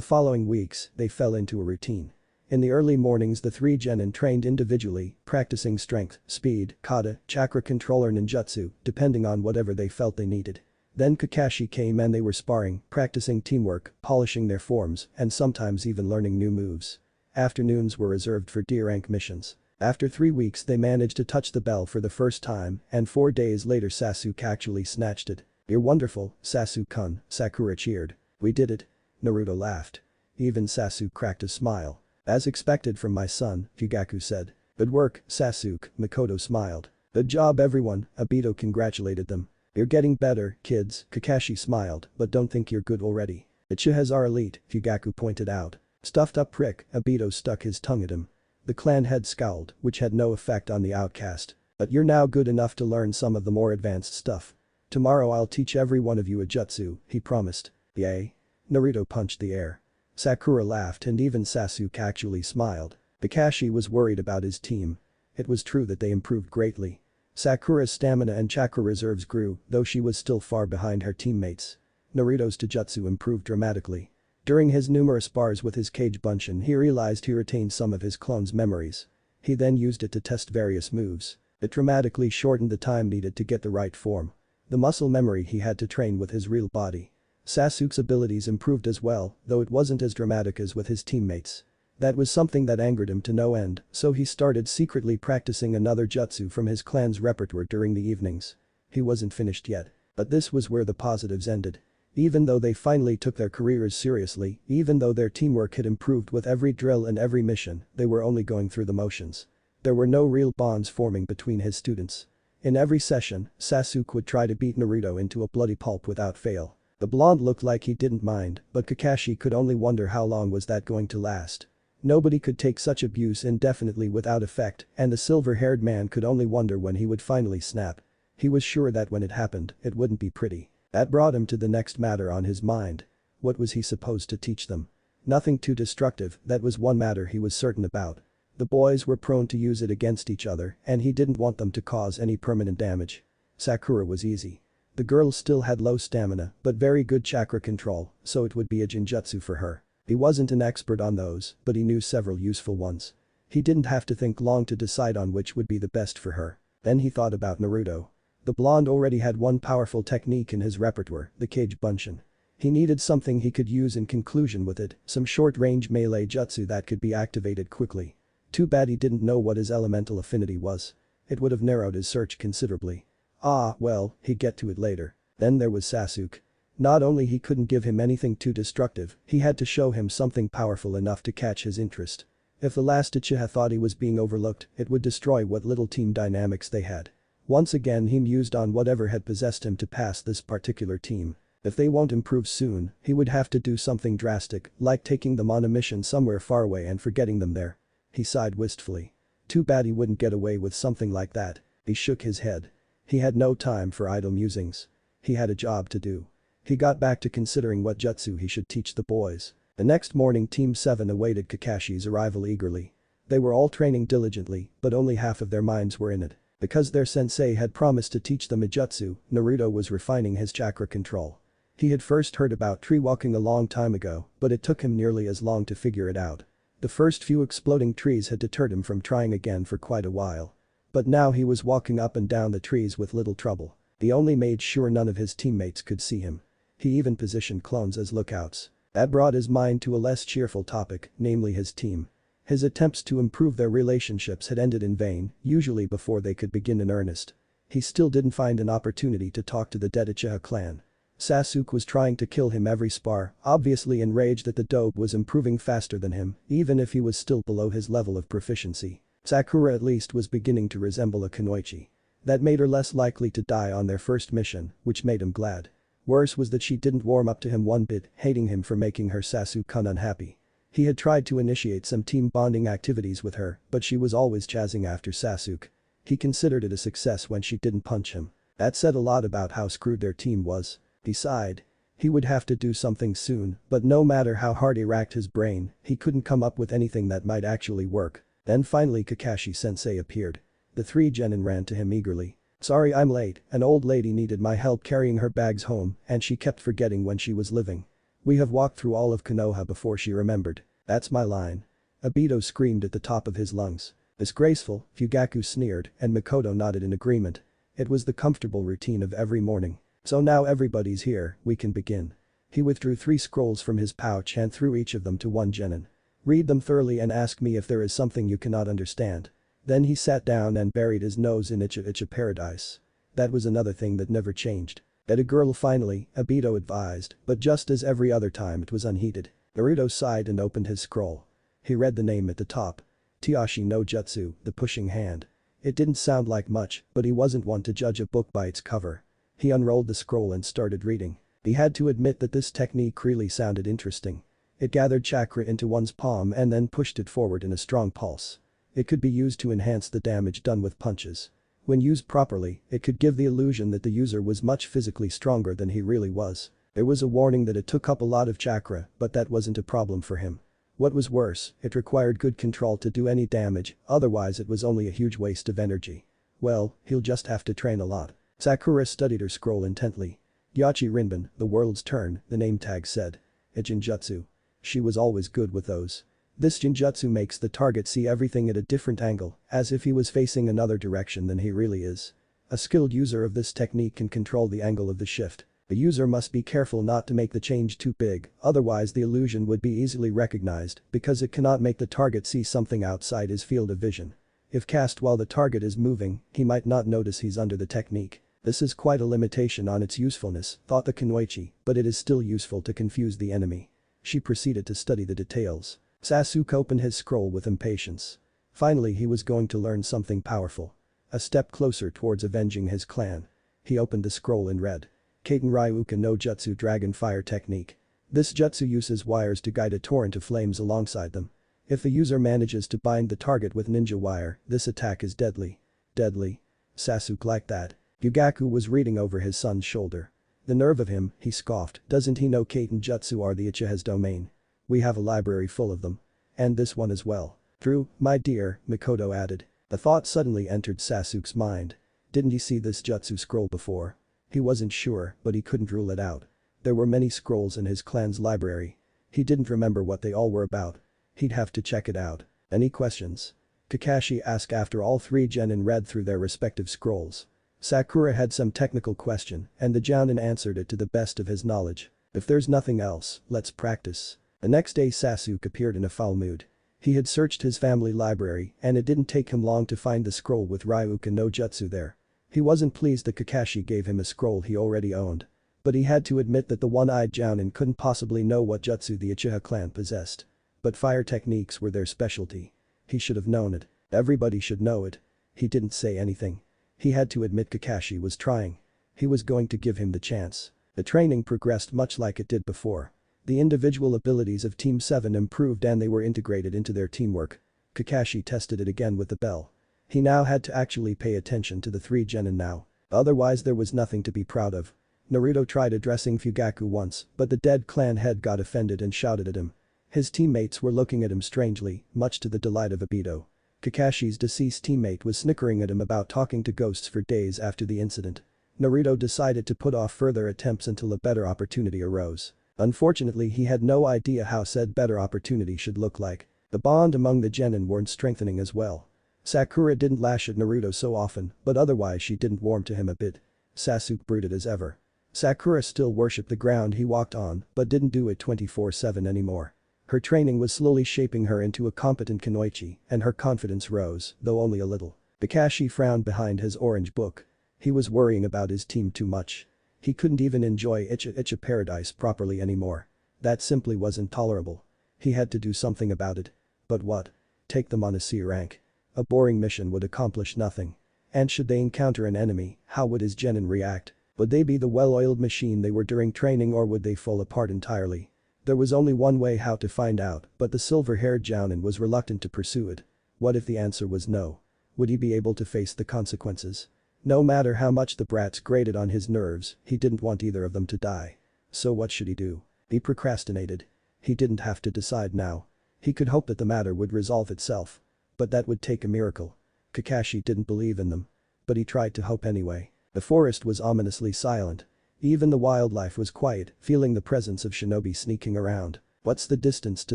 following weeks, they fell into a routine. In the early mornings the three genin trained individually, practicing strength, speed, kata, chakra control or ninjutsu, depending on whatever they felt they needed. Then Kakashi came and they were sparring, practicing teamwork, polishing their forms, and sometimes even learning new moves. Afternoons were reserved for D-rank missions. After 3 weeks they managed to touch the bell for the first time, and 4 days later Sasuke actually snatched it. "You're wonderful, Sasuke-kun," Sakura cheered. "We did it." Naruto laughed. Even Sasuke cracked a smile. "As expected from my son," Fugaku said. "Good work, Sasuke," Makoto smiled. "Good job everyone," Obito congratulated them. "You're getting better, kids," Kakashi smiled, "but don't think you're good already. Uchihas are elite," Fugaku pointed out. "Stuffed up prick," Obito stuck his tongue at him. The clan head scowled, which had no effect on the outcast. "But you're now good enough to learn some of the more advanced stuff. Tomorrow I'll teach every one of you a jutsu," he promised. "Yay?" Naruto punched the air. Sakura laughed and even Sasuke actually smiled. Kakashi was worried about his team. It was true that they improved greatly. Sakura's stamina and chakra reserves grew, though she was still far behind her teammates. Naruto's taijutsu improved dramatically. During his numerous spars with his Kage Bunshin he realized he retained some of his clone's memories. He then used it to test various moves. It dramatically shortened the time needed to get the right form. The muscle memory he had to train with his real body. Sasuke's abilities improved as well, though it wasn't as dramatic as with his teammates. That was something that angered him to no end, so he started secretly practicing another jutsu from his clan's repertoire during the evenings. He wasn't finished yet. But this was where the positives ended. Even though they finally took their careers seriously, even though their teamwork had improved with every drill and every mission, they were only going through the motions. There were no real bonds forming between his students. In every session, Sasuke would try to beat Naruto into a bloody pulp without fail. The blonde looked like he didn't mind, but Kakashi could only wonder how long was that going to last. Nobody could take such abuse indefinitely without effect, and the silver-haired man could only wonder when he would finally snap. He was sure that when it happened, it wouldn't be pretty. That brought him to the next matter on his mind. What was he supposed to teach them? Nothing too destructive, that was one matter he was certain about. The boys were prone to use it against each other, and he didn't want them to cause any permanent damage. Sakura was easy. The girl still had low stamina, but very good chakra control, so it would be a genjutsu for her. He wasn't an expert on those, but he knew several useful ones. He didn't have to think long to decide on which would be the best for her. Then he thought about Naruto. The blonde already had one powerful technique in his repertoire, the Kage Bunshin. He needed something he could use in conclusion with it, some short-range melee jutsu that could be activated quickly. Too bad he didn't know what his elemental affinity was. It would have narrowed his search considerably. Ah, well, he'd get to it later. Then there was Sasuke. Not only he couldn't give him anything too destructive, he had to show him something powerful enough to catch his interest. If the last Uchiha thought he was being overlooked, it would destroy what little team dynamics they had. Once again he mused on whatever had possessed him to pass this particular team. If they won't improve soon, he would have to do something drastic, like taking them on a mission somewhere far away and forgetting them there. He sighed wistfully. Too bad he wouldn't get away with something like that. He shook his head. He had no time for idle musings. He had a job to do. He got back to considering what jutsu he should teach the boys. The next morning Team 7 awaited Kakashi's arrival eagerly. They were all training diligently, but only half of their minds were in it. Because their sensei had promised to teach them a jutsu, Naruto was refining his chakra control. He had first heard about tree walking a long time ago, but it took him nearly as long to figure it out. The first few exploding trees had deterred him from trying again for quite a while. But now he was walking up and down the trees with little trouble. He only made sure none of his teammates could see him. He even positioned clones as lookouts. That brought his mind to a less cheerful topic, namely his team. His attempts to improve their relationships had ended in vain, usually before they could begin in earnest. He still didn't find an opportunity to talk to the dead Uchiha clan. Sasuke was trying to kill him every spar, obviously enraged that the dope was improving faster than him, even if he was still below his level of proficiency. Sakura at least was beginning to resemble a kunoichi. That made her less likely to die on their first mission, which made him glad. Worse was that she didn't warm up to him one bit, hating him for making her Sasuke-kun unhappy. He had tried to initiate some team bonding activities with her, but she was always chasing after Sasuke. He considered it a success when she didn't punch him. That said a lot about how screwed their team was. He sighed. He would have to do something soon, but no matter how hard he racked his brain, he couldn't come up with anything that might actually work. Then finally Kakashi-sensei appeared. The three genin ran to him eagerly. "Sorry I'm late, an old lady needed my help carrying her bags home and she kept forgetting when she was living. We have walked through all of Konoha before she remembered. That's my line." Obito screamed at the top of his lungs. Disgraceful, Fugaku sneered, and Mikoto nodded in agreement. It was the comfortable routine of every morning. "So now everybody's here, we can begin." He withdrew 3 scrolls from his pouch and threw each of them to one genin. "Read them thoroughly and ask me if there is something you cannot understand." Then he sat down and buried his nose in Icha paradise. That was another thing that never changed. "Get a girl finally," Obito advised, but just as every other time it was unheeded. Naruto sighed and opened his scroll. He read the name at the top. Taishi no Jutsu, the pushing hand. It didn't sound like much, but he wasn't one to judge a book by its cover. He unrolled the scroll and started reading. He had to admit that this technique really sounded interesting. It gathered chakra into one's palm and then pushed it forward in a strong pulse. It could be used to enhance the damage done with punches. When used properly, it could give the illusion that the user was much physically stronger than he really was. There was a warning that it took up a lot of chakra, but that wasn't a problem for him. What was worse, it required good control to do any damage, otherwise it was only a huge waste of energy. Well, he'll just have to train a lot. Sakura studied her scroll intently. "Yachi Rinban, the world's turn," the name tag said. A genjutsu. She was always good with those. This genjutsu makes the target see everything at a different angle, as if he was facing another direction than he really is. A skilled user of this technique can control the angle of the shift. The user must be careful not to make the change too big, otherwise the illusion would be easily recognized because it cannot make the target see something outside his field of vision. If cast while the target is moving, he might not notice he's under the technique. This is quite a limitation on its usefulness, thought the Kunoichi, but it is still useful to confuse the enemy. She proceeded to study the details. Sasuke opened his scroll with impatience. Finally he was going to learn something powerful. A step closer towards avenging his clan. He opened the scroll and read. Kaiten Ryuka no Jutsu Dragon Fire Technique. This jutsu uses wires to guide a torrent of flames alongside them. If the user manages to bind the target with ninja wire, this attack is deadly. Deadly? Sasuke like that? Yugaku was reading over his son's shoulder. The nerve of him, he scoffed, doesn't he know Kaiten Jutsu are the Uchiha's domain? We have a library full of them. And this one as well. True, my dear, Mikoto added. The thought suddenly entered Sasuke's mind. Didn't he see this jutsu scroll before? He wasn't sure, but he couldn't rule it out. There were many scrolls in his clan's library. He didn't remember what they all were about. He'd have to check it out. Any questions? Kakashi asked after all three genin read through their respective scrolls. Sakura had some technical question, and the jounin answered it to the best of his knowledge. If there's nothing else, let's practice. The next day Sasuke appeared in a foul mood. He had searched his family library, and it didn't take him long to find the scroll with Ryuka no Jutsu there. He wasn't pleased that Kakashi gave him a scroll he already owned. But he had to admit that the one-eyed jounin couldn't possibly know what jutsu the Uchiha clan possessed. But fire techniques were their specialty. He should have known it. Everybody should know it. He didn't say anything. He had to admit Kakashi was trying. He was going to give him the chance. The training progressed much like it did before. The individual abilities of Team 7 improved and they were integrated into their teamwork. Kakashi tested it again with the bell. He now had to actually pay attention to the three genin now. Otherwise there was nothing to be proud of. Naruto tried addressing Fugaku once, but the dead clan head got offended and shouted at him. His teammates were looking at him strangely, much to the delight of Obito. Kakashi's deceased teammate was snickering at him about talking to ghosts for days after the incident. Naruto decided to put off further attempts until a better opportunity arose. Unfortunately he had no idea how said better opportunity should look like. The bond among the genin weren't strengthening as well. Sakura didn't lash at Naruto so often, but otherwise she didn't warm to him a bit. Sasuke brooded as ever. Sakura still worshipped the ground he walked on, but didn't do it 24/7 anymore. Her training was slowly shaping her into a competent kunoichi, and her confidence rose, though only a little. Kakashi frowned behind his orange book. He was worrying about his team too much. He couldn't even enjoy Icha Paradise properly anymore. That simply wasn't tolerable. He had to do something about it. But what? Take them on a C rank. A boring mission would accomplish nothing. And should they encounter an enemy, how would his genin react? Would they be the well-oiled machine they were during training or would they fall apart entirely? There was only one way how to find out, but the silver-haired jounin was reluctant to pursue it. What if the answer was no? Would he be able to face the consequences? No matter how much the brats grated on his nerves, he didn't want either of them to die. So what should he do? He procrastinated. He didn't have to decide now. He could hope that the matter would resolve itself. But that would take a miracle. Kakashi didn't believe in them. But he tried to hope anyway. The forest was ominously silent. Even the wildlife was quiet, feeling the presence of shinobi sneaking around. What's the distance to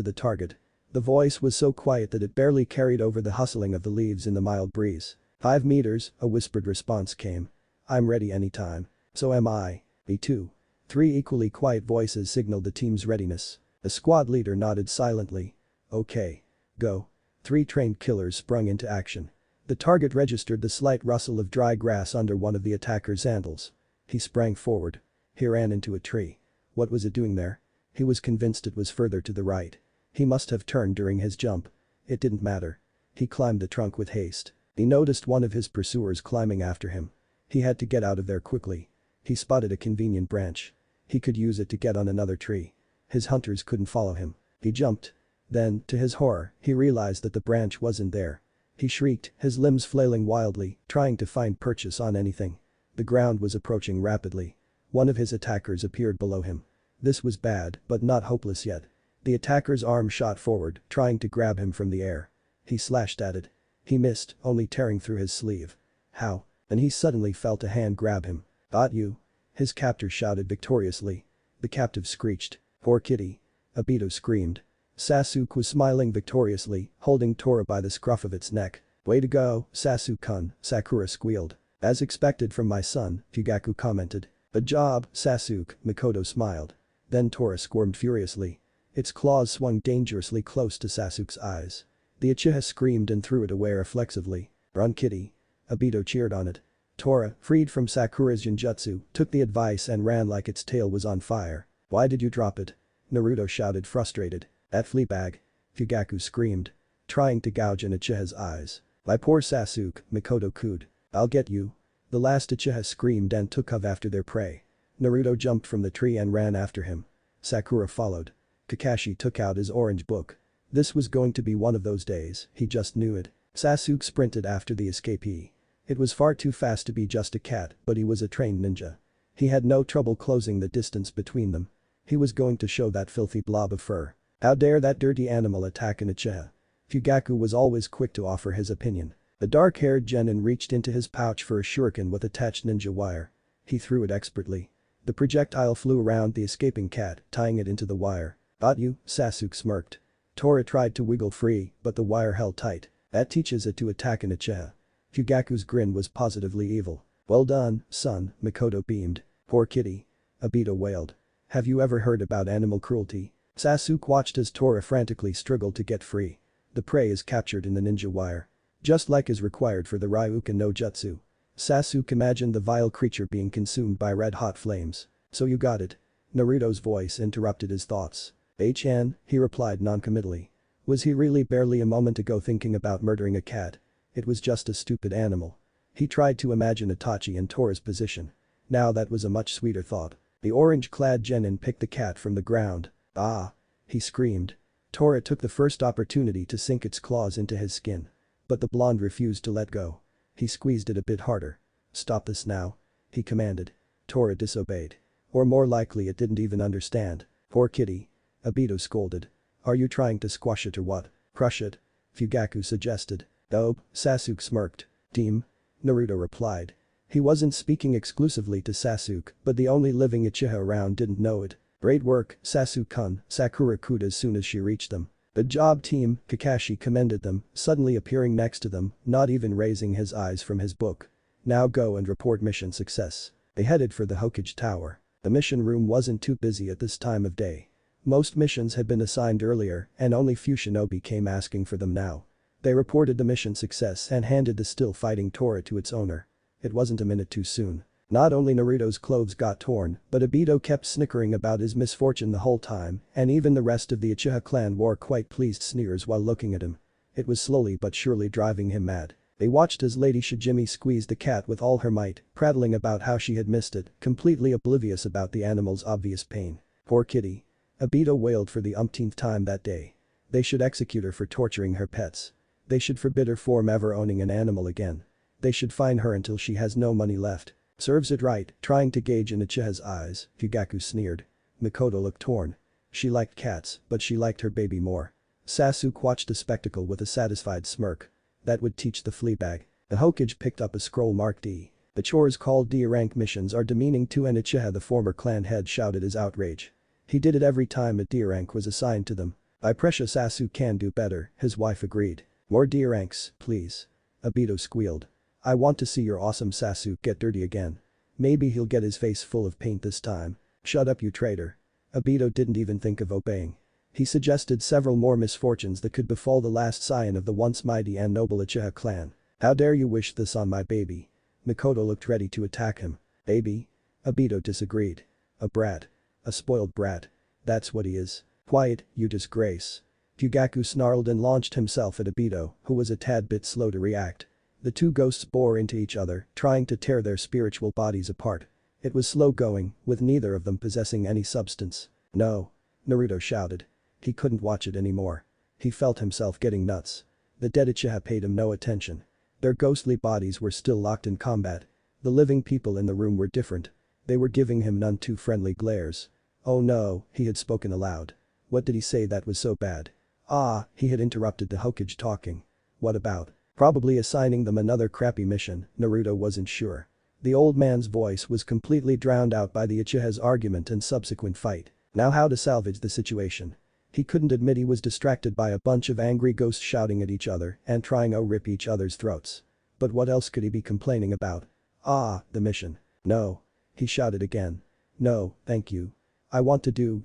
the target? The voice was so quiet that it barely carried over the hustling of the leaves in the mild breeze. 5 meters, a whispered response came. I'm ready anytime. So am I. Me too. 3 equally quiet voices signaled the team's readiness. The squad leader nodded silently. Okay. Go. 3 trained killers sprung into action. The target registered the slight rustle of dry grass under one of the attacker's sandals. He sprang forward. He ran into a tree. What was it doing there? He was convinced it was further to the right. He must have turned during his jump. It didn't matter. He climbed the trunk with haste. He noticed one of his pursuers climbing after him. He had to get out of there quickly. He spotted a convenient branch. He could use it to get on another tree. His hunters couldn't follow him. He jumped. Then, to his horror, he realized that the branch wasn't there. He shrieked, his limbs flailing wildly, trying to find purchase on anything. The ground was approaching rapidly. One of his attackers appeared below him. This was bad, but not hopeless yet. The attacker's arm shot forward, trying to grab him from the air. He slashed at it. He missed, only tearing through his sleeve. How? And he suddenly felt a hand grab him. Got you. His captor shouted victoriously. The captive screeched. Poor kitty. Obito screamed. Sasuke was smiling victoriously, holding Tora by the scruff of its neck. Way to go, Sasuke-kun, Sakura squealed. As expected from my son, Fugaku commented. Good job, Sasuke, Mikoto smiled. Then Tora squirmed furiously. Its claws swung dangerously close to Sasuke's eyes. The Uchiha screamed and threw it away reflexively. Run kitty. Obito cheered on it. Tora, freed from Sakura's Genjutsu, took the advice and ran like its tail was on fire. "Why did you drop it?" Naruto shouted, frustrated. "That fleabag." Fugaku screamed, trying to gouge an Uchiha's eyes. "My poor Sasuke," Mikoto cooed. "I'll get you." The last Uchiha screamed and took off after their prey. Naruto jumped from the tree and ran after him. Sakura followed. Kakashi took out his orange book. This was going to be one of those days, he just knew it. Sasuke sprinted after the escapee. It was far too fast to be just a cat, but he was a trained ninja. He had no trouble closing the distance between them. He was going to show that filthy blob of fur. How dare that dirty animal attack an Uchiha? Fugaku was always quick to offer his opinion. The dark-haired genin reached into his pouch for a shuriken with attached ninja wire. He threw it expertly. The projectile flew around the escaping cat, tying it into the wire. "Got you," Sasuke smirked. Tora tried to wiggle free, but the wire held tight. That teaches it to attack an Uchiha. Fugaku's grin was positively evil. "Well done, son," Mikoto beamed. "Poor kitty." Obito wailed. "Have you ever heard about animal cruelty?" Sasuke watched as Tora frantically struggled to get free. The prey is captured in the ninja wire. Just like is required for the Ryuken no Jutsu. Sasuke imagined the vile creature being consumed by red-hot flames. "So you got it?" Naruto's voice interrupted his thoughts. "H.N.," he replied noncommittally. Was he really barely a moment ago thinking about murdering a cat? It was just a stupid animal. He tried to imagine Itachi in Tora's position. Now that was a much sweeter thought. The orange-clad genin picked the cat from the ground. "Ah!" he screamed. Tora took the first opportunity to sink its claws into his skin. But the blonde refused to let go. He squeezed it a bit harder. "Stop this now," he commanded. Tora disobeyed. Or more likely it didn't even understand. "Poor kitty." Obito scolded. "Are you trying to squash it or what?" "Crush it," Fugaku suggested. "Dope," Sasuke smirked. "Team," Naruto replied. He wasn't speaking exclusively to Sasuke, but the only living Uchiha around didn't know it. "Great work, Sasuke-kun," Sakura cooed as soon as she reached them. "Good job, team," Kakashi commended them, suddenly appearing next to them, not even raising his eyes from his book. "Now go and report mission success." They headed for the Hokage Tower. The mission room wasn't too busy at this time of day. Most missions had been assigned earlier and only few shinobi came asking for them now. They reported the mission success and handed the still fighting Tora to its owner. It wasn't a minute too soon. Not only Naruto's clothes got torn, but Obito kept snickering about his misfortune the whole time, and even the rest of the Uchiha clan wore quite pleased sneers while looking at him. It was slowly but surely driving him mad. They watched as Lady Shijimi squeezed the cat with all her might, prattling about how she had missed it, completely oblivious about the animal's obvious pain. "Poor kitty." Obito wailed for the umpteenth time that day. They should execute her for torturing her pets. They should forbid her from ever owning an animal again. They should fine her until she has no money left. "Serves it right," trying to gauge in Uchiha's eyes, Fugaku sneered. Mikoto looked torn. She liked cats, but she liked her baby more. Sasuke watched the spectacle with a satisfied smirk. That would teach the fleabag. The Hokage picked up a scroll marked D. "The chores called D-rank missions are demeaning to an Uchiha," the former clan head shouted his outrage. He did it every time a D-rank was assigned to them. "I precious Sasuke can do better," his wife agreed. "More D-ranks, please." Obito squealed. "I want to see your awesome Sasuke get dirty again. Maybe he'll get his face full of paint this time." "Shut up, you traitor." Obito didn't even think of obeying. He suggested several more misfortunes that could befall the last scion of the once mighty and noble Uchiha clan. "How dare you wish this on my baby?" Mikoto looked ready to attack him. "Baby?" Obito disagreed. "A brat. A spoiled brat. That's what he is." "Quiet, you disgrace." Fugaku snarled and launched himself at Obito, who was a tad bit slow to react. The two ghosts bore into each other, trying to tear their spiritual bodies apart. It was slow going, with neither of them possessing any substance. "No!" Naruto shouted. He couldn't watch it anymore. He felt himself getting nuts. The dead Uchiha paid him no attention. Their ghostly bodies were still locked in combat. The living people in the room were different. They were giving him none too friendly glares. "Oh no," he had spoken aloud. What did he say that was so bad? "Ah," he had interrupted the Hokage talking. "What about?" Probably assigning them another crappy mission, Naruto wasn't sure. The old man's voice was completely drowned out by the Uchiha's argument and subsequent fight. Now how to salvage the situation? He couldn't admit he was distracted by a bunch of angry ghosts shouting at each other and trying to rip each other's throats. But what else could he be complaining about? "Ah, the mission. No." He shouted again. "No, thank you. I want to do,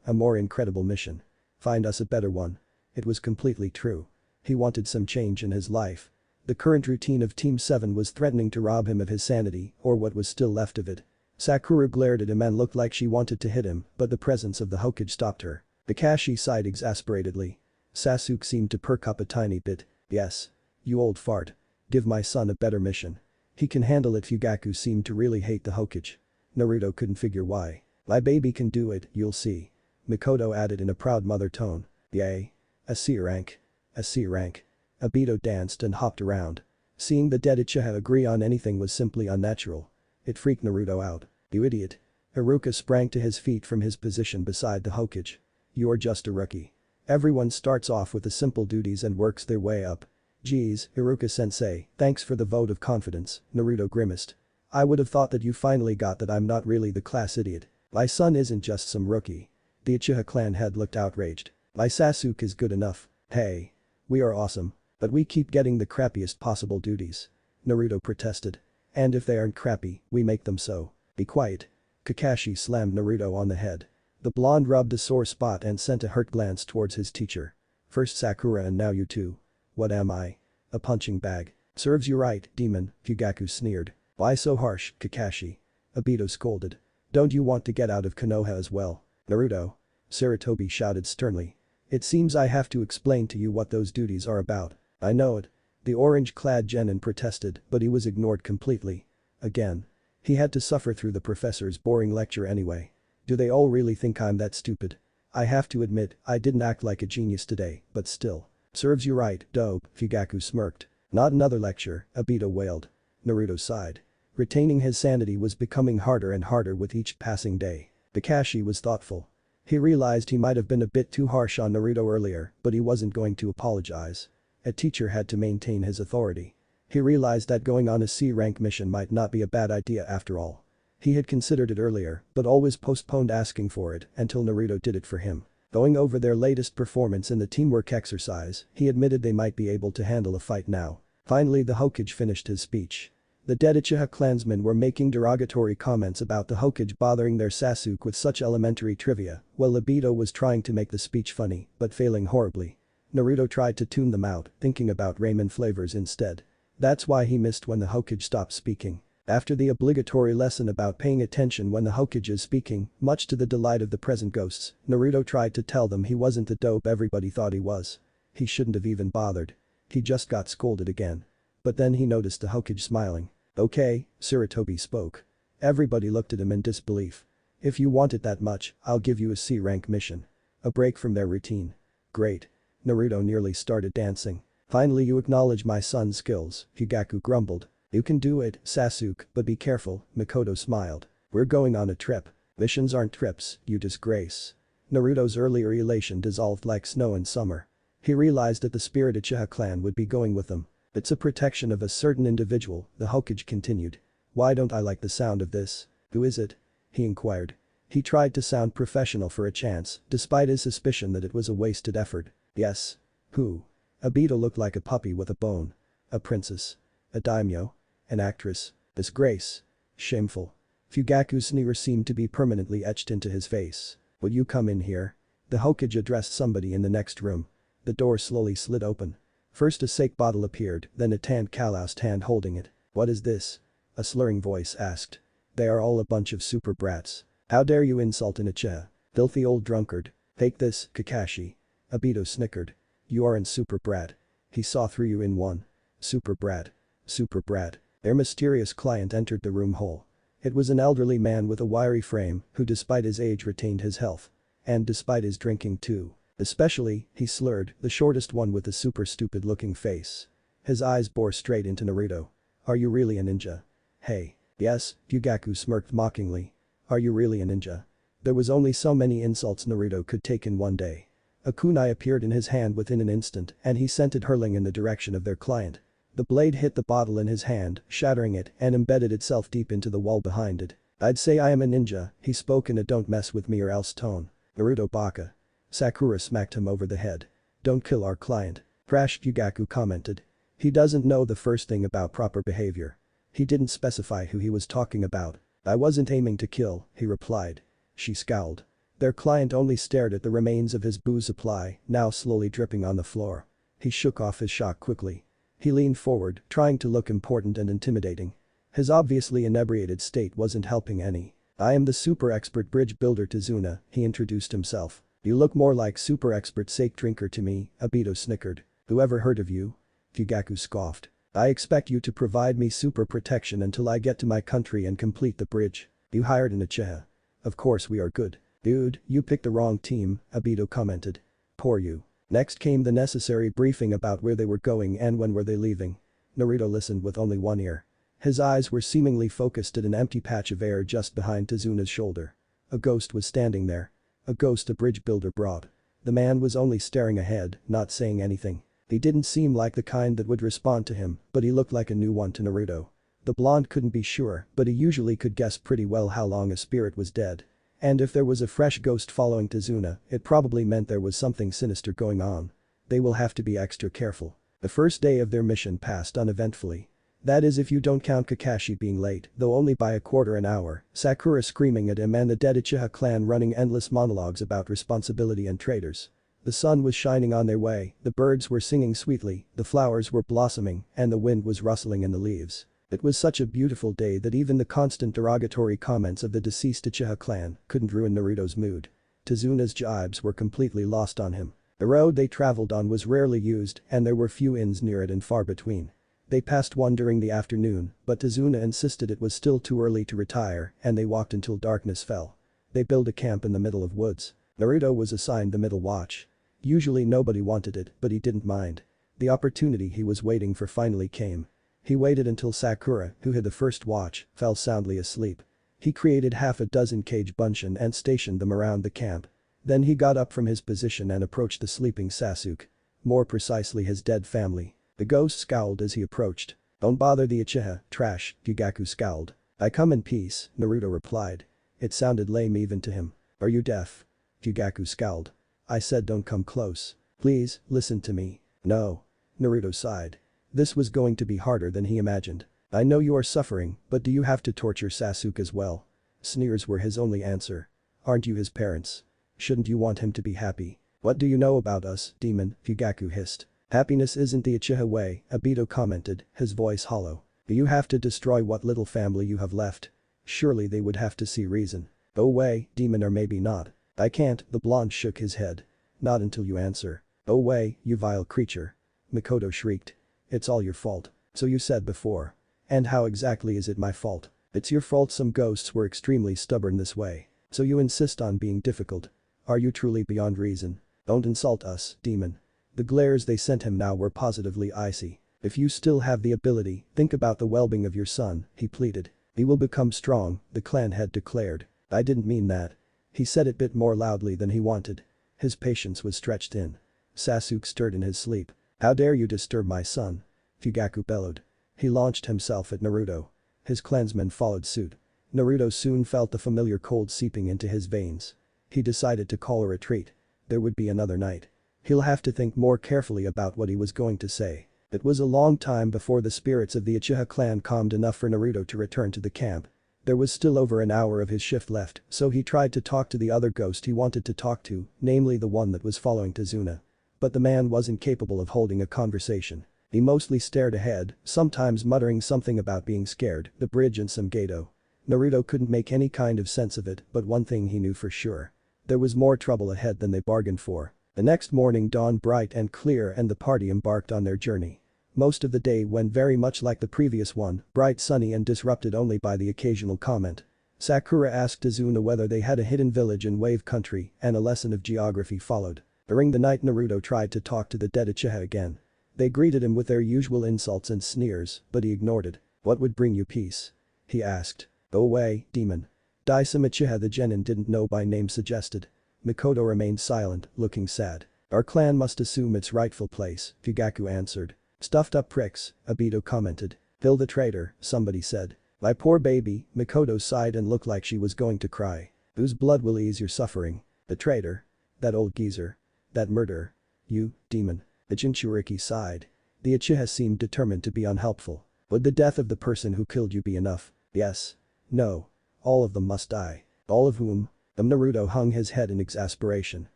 a more incredible mission. Find us a better one." It was completely true. He wanted some change in his life. The current routine of Team 7 was threatening to rob him of his sanity, or what was still left of it. Sakura glared at him and looked like she wanted to hit him, but the presence of the Hokage stopped her. Kakashi sighed exasperatedly. Sasuke seemed to perk up a tiny bit. Yes. You old fart. Give my son a better mission. He can handle it. Fugaku seemed to really hate the Hokage. Naruto couldn't figure why. My baby can do it, you'll see. Mikoto added in a proud mother tone. Yay. A C rank. A C rank. Obito danced and hopped around. Seeing the dead Uchiha agree on anything was simply unnatural. It freaked Naruto out. You idiot. Iruka sprang to his feet from his position beside the Hokage. You're just a rookie. Everyone starts off with the simple duties and works their way up. Geez, Iruka-sensei, thanks for the vote of confidence, Naruto grimaced. I would have thought that you finally got that I'm not really the class idiot. My son isn't just some rookie. The Uchiha clan head looked outraged. My Sasuke is good enough. Hey. We are awesome. But we keep getting the crappiest possible duties. Naruto protested. And if they aren't crappy, we make them so. Be quiet. Kakashi slammed Naruto on the head. The blonde rubbed a sore spot and sent a hurt glance towards his teacher. First Sakura and now you too. What am I? A punching bag. Serves you right, demon, Fugaku sneered. Why so harsh, Kakashi? Obito scolded. Don't you want to get out of Konoha as well? Naruto. Sarutobi shouted sternly. It seems I have to explain to you what those duties are about. I know it. The orange-clad genin protested, but he was ignored completely. Again. He had to suffer through the professor's boring lecture anyway. Do they all really think I'm that stupid? I have to admit, I didn't act like a genius today, but still. Serves you right, dope, Fugaku smirked. Not another lecture, Obito wailed. Naruto sighed. Retaining his sanity was becoming harder and harder with each passing day. Kakashi was thoughtful. He realized he might have been a bit too harsh on Naruto earlier, but he wasn't going to apologize. A teacher had to maintain his authority. He realized that going on a C-rank mission might not be a bad idea after all. He had considered it earlier, but always postponed asking for it until Naruto did it for him. Going over their latest performance in the teamwork exercise, he admitted they might be able to handle a fight now. Finally the Hokage finished his speech. The dead Uchiha clansmen were making derogatory comments about the Hokage bothering their Sasuke with such elementary trivia, while Obito was trying to make the speech funny, but failing horribly. Naruto tried to tune them out, thinking about ramen flavors instead. That's why he missed when the Hokage stopped speaking. After the obligatory lesson about paying attention when the Hokage is speaking, much to the delight of the present ghosts, Naruto tried to tell them he wasn't the dope everybody thought he was. He shouldn't have even bothered. He just got scolded again. But then he noticed the Hokage smiling. Okay, Sarutobi spoke. Everybody looked at him in disbelief. If you want it that much, I'll give you a C-rank mission. A break from their routine. Great. Naruto nearly started dancing. Finally you acknowledge my son's skills, Fugaku grumbled. You can do it, Sasuke, but be careful, Mikoto smiled. We're going on a trip. Missions aren't trips, you disgrace. Naruto's earlier elation dissolved like snow in summer. He realized that the spirit Uchiha clan would be going with them. It's a protection of a certain individual, the Hokage continued. Why don't I like the sound of this? Who is it? He inquired. He tried to sound professional for a chance, despite his suspicion that it was a wasted effort. Yes. Who? Obito looked like a puppy with a bone. A princess. A daimyo. An actress. Disgrace. Shameful. Fugaku's sneer seemed to be permanently etched into his face. Would you come in here? The Hokage addressed somebody in the next room. The door slowly slid open. First a sake bottle appeared, then a tanned calloused hand holding it. What is this? A slurring voice asked. They are all a bunch of super brats. How dare you insult an Uchiha? Filthy old drunkard. Take this, Kakashi. Obito snickered. You aren't super brat. He saw through you in one. Super brat. Super brat. Their mysterious client entered the room whole. It was an elderly man with a wiry frame who despite his age retained his health. And despite his drinking too. Especially, he slurred, the shortest one with the super stupid looking face. His eyes bore straight into Naruto. Are you really a ninja? Hey. Yes, Fugaku smirked mockingly. Are you really a ninja? There was only so many insults Naruto could take in one day. A kunai appeared in his hand within an instant and he sent it hurling in the direction of their client. The blade hit the bottle in his hand, shattering it and embedded itself deep into the wall behind it. I'd say I am a ninja, he spoke in a don't mess with me or else tone. Naruto baka. Sakura smacked him over the head. Don't kill our client. Crash, Fugaku commented. He doesn't know the first thing about proper behavior. He didn't specify who he was talking about. I wasn't aiming to kill, he replied. She scowled. Their client only stared at the remains of his booze supply, now slowly dripping on the floor. He shook off his shock quickly. He leaned forward, trying to look important and intimidating. His obviously inebriated state wasn't helping any. "I am the super expert bridge builder Tazuna," he introduced himself. "You look more like super expert sake drinker to me," Obito snickered. "Who ever heard of you?" Fugaku scoffed. "I expect you to provide me super protection until I get to my country and complete the bridge. You hired an Uchiha. Of course we are good." "Dude, you picked the wrong team," Obito commented. "Poor you." Next came the necessary briefing about where they were going and when were they leaving. Naruto listened with only one ear. His eyes were seemingly focused at an empty patch of air just behind Tazuna's shoulder. A ghost was standing there. A ghost a bridge builder brought. The man was only staring ahead, not saying anything. He didn't seem like the kind that would respond to him, but he looked like a new one to Naruto. The blonde couldn't be sure, but he usually could guess pretty well how long a spirit was dead. And if there was a fresh ghost following Tazuna, it probably meant there was something sinister going on. They will have to be extra careful. The first day of their mission passed uneventfully. That is if you don't count Kakashi being late, though only by a quarter an hour, Sakura screaming at him and the dead Uchiha clan running endless monologues about responsibility and traitors. The sun was shining on their way, the birds were singing sweetly, the flowers were blossoming, and the wind was rustling in the leaves. It was such a beautiful day that even the constant derogatory comments of the deceased Uchiha clan couldn't ruin Naruto's mood. Tazuna's jibes were completely lost on him. The road they traveled on was rarely used and there were few inns near it and far between. They passed one during the afternoon, but Tazuna insisted it was still too early to retire and they walked until darkness fell. They built a camp in the middle of woods. Naruto was assigned the middle watch. Usually nobody wanted it, but he didn't mind. The opportunity he was waiting for finally came. He waited until Sakura, who had the first watch, fell soundly asleep. He created half a dozen cage bunchen and stationed them around the camp. Then he got up from his position and approached the sleeping Sasuke. More precisely his dead family. The ghost scowled as he approached. "Don't bother the Uchiha, trash," Fugaku scowled. "I come in peace," Naruto replied. It sounded lame even to him. "Are you deaf?" Fugaku scowled. "I said don't come close. Please, listen to me." "No." Naruto sighed. This was going to be harder than he imagined. "I know you are suffering, but do you have to torture Sasuke as well?" Sneers were his only answer. "Aren't you his parents? Shouldn't you want him to be happy?" "What do you know about us, demon?" Fugaku hissed. "Happiness isn't the Uchiha way," Obito commented, his voice hollow. "Do you have to destroy what little family you have left? Surely they would have to see reason." "Go away, demon, or maybe not." "I can't," the blonde shook his head. "Not until you answer." "Go away, you vile creature." Mikoto shrieked. "It's all your fault." "So you said before. And how exactly is it my fault?" "It's your fault some ghosts were extremely stubborn this way. So you insist on being difficult. Are you truly beyond reason?" "Don't insult us, demon." The glares they sent him now were positively icy. "If you still have the ability, think about the well-being of your son," he pleaded. "He will become strong," the clan head declared. "I didn't mean that." He said it a bit more loudly than he wanted. His patience was stretched in. Sasuke stirred in his sleep. "How dare you disturb my son?" Fugaku bellowed. He launched himself at Naruto. His clansmen followed suit. Naruto soon felt the familiar cold seeping into his veins. He decided to call a retreat. There would be another night. He'll have to think more carefully about what he was going to say. It was a long time before the spirits of the Uchiha clan calmed enough for Naruto to return to the camp. There was still over an hour of his shift left, so he tried to talk to the other ghost he wanted to talk to, namely the one that was following Tazuna. But the man wasn't capable of holding a conversation. He mostly stared ahead, sometimes muttering something about being scared, the bridge and some Gato. Naruto couldn't make any kind of sense of it, but one thing he knew for sure. There was more trouble ahead than they bargained for. The next morning dawned bright and clear and the party embarked on their journey. Most of the day went very much like the previous one, bright, sunny and disrupted only by the occasional comment. Sakura asked Tazuna whether they had a hidden village in Wave Country and a lesson of geography followed. During the night Naruto tried to talk to the dead Uchiha again. They greeted him with their usual insults and sneers, but he ignored it. "What would bring you peace?" he asked. "Go away, demon." Daisum Uchiha the genin didn't know by name suggested. Mikoto remained silent, looking sad. "Our clan must assume its rightful place," Fugaku answered. "Stuffed up pricks," Obito commented. "Kill the traitor," somebody said. "My poor baby," Mikoto sighed and looked like she was going to cry. "Whose blood will ease your suffering?" "The traitor. That old geezer. That murderer. You, demon." The Jinchuriki sighed. The Uchiha seemed determined to be unhelpful. "Would the death of the person who killed you be enough?" "Yes." "No. All of them must die." "All of whom?" Naruto hung his head in exasperation.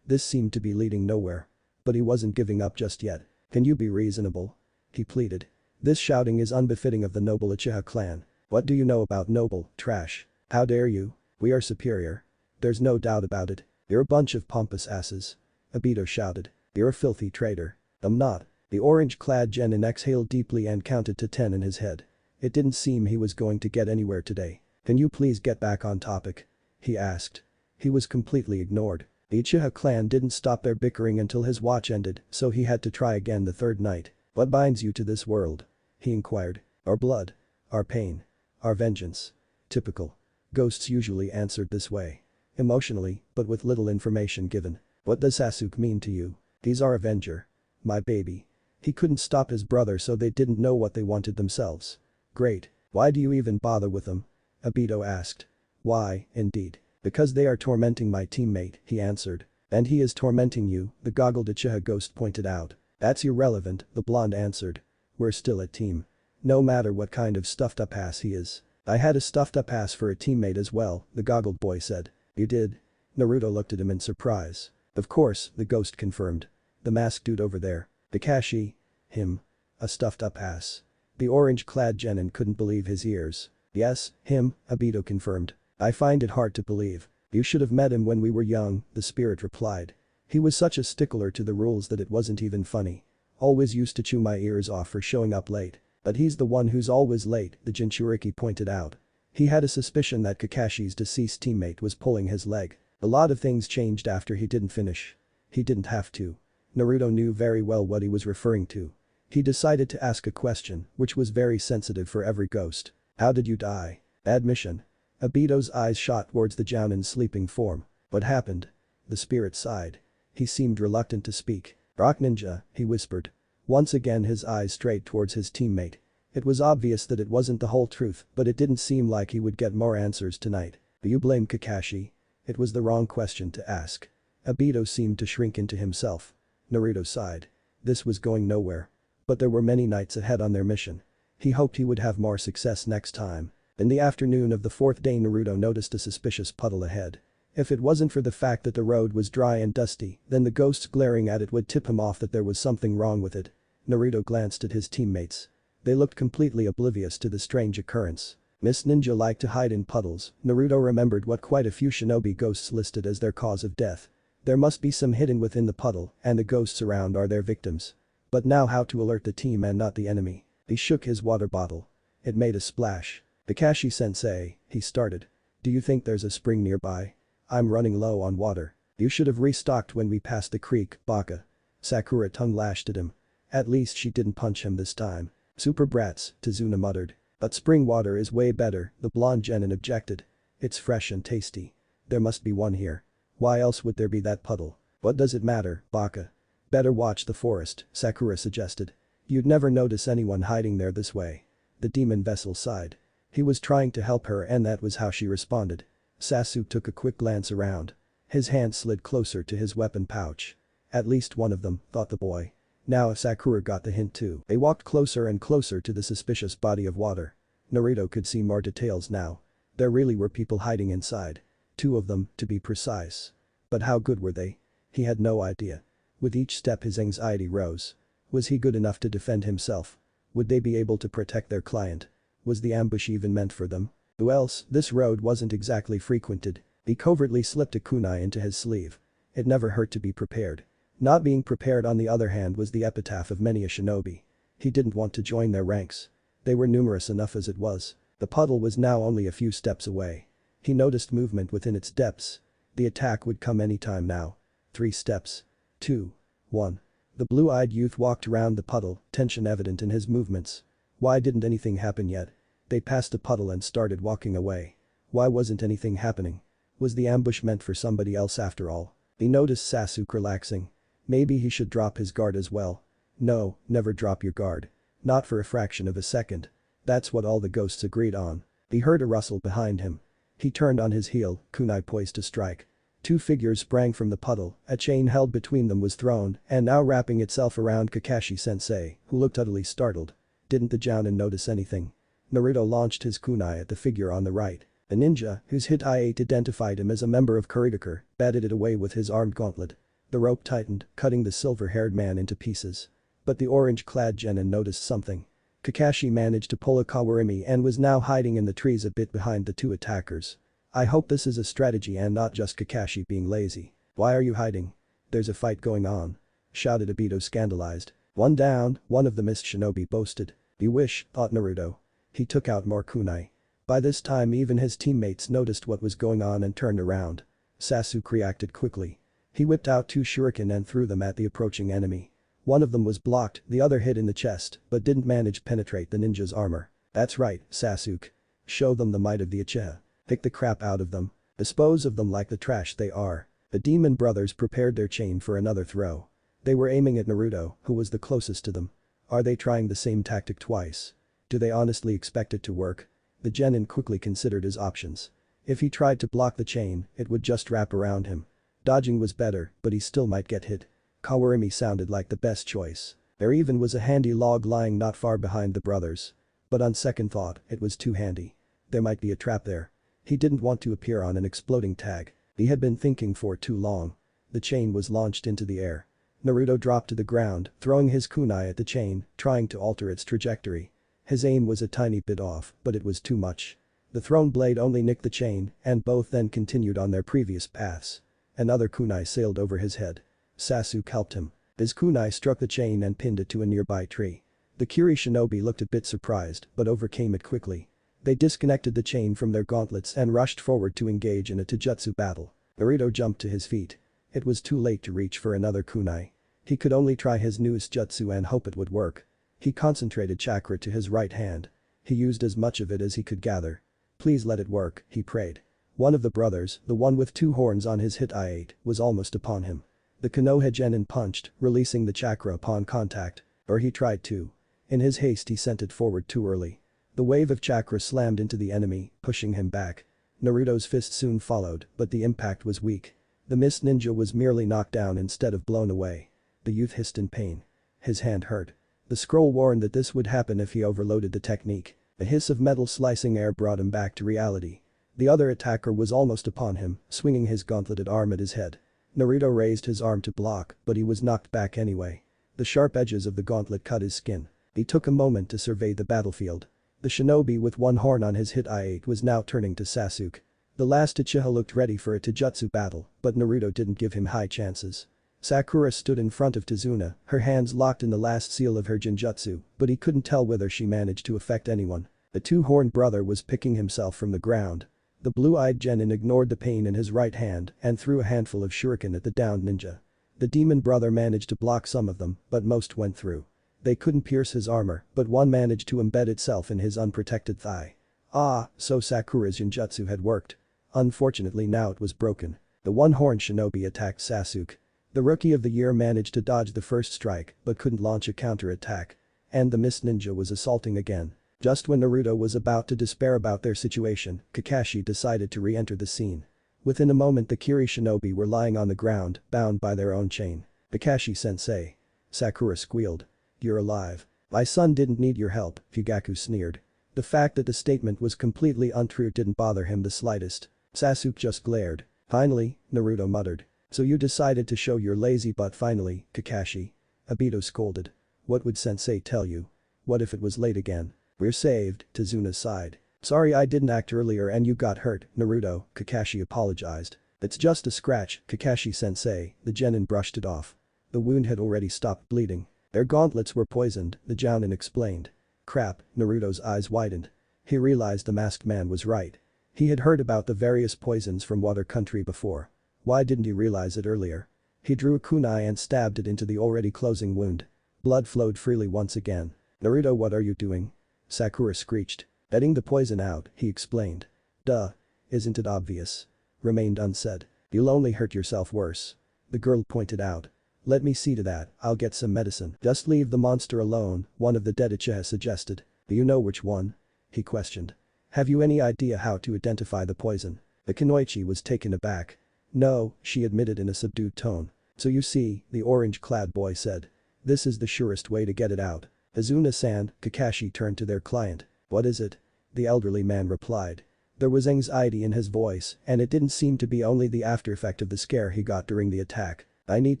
This seemed to be leading nowhere. But he wasn't giving up just yet. "Can you be reasonable?" he pleaded. This shouting is unbefitting of the noble Uchiha clan. What do you know about noble, trash? How dare you? We are superior. There's no doubt about it. You're a bunch of pompous asses. Obito shouted. You're a filthy traitor. I'm not. The orange-clad genin exhaled deeply and counted to 10 in his head. It didn't seem he was going to get anywhere today. Can you please get back on topic? He asked. He was completely ignored. The Uchiha clan didn't stop their bickering until his watch ended, so he had to try again the third night. What binds you to this world? He inquired. Our blood. Our pain. Our vengeance. Typical. Ghosts usually answered this way. Emotionally, but with little information given. What does Sasuke mean to you? He's our avenger. My baby. He couldn't stop his brother, so they didn't know what they wanted themselves. Great. Why do you even bother with them? Obito asked. Why, indeed. Because they are tormenting my teammate, he answered. And he is tormenting you, the goggled Uchiha ghost pointed out. That's irrelevant, the blonde answered. We're still a team. No matter what kind of stuffed up ass he is. I had a stuffed up ass for a teammate as well, the goggled boy said. You did? Naruto looked at him in surprise. Of course, the ghost confirmed. The masked dude over there. Kakashi. Him. A stuffed up ass. The orange-clad genin couldn't believe his ears. Yes, him, Obito confirmed. I find it hard to believe. You should have met him when we were young, the spirit replied. He was such a stickler to the rules that it wasn't even funny. Always used to chew my ears off for showing up late. But he's the one who's always late, the Jinchuriki pointed out. He had a suspicion that Kakashi's deceased teammate was pulling his leg. A lot of things changed after he didn't finish. He didn't have to. Naruto knew very well what he was referring to. He decided to ask a question, which was very sensitive for every ghost. How did you die? Admission. Obito's eyes shot towards the Jounin's sleeping form. What happened? The spirit sighed. He seemed reluctant to speak. Rock ninja, he whispered. Once again his eyes strayed towards his teammate. It was obvious that it wasn't the whole truth, but it didn't seem like he would get more answers tonight. Do you blame Kakashi? It was the wrong question to ask. Obito seemed to shrink into himself. Naruto sighed. This was going nowhere. But there were many nights ahead on their mission. He hoped he would have more success next time. In the afternoon of the fourth day, Naruto noticed a suspicious puddle ahead. If it wasn't for the fact that the road was dry and dusty, then the ghosts glaring at it would tip him off that there was something wrong with it. Naruto glanced at his teammates. They looked completely oblivious to the strange occurrence. Miss Ninja liked to hide in puddles. Naruto remembered what quite a few shinobi ghosts listed as their cause of death. There must be some hidden within the puddle, and the ghosts around are their victims. But now how to alert the team and not the enemy? He shook his water bottle. It made a splash. Kakashi-sensei, he started. Do you think there's a spring nearby? I'm running low on water. You should have restocked when we passed the creek, Baka. Sakura tongue lashed at him. At least she didn't punch him this time. Super brats, Tazuna muttered. But spring water is way better, the blonde genin objected. It's fresh and tasty. There must be one here. Why else would there be that puddle? What does it matter, Baka? Better watch the forest, Sakura suggested. You'd never notice anyone hiding there this way. The demon vessel sighed. He was trying to help her and that was how she responded. Sasuke took a quick glance around. His hand slid closer to his weapon pouch. At least one of them, thought the boy. Now Sakura got the hint too. They walked closer and closer to the suspicious body of water. Naruto could see more details now. There really were people hiding inside. 2 of them, to be precise. But how good were they? He had no idea. With each step his anxiety rose. Was he good enough to defend himself? Would they be able to protect their client? Was the ambush even meant for them? Who else? This road wasn't exactly frequented. He covertly slipped a kunai into his sleeve. It never hurt to be prepared. Not being prepared on the other hand was the epitaph of many a shinobi. He didn't want to join their ranks. They were numerous enough as it was. The puddle was now only a few steps away. He noticed movement within its depths. The attack would come any time now. 3 steps. 2. 1. The blue-eyed youth walked around the puddle, tension evident in his movements. Why didn't anything happen yet? They passed the puddle and started walking away. Why wasn't anything happening? Was the ambush meant for somebody else after all? He noticed Sasuke relaxing. Maybe he should drop his guard as well. No, never drop your guard. Not for a fraction of a second. That's what all the ghosts agreed on. He heard a rustle behind him. He turned on his heel, kunai poised to strike. 2 figures sprang from the puddle, a chain held between them was thrown and now wrapping itself around Kakashi-sensei, who looked utterly startled. Didn't the Jounin notice anything? Naruto launched his kunai at the figure on the right. A ninja, whose hit I-8 identified him as a member of Kurigakure, batted it away with his armed gauntlet. The rope tightened, cutting the silver-haired man into pieces. But the orange-clad genin noticed something. Kakashi managed to pull a Kawarimi and was now hiding in the trees a bit behind the two attackers. I hope this is a strategy and not just Kakashi being lazy. Why are you hiding? There's a fight going on. Shouted Obito scandalized. One down, one of the mist shinobi boasted. You wish, thought Naruto. He took out more kunai. By this time even his teammates noticed what was going on and turned around. Sasuke reacted quickly. He whipped out two shuriken and threw them at the approaching enemy. One of them was blocked, the other hit in the chest, but didn't manage to penetrate the ninja's armor. That's right, Sasuke. Show them the might of the Uchiha. Pick the crap out of them. Dispose of them like the trash they are. The demon brothers prepared their chain for another throw. They were aiming at Naruto, who was the closest to them. Are they trying the same tactic twice? Do they honestly expect it to work? The genin quickly considered his options. If he tried to block the chain, it would just wrap around him. Dodging was better, but he still might get hit. Kawarimi sounded like the best choice. There even was a handy log lying not far behind the brothers. But on second thought, it was too handy. There might be a trap there. He didn't want to appear on an exploding tag. He had been thinking for too long. The chain was launched into the air. Naruto dropped to the ground, throwing his kunai at the chain, trying to alter its trajectory. His aim was a tiny bit off, but it was too much. The thrown blade only nicked the chain, and both then continued on their previous paths. Another kunai sailed over his head. Sasuke helped him. His kunai struck the chain and pinned it to a nearby tree. The Kiri shinobi looked a bit surprised, but overcame it quickly. They disconnected the chain from their gauntlets and rushed forward to engage in a taijutsu battle. Naruto jumped to his feet. It was too late to reach for another kunai. He could only try his newest jutsu and hope it would work. He concentrated chakra to his right hand. He used as much of it as he could gather. Please let it work, he prayed. One of the brothers, the one with two horns on his hit I-8, was almost upon him. The Konoha genin punched, releasing the chakra upon contact. Or he tried to. In his haste he sent it forward too early. The wave of chakra slammed into the enemy, pushing him back. Naruto's fist soon followed, but the impact was weak. The mist ninja was merely knocked down instead of blown away. The youth hissed in pain. His hand hurt. The scroll warned that this would happen if he overloaded the technique. A hiss of metal slicing air brought him back to reality. The other attacker was almost upon him, swinging his gauntleted arm at his head. Naruto raised his arm to block, but he was knocked back anyway. The sharp edges of the gauntlet cut his skin. He took a moment to survey the battlefield. The shinobi with one horn on his hit I-8 was now turning to Sasuke. The last Uchiha looked ready for a taijutsu battle, but Naruto didn't give him high chances. Sakura stood in front of Tazuna, her hands locked in the last seal of her genjutsu, but he couldn't tell whether she managed to affect anyone. The two-horned brother was picking himself from the ground. The blue-eyed genin ignored the pain in his right hand and threw a handful of shuriken at the downed ninja. The demon brother managed to block some of them, but most went through. They couldn't pierce his armor, but one managed to embed itself in his unprotected thigh. Ah, so Sakura's genjutsu had worked. Unfortunately now it was broken. The one-horned shinobi attacked Sasuke. The Rookie of the Year managed to dodge the first strike but couldn't launch a counter-attack. And the Mist Ninja was assaulting again. Just when Naruto was about to despair about their situation, Kakashi decided to re-enter the scene. Within a moment the Kiri shinobi were lying on the ground, bound by their own chain. Kakashi-sensei. Sakura squealed. You're alive. My son didn't need your help, Fugaku sneered. The fact that the statement was completely untrue didn't bother him the slightest. Sasuke just glared. Finally, Naruto muttered. So you decided to show your lazy butt finally, Kakashi. Obito scolded. What would sensei tell you? What if it was late again? We're saved, Tazuna sighed. Sorry I didn't act earlier and you got hurt, Naruto, Kakashi apologized. It's just a scratch, Kakashi-sensei, the genin brushed it off. The wound had already stopped bleeding. Their gauntlets were poisoned, the jounin explained. Crap, Naruto's eyes widened. He realized the masked man was right. He had heard about the various poisons from Water Country before. Why didn't he realize it earlier? He drew a kunai and stabbed it into the already closing wound. Blood flowed freely once again. Naruto, what are you doing? Sakura screeched. Letting the poison out, he explained. Duh. Isn't it obvious? Remained unsaid. You'll only hurt yourself worse. The girl pointed out. Let me see to that, I'll get some medicine. Just leave the monster alone, one of the dead Uchiha suggested. Do you know which one? He questioned. Have you any idea how to identify the poison? The Kunoichi was taken aback. No, she admitted in a subdued tone. So you see, the orange-clad boy said. This is the surest way to get it out. Azuna-san, Kakashi turned to their client. What is it? The elderly man replied. There was anxiety in his voice, and it didn't seem to be only the after-effect of the scare he got during the attack. I need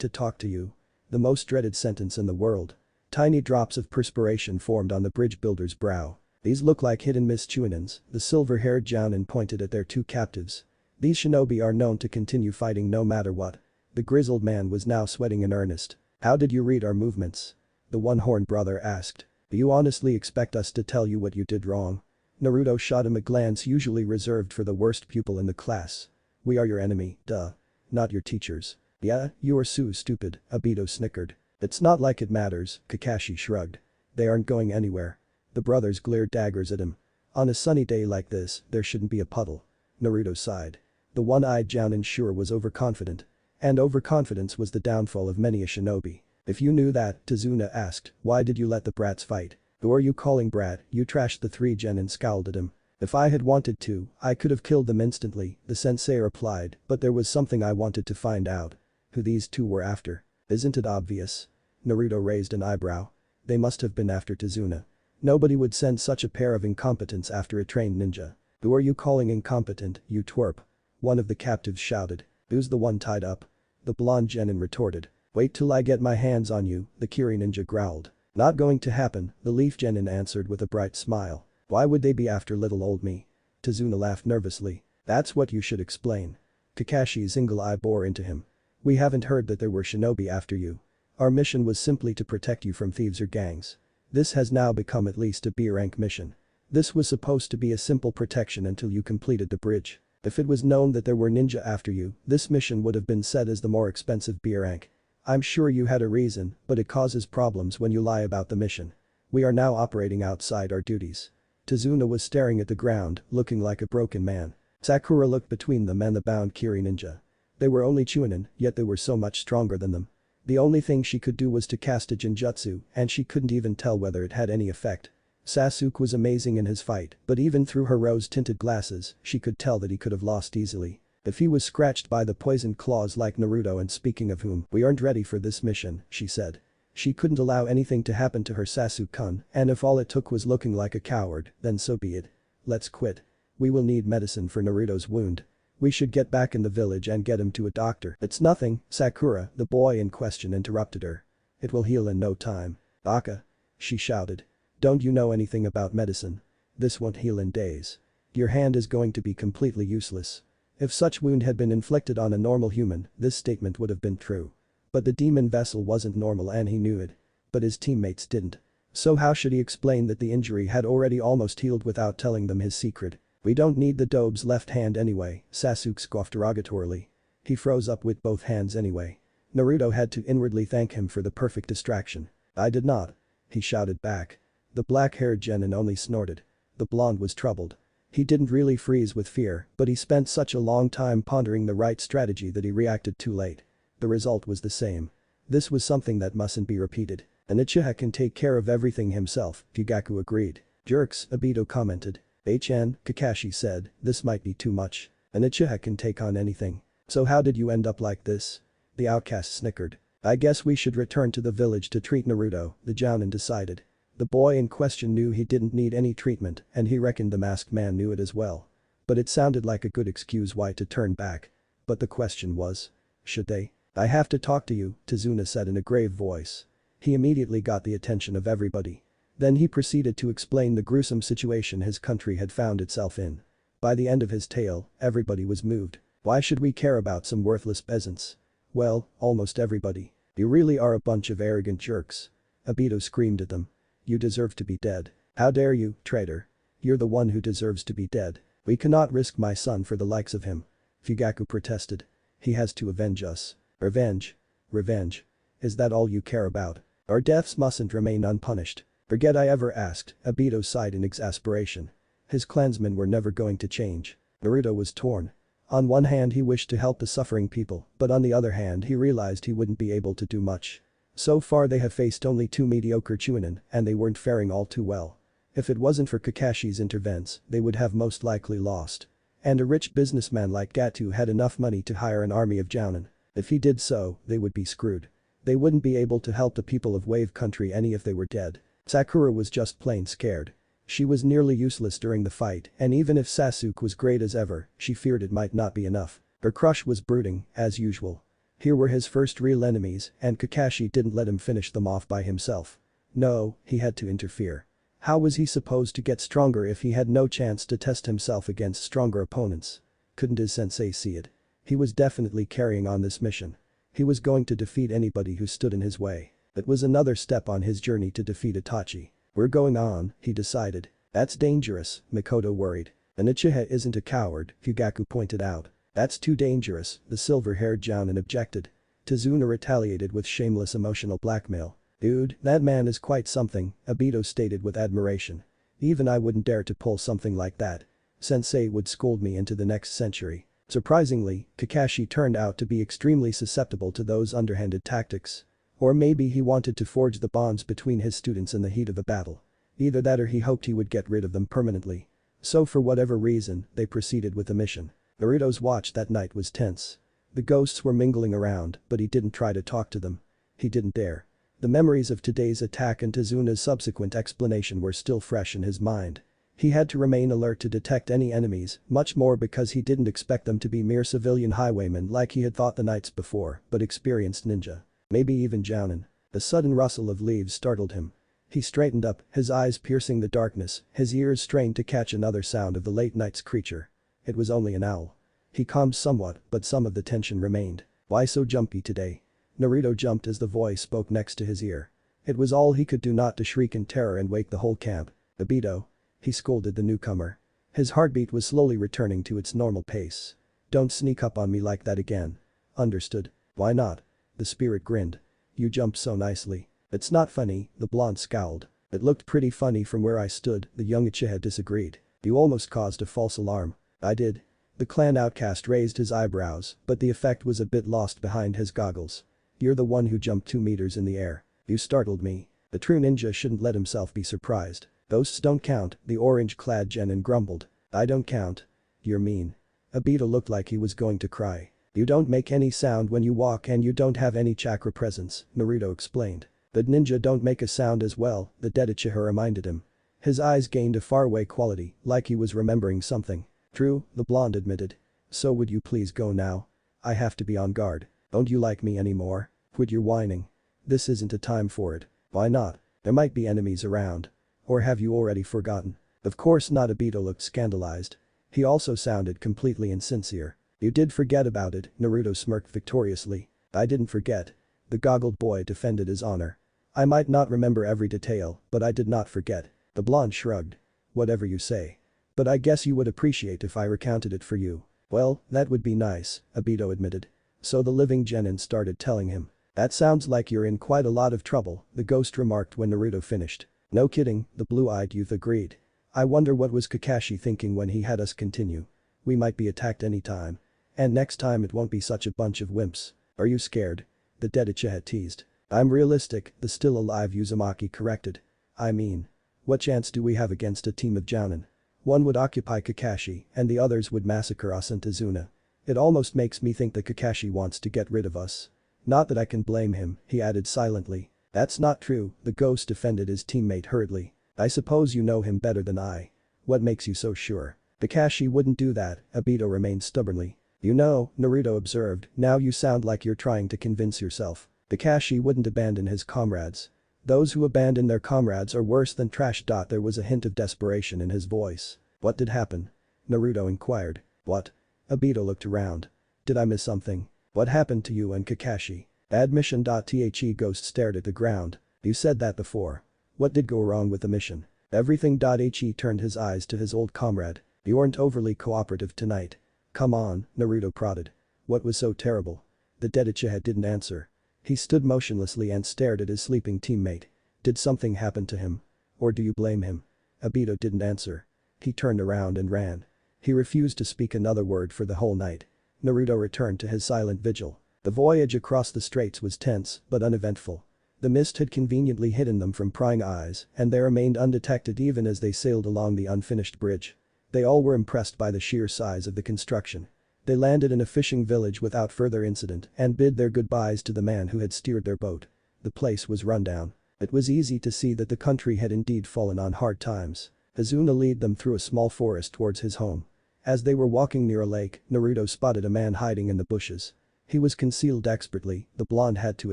to talk to you. The most dreaded sentence in the world. Tiny drops of perspiration formed on the bridge builder's brow. These look like hidden Miss Chuninins, the silver-haired Jounin pointed at their two captives. These shinobi are known to continue fighting no matter what. The grizzled man was now sweating in earnest. How did you read our movements? The one-horned brother asked. Do you honestly expect us to tell you what you did wrong? Naruto shot him a glance usually reserved for the worst pupil in the class. We are your enemy, duh. Not your teachers. Yeah, you are so stupid, Obito snickered. It's not like it matters, Kakashi shrugged. They aren't going anywhere. The brothers glared daggers at him. On a sunny day like this, there shouldn't be a puddle. Naruto sighed. The one-eyed Jounin sure was overconfident. And overconfidence was the downfall of many a shinobi. If you knew that, Tazuna asked, why did you let the brats fight? Who are you calling brat? You trashed the three genin scowled at him. If I had wanted to, I could have killed them instantly, the sensei replied, but there was something I wanted to find out. Who these two were after. Isn't it obvious? Naruto raised an eyebrow. They must have been after Tazuna. Nobody would send such a pair of incompetents after a trained ninja. Who are you calling incompetent, you twerp? One of the captives shouted. Who's the one tied up? The blonde genin retorted. Wait till I get my hands on you, the Kiri ninja growled. Not going to happen, the leaf genin answered with a bright smile. Why would they be after little old me? Tazuna laughed nervously. That's what you should explain. Kakashi's single eye bore into him. We haven't heard that there were shinobi after you. Our mission was simply to protect you from thieves or gangs. This has now become at least a B-rank mission. This was supposed to be a simple protection until you completed the bridge. If it was known that there were ninja after you, this mission would have been set as the more expensive B-rank. I'm sure you had a reason, but it causes problems when you lie about the mission. We are now operating outside our duties. Tazuna was staring at the ground, looking like a broken man. Sakura looked between them and the bound Kiri ninja. They were only Chunin, yet they were so much stronger than them. The only thing she could do was to cast a genjutsu, and she couldn't even tell whether it had any effect. Sasuke was amazing in his fight, but even through her rose-tinted glasses, she could tell that he could have lost easily. If he was scratched by the poisoned claws like Naruto, and speaking of whom, we aren't ready for this mission, she said. She couldn't allow anything to happen to her Sasuke-kun, and if all it took was looking like a coward, then so be it. Let's quit. We will need medicine for Naruto's wound. We should get back in the village and get him to a doctor. It's nothing, Sakura, the boy in question interrupted her. It will heal in no time. Aka. She shouted. Don't you know anything about medicine? This won't heal in days. Your hand is going to be completely useless. If such wound had been inflicted on a normal human, this statement would have been true. But the demon vessel wasn't normal and he knew it. But his teammates didn't. So how should he explain that the injury had already almost healed without telling them his secret? We don't need the dobe's left hand anyway, Sasuke scoffed derogatorily. He froze up with both hands anyway. Naruto had to inwardly thank him for the perfect distraction. I did not. He shouted back. The black-haired genin only snorted. The blonde was troubled. He didn't really freeze with fear, but he spent such a long time pondering the right strategy that he reacted too late. The result was the same. This was something that mustn't be repeated. An Uchiha can take care of everything himself, Fugaku agreed. Jerks, Obito commented. HN, Kakashi said, this might be too much. An Uchiha can take on anything. So how did you end up like this? The outcast snickered. I guess we should return to the village to treat Naruto, the Jounin decided. The boy in question knew he didn't need any treatment and he reckoned the masked man knew it as well. But it sounded like a good excuse why to turn back. But the question was. Should they? I have to talk to you, Tazuna said in a grave voice. He immediately got the attention of everybody. Then he proceeded to explain the gruesome situation his country had found itself in. By the end of his tale, everybody was moved. Why should we care about some worthless peasants? Well, almost everybody. You really are a bunch of arrogant jerks. Obito screamed at them. You deserve to be dead. How dare you, traitor? You're the one who deserves to be dead. We cannot risk my son for the likes of him. Fugaku protested. He has to avenge us. Revenge. Revenge. Is that all you care about? Our deaths mustn't remain unpunished. Forget I ever asked, Obito sighed in exasperation. His clansmen were never going to change. Naruto was torn. On one hand he wished to help the suffering people, but on the other hand he realized he wouldn't be able to do much. So far they have faced only two mediocre Chunin and they weren't faring all too well. If it wasn't for Kakashi's interventions, they would have most likely lost. And a rich businessman like Gatu had enough money to hire an army of Jounin. If he did so, they would be screwed. They wouldn't be able to help the people of Wave Country any if they were dead. Sakura was just plain scared. She was nearly useless during the fight and even if Sasuke was great as ever, she feared it might not be enough. Her crush was brooding, as usual. Here were his first real enemies and Kakashi didn't let him finish them off by himself. No, he had to interfere. How was he supposed to get stronger if he had no chance to test himself against stronger opponents? Couldn't his sensei see it? He was definitely carrying on this mission. He was going to defeat anybody who stood in his way. It was another step on his journey to defeat Itachi. We're going on, he decided. That's dangerous, Mikoto worried. An Uchiha isn't a coward, Fugaku pointed out. That's too dangerous, the silver-haired Jounin objected. Tazuna retaliated with shameless emotional blackmail. Dude, that man is quite something, Obito stated with admiration. Even I wouldn't dare to pull something like that. Sensei would scold me into the next century. Surprisingly, Kakashi turned out to be extremely susceptible to those underhanded tactics. Or maybe he wanted to forge the bonds between his students in the heat of a battle. Either that or he hoped he would get rid of them permanently. So for whatever reason, they proceeded with the mission. Naruto's watch that night was tense. The ghosts were mingling around, but he didn't try to talk to them. He didn't dare. The memories of today's attack and Tazuna's subsequent explanation were still fresh in his mind. He had to remain alert to detect any enemies, much more because he didn't expect them to be mere civilian highwaymen like he had thought the nights before, but experienced ninja. Maybe even Jounin. The sudden rustle of leaves startled him. He straightened up, his eyes piercing the darkness, his ears strained to catch another sound of the late night's creature. It was only an owl. He calmed somewhat, but some of the tension remained. Why so jumpy today? Naruto jumped as the voice spoke next to his ear. It was all he could do not to shriek in terror and wake the whole camp. Obito. He scolded the newcomer. His heartbeat was slowly returning to its normal pace. Don't sneak up on me like that again. Understood. Why not? The spirit grinned. You jumped so nicely. It's not funny, the blonde scowled. It looked pretty funny from where I stood, the young Uchiha disagreed. You almost caused a false alarm. I did. The clan outcast raised his eyebrows, but the effect was a bit lost behind his goggles. You're the one who jumped 2 meters in the air. You startled me. The true ninja shouldn't let himself be surprised. Ghosts don't count, the orange-clad genin grumbled. I don't count. You're mean. Obito looked like he was going to cry. You don't make any sound when you walk and you don't have any chakra presence, Naruto explained. But ninja don't make a sound as well, the dead Uchiha reminded him. His eyes gained a faraway quality, like he was remembering something. True, the blonde admitted. So would you please go now? I have to be on guard. Don't you like me anymore? Quit your whining. This isn't a time for it. Why not? There might be enemies around. Or have you already forgotten? Of course not, Obito looked scandalized. He also sounded completely insincere. You did forget about it, Naruto smirked victoriously. I didn't forget. The goggled boy defended his honor. I might not remember every detail, but I did not forget. The blonde shrugged. Whatever you say. But I guess you would appreciate if I recounted it for you. Well, that would be nice, Obito admitted. So the living genin started telling him. That sounds like you're in quite a lot of trouble, the ghost remarked when Naruto finished. No kidding, the blue-eyed youth agreed. I wonder what was Kakashi thinking when he had us continue. We might be attacked anytime. And next time it won't be such a bunch of wimps. Are you scared? The dead Uchiha teased. I'm realistic, the still-alive Uzumaki corrected. I mean. What chance do we have against a team of Jounin? One would occupy Kakashi and the others would massacre us and Tazuna. It almost makes me think that Kakashi wants to get rid of us. Not that I can blame him, he added silently. That's not true, the ghost defended his teammate hurriedly. I suppose you know him better than I. What makes you so sure? Kakashi wouldn't do that, Obito remained stubbornly. You know, Naruto observed, now you sound like you're trying to convince yourself. Kakashi wouldn't abandon his comrades. Those who abandon their comrades are worse than trash. There was a hint of desperation in his voice. What did happen? Naruto inquired. What? Obito looked around. Did I miss something? What happened to you and Kakashi? Bad mission. The ghost stared at the ground. You said that before. What did go wrong with the mission? Everything. He turned his eyes to his old comrade. You weren't overly cooperative tonight. Come on, Naruto prodded. What was so terrible? The dead Uchiha didn't answer. He stood motionlessly and stared at his sleeping teammate. Did something happen to him? Or do you blame him? Obito didn't answer. He turned around and ran. He refused to speak another word for the whole night. Naruto returned to his silent vigil. The voyage across the straits was tense but uneventful. The mist had conveniently hidden them from prying eyes and they remained undetected even as they sailed along the unfinished bridge. They all were impressed by the sheer size of the construction. They landed in a fishing village without further incident and bid their goodbyes to the man who had steered their boat. The place was run down. It was easy to see that the country had indeed fallen on hard times. Azuna led them through a small forest towards his home. As they were walking near a lake, Naruto spotted a man hiding in the bushes. He was concealed expertly, the blonde had to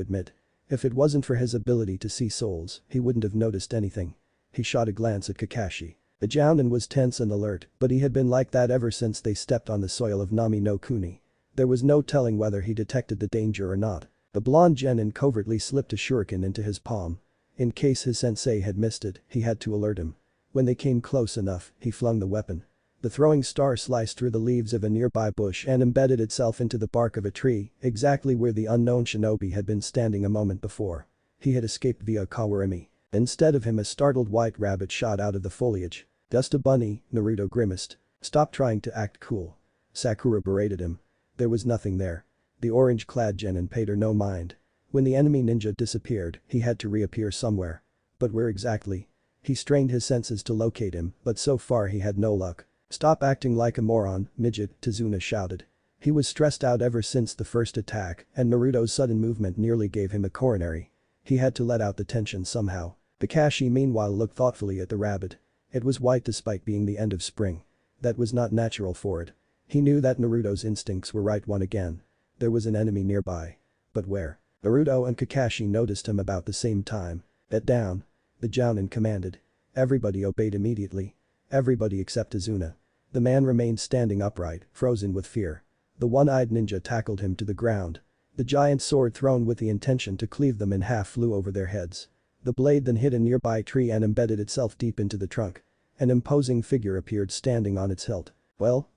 admit. If it wasn't for his ability to see souls, he wouldn't have noticed anything. He shot a glance at Kakashi. The Jounin was tense and alert, but he had been like that ever since they stepped on the soil of Nami no Kuni. There was no telling whether he detected the danger or not. The blonde genin covertly slipped a shuriken into his palm. In case his sensei had missed it, he had to alert him. When they came close enough, he flung the weapon. The throwing star sliced through the leaves of a nearby bush and embedded itself into the bark of a tree, exactly where the unknown shinobi had been standing a moment before. He had escaped via Kawarimi. Instead of him, a startled white rabbit shot out of the foliage. "Just a bunny," Naruto grimaced. "Stop trying to act cool." Sakura berated him. There was nothing there. The orange-clad genin paid her no mind. When the enemy ninja disappeared, he had to reappear somewhere. But where exactly? He strained his senses to locate him, but so far he had no luck. "Stop acting like a moron, midget," Tazuna shouted. He was stressed out ever since the first attack, and Naruto's sudden movement nearly gave him a coronary. He had to let out the tension somehow. Kakashi meanwhile looked thoughtfully at the rabbit. It was white despite being the end of spring. That was not natural for it. He knew that Naruto's instincts were right once again. There was an enemy nearby. But where? Naruto and Kakashi noticed him about the same time. "Get down," the Jounin commanded. Everybody obeyed immediately. Everybody except Tazuna. The man remained standing upright, frozen with fear. The one-eyed ninja tackled him to the ground. The giant sword thrown with the intention to cleave them in half flew over their heads. The blade then hit a nearby tree and embedded itself deep into the trunk. An imposing figure appeared standing on its hilt. Well,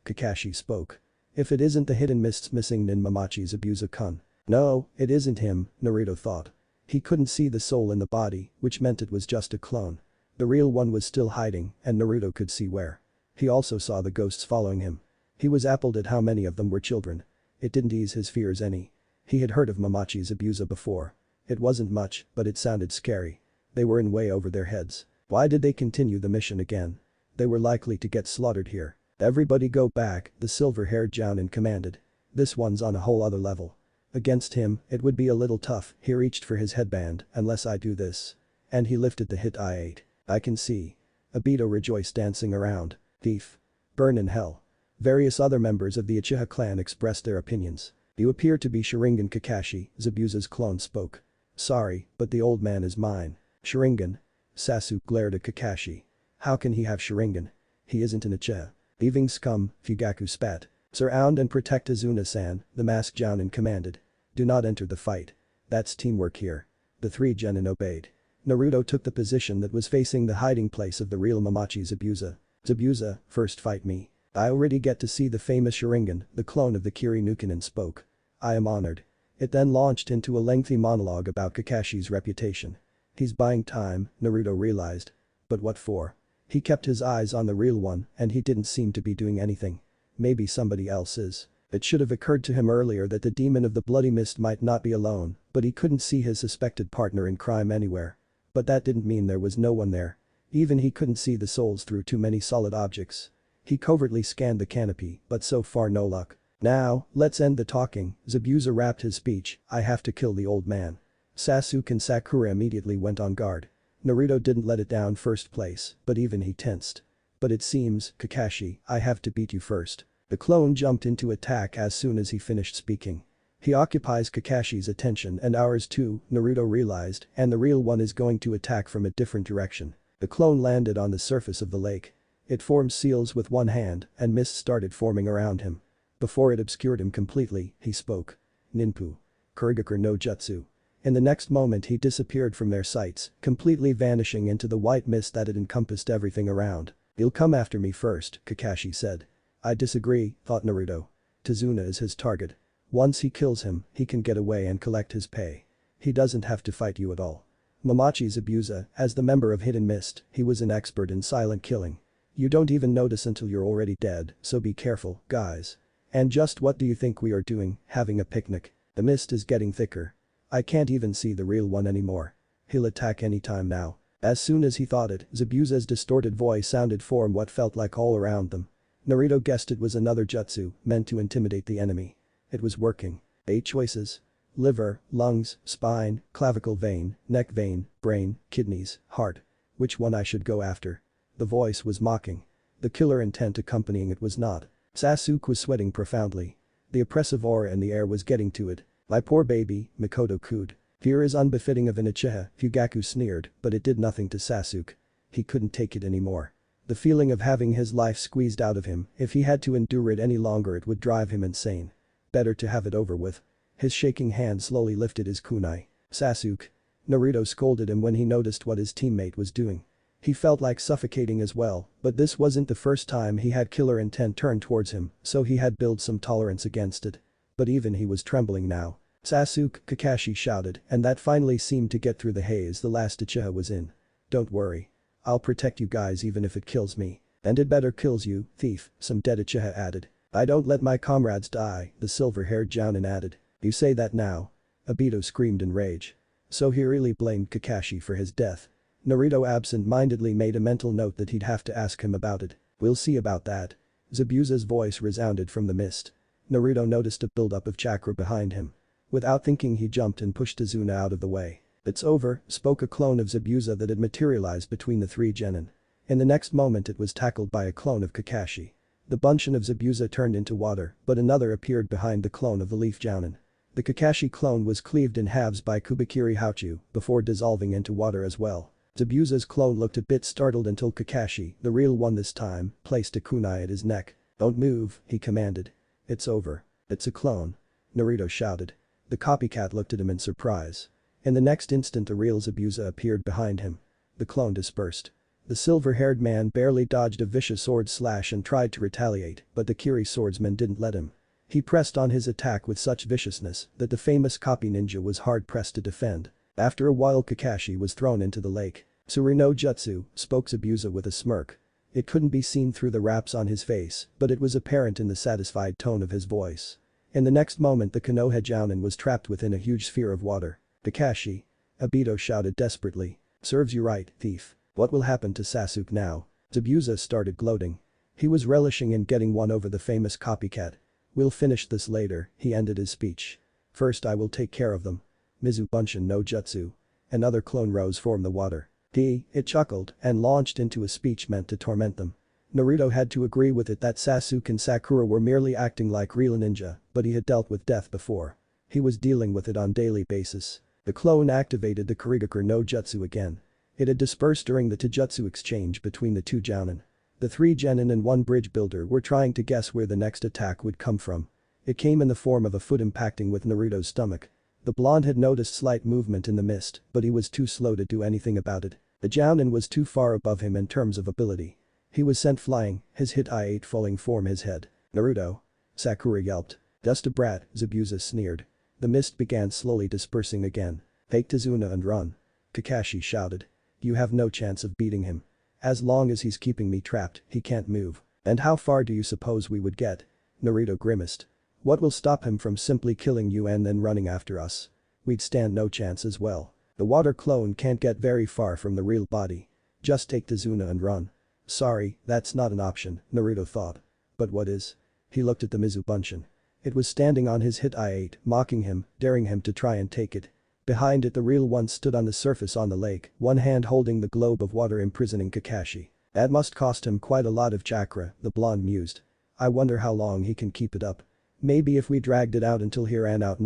Kakashi spoke. "If it isn't the hidden mists missing Nin Momochi's Abusa-kun." No, it isn't him, Naruto thought. He couldn't see the soul in the body, which meant it was just a clone. The real one was still hiding, and Naruto could see where. He also saw the ghosts following him. He was appalled at how many of them were children. It didn't ease his fears any. He had heard of Momochi's Abusa before. It wasn't much, but it sounded scary. They were in way over their heads. Why did they continue the mission again? They were likely to get slaughtered here. "Everybody go back," the silver-haired Jounin commanded. "This one's on a whole other level. Against him, it would be a little tough." He reached for his headband. "Unless I do this." And he lifted the hit I ate. "I can see." Obito rejoiced, dancing around. "Thief. Burn in hell." Various other members of the Uchiha clan expressed their opinions. "You appear to be Sharingan Kakashi," Zabuza's clone spoke. "Sorry, but the old man is mine." "Sharingan?" Sasuke glared at Kakashi. "How can he have Sharingan? He isn't an Uchiha." "Thieving scum," Fugaku spat. "Surround and protect Azuna-san," the masked Jounin commanded. "Do not enter the fight. That's teamwork here." The three genin obeyed. Naruto took the position that was facing the hiding place of the real Momochi's Zabuza. "Zabuza, first fight me. I already get to see the famous Sharingan," the clone of the Kiri Nukkinen spoke. "I am honored." It then launched into a lengthy monologue about Kakashi's reputation. He's buying time, Naruto realized. But what for? He kept his eyes on the real one, and he didn't seem to be doing anything. Maybe somebody else is. It should have occurred to him earlier that the demon of the bloody mist might not be alone, but he couldn't see his suspected partner in crime anywhere. But that didn't mean there was no one there. Even he couldn't see the souls through too many solid objects. He covertly scanned the canopy, but so far no luck. "Now, let's end the talking," Zabuza wrapped his speech. "I have to kill the old man." Sasuke and Sakura immediately went on guard. Naruto didn't let it down first place, but even he tensed. "But it seems, Kakashi, I have to beat you first." The clone jumped into attack as soon as he finished speaking. He occupies Kakashi's attention and ours too, Naruto realized, and the real one is going to attack from a different direction. The clone landed on the surface of the lake. It formed seals with one hand, and mist started forming around him. Before it obscured him completely, he spoke. "Ninpu. Kurigakur no Jutsu." In the next moment he disappeared from their sights, completely vanishing into the white mist that had encompassed everything around. "He'll come after me first," Kakashi said. "I disagree," thought Naruto. "Tazuna is his target. Once he kills him, he can get away and collect his pay. He doesn't have to fight you at all." Momochi's Abusa, as the member of Hidden Mist, he was an expert in silent killing. You don't even notice until you're already dead, so be careful, guys. And just what do you think we are doing, having a picnic? The mist is getting thicker. I can't even see the real one anymore. He'll attack anytime now. As soon as he thought it, Zabuza's distorted voice sounded from what felt like all around them. Naruto guessed it was another jutsu, meant to intimidate the enemy. It was working. 8 choices. Liver, lungs, spine, clavicle vein, neck vein, brain, kidneys, heart. Which one I should go after? The voice was mocking. The killer intent accompanying it was not. Sasuke was sweating profoundly. The oppressive aura in the air was getting to it. "My poor baby," Mikoto cooed. Fear is unbefitting of an Uchiha, Fugaku sneered, but it did nothing to Sasuke. He couldn't take it anymore. The feeling of having his life squeezed out of him, if he had to endure it any longer it would drive him insane. Better to have it over with. His shaking hand slowly lifted his kunai. Sasuke. Naruto scolded him when he noticed what his teammate was doing. He felt like suffocating as well, but this wasn't the first time he had killer intent turned towards him, so he had built some tolerance against it. But even he was trembling now. Sasuke, Kakashi shouted, and that finally seemed to get through the haze the last Uchiha was in. Don't worry. I'll protect you guys even if it kills me. And it better kills you, thief, some dead Uchiha added. I don't let my comrades die, the silver-haired Jounin added. You say that now? Obito screamed in rage. So he really blamed Kakashi for his death. Naruto absent-mindedly made a mental note that he'd have to ask him about it. We'll see about that. Zabuza's voice resounded from the mist. Naruto noticed a buildup of chakra behind him. Without thinking he jumped and pushed Izuna out of the way. It's over, spoke a clone of Zabuza that had materialized between the three genin. In the next moment it was tackled by a clone of Kakashi. The bunchen of Zabuza turned into water, but another appeared behind the clone of the Leaf Jounin. The Kakashi clone was cleaved in halves by Kubikiri Hauchu before dissolving into water as well. Zabuza's clone looked a bit startled until Kakashi, the real one this time, placed a kunai at his neck. Don't move, he commanded. It's over. It's a clone. Naruto shouted. The copycat looked at him in surprise. In the next instant a real Zabuza appeared behind him. The clone dispersed. The silver-haired man barely dodged a vicious sword slash and tried to retaliate, but the Kiri swordsman didn't let him. He pressed on his attack with such viciousness that the famous copy ninja was hard-pressed to defend. After a while Kakashi was thrown into the lake. Tsuri no Jutsu, spoke Zabuza with a smirk. It couldn't be seen through the wraps on his face, but it was apparent in the satisfied tone of his voice. In the next moment the Konoha Jounin was trapped within a huge sphere of water. Kakashi. Obito shouted desperately. Serves you right, thief. What will happen to Sasuke now? Zabuza started gloating. He was relishing in getting one over the famous copycat. We'll finish this later, he ended his speech. First I will take care of them. Mizu Bunshin no Jutsu. Another clone rose from the water. It chuckled and launched into a speech meant to torment them. Naruto had to agree with it that Sasuke and Sakura were merely acting like real ninja, but he had dealt with death before. He was dealing with it on daily basis. The clone activated the Kurigaku no Jutsu again. It had dispersed during the Taijutsu exchange between the two Jounin. The three genin and one bridge builder were trying to guess where the next attack would come from. It came in the form of a foot impacting with Naruto's stomach. The blonde had noticed slight movement in the mist, but he was too slow to do anything about it. The Jounin was too far above him in terms of ability. He was sent flying, his hit I-8 falling from his head. Naruto. Sakura yelped. Just a brat, Zabuza sneered. The mist began slowly dispersing again. Take Izuna and run. Kakashi shouted. You have no chance of beating him. As long as he's keeping me trapped, he can't move. And how far do you suppose we would get? Naruto grimaced. What will stop him from simply killing you and then running after us? We'd stand no chance as well. The water clone can't get very far from the real body. Just take Izuna and run. Sorry, that's not an option, Naruto thought. But what is? He looked at the Mizu Bunshin. It was standing on his hit I-8, mocking him, daring him to try and take it. Behind it the real one stood on the surface on the lake, one hand holding the globe of water imprisoning Kakashi. That must cost him quite a lot of chakra, the blonde mused. I wonder how long he can keep it up. Maybe if we dragged it out until he ran out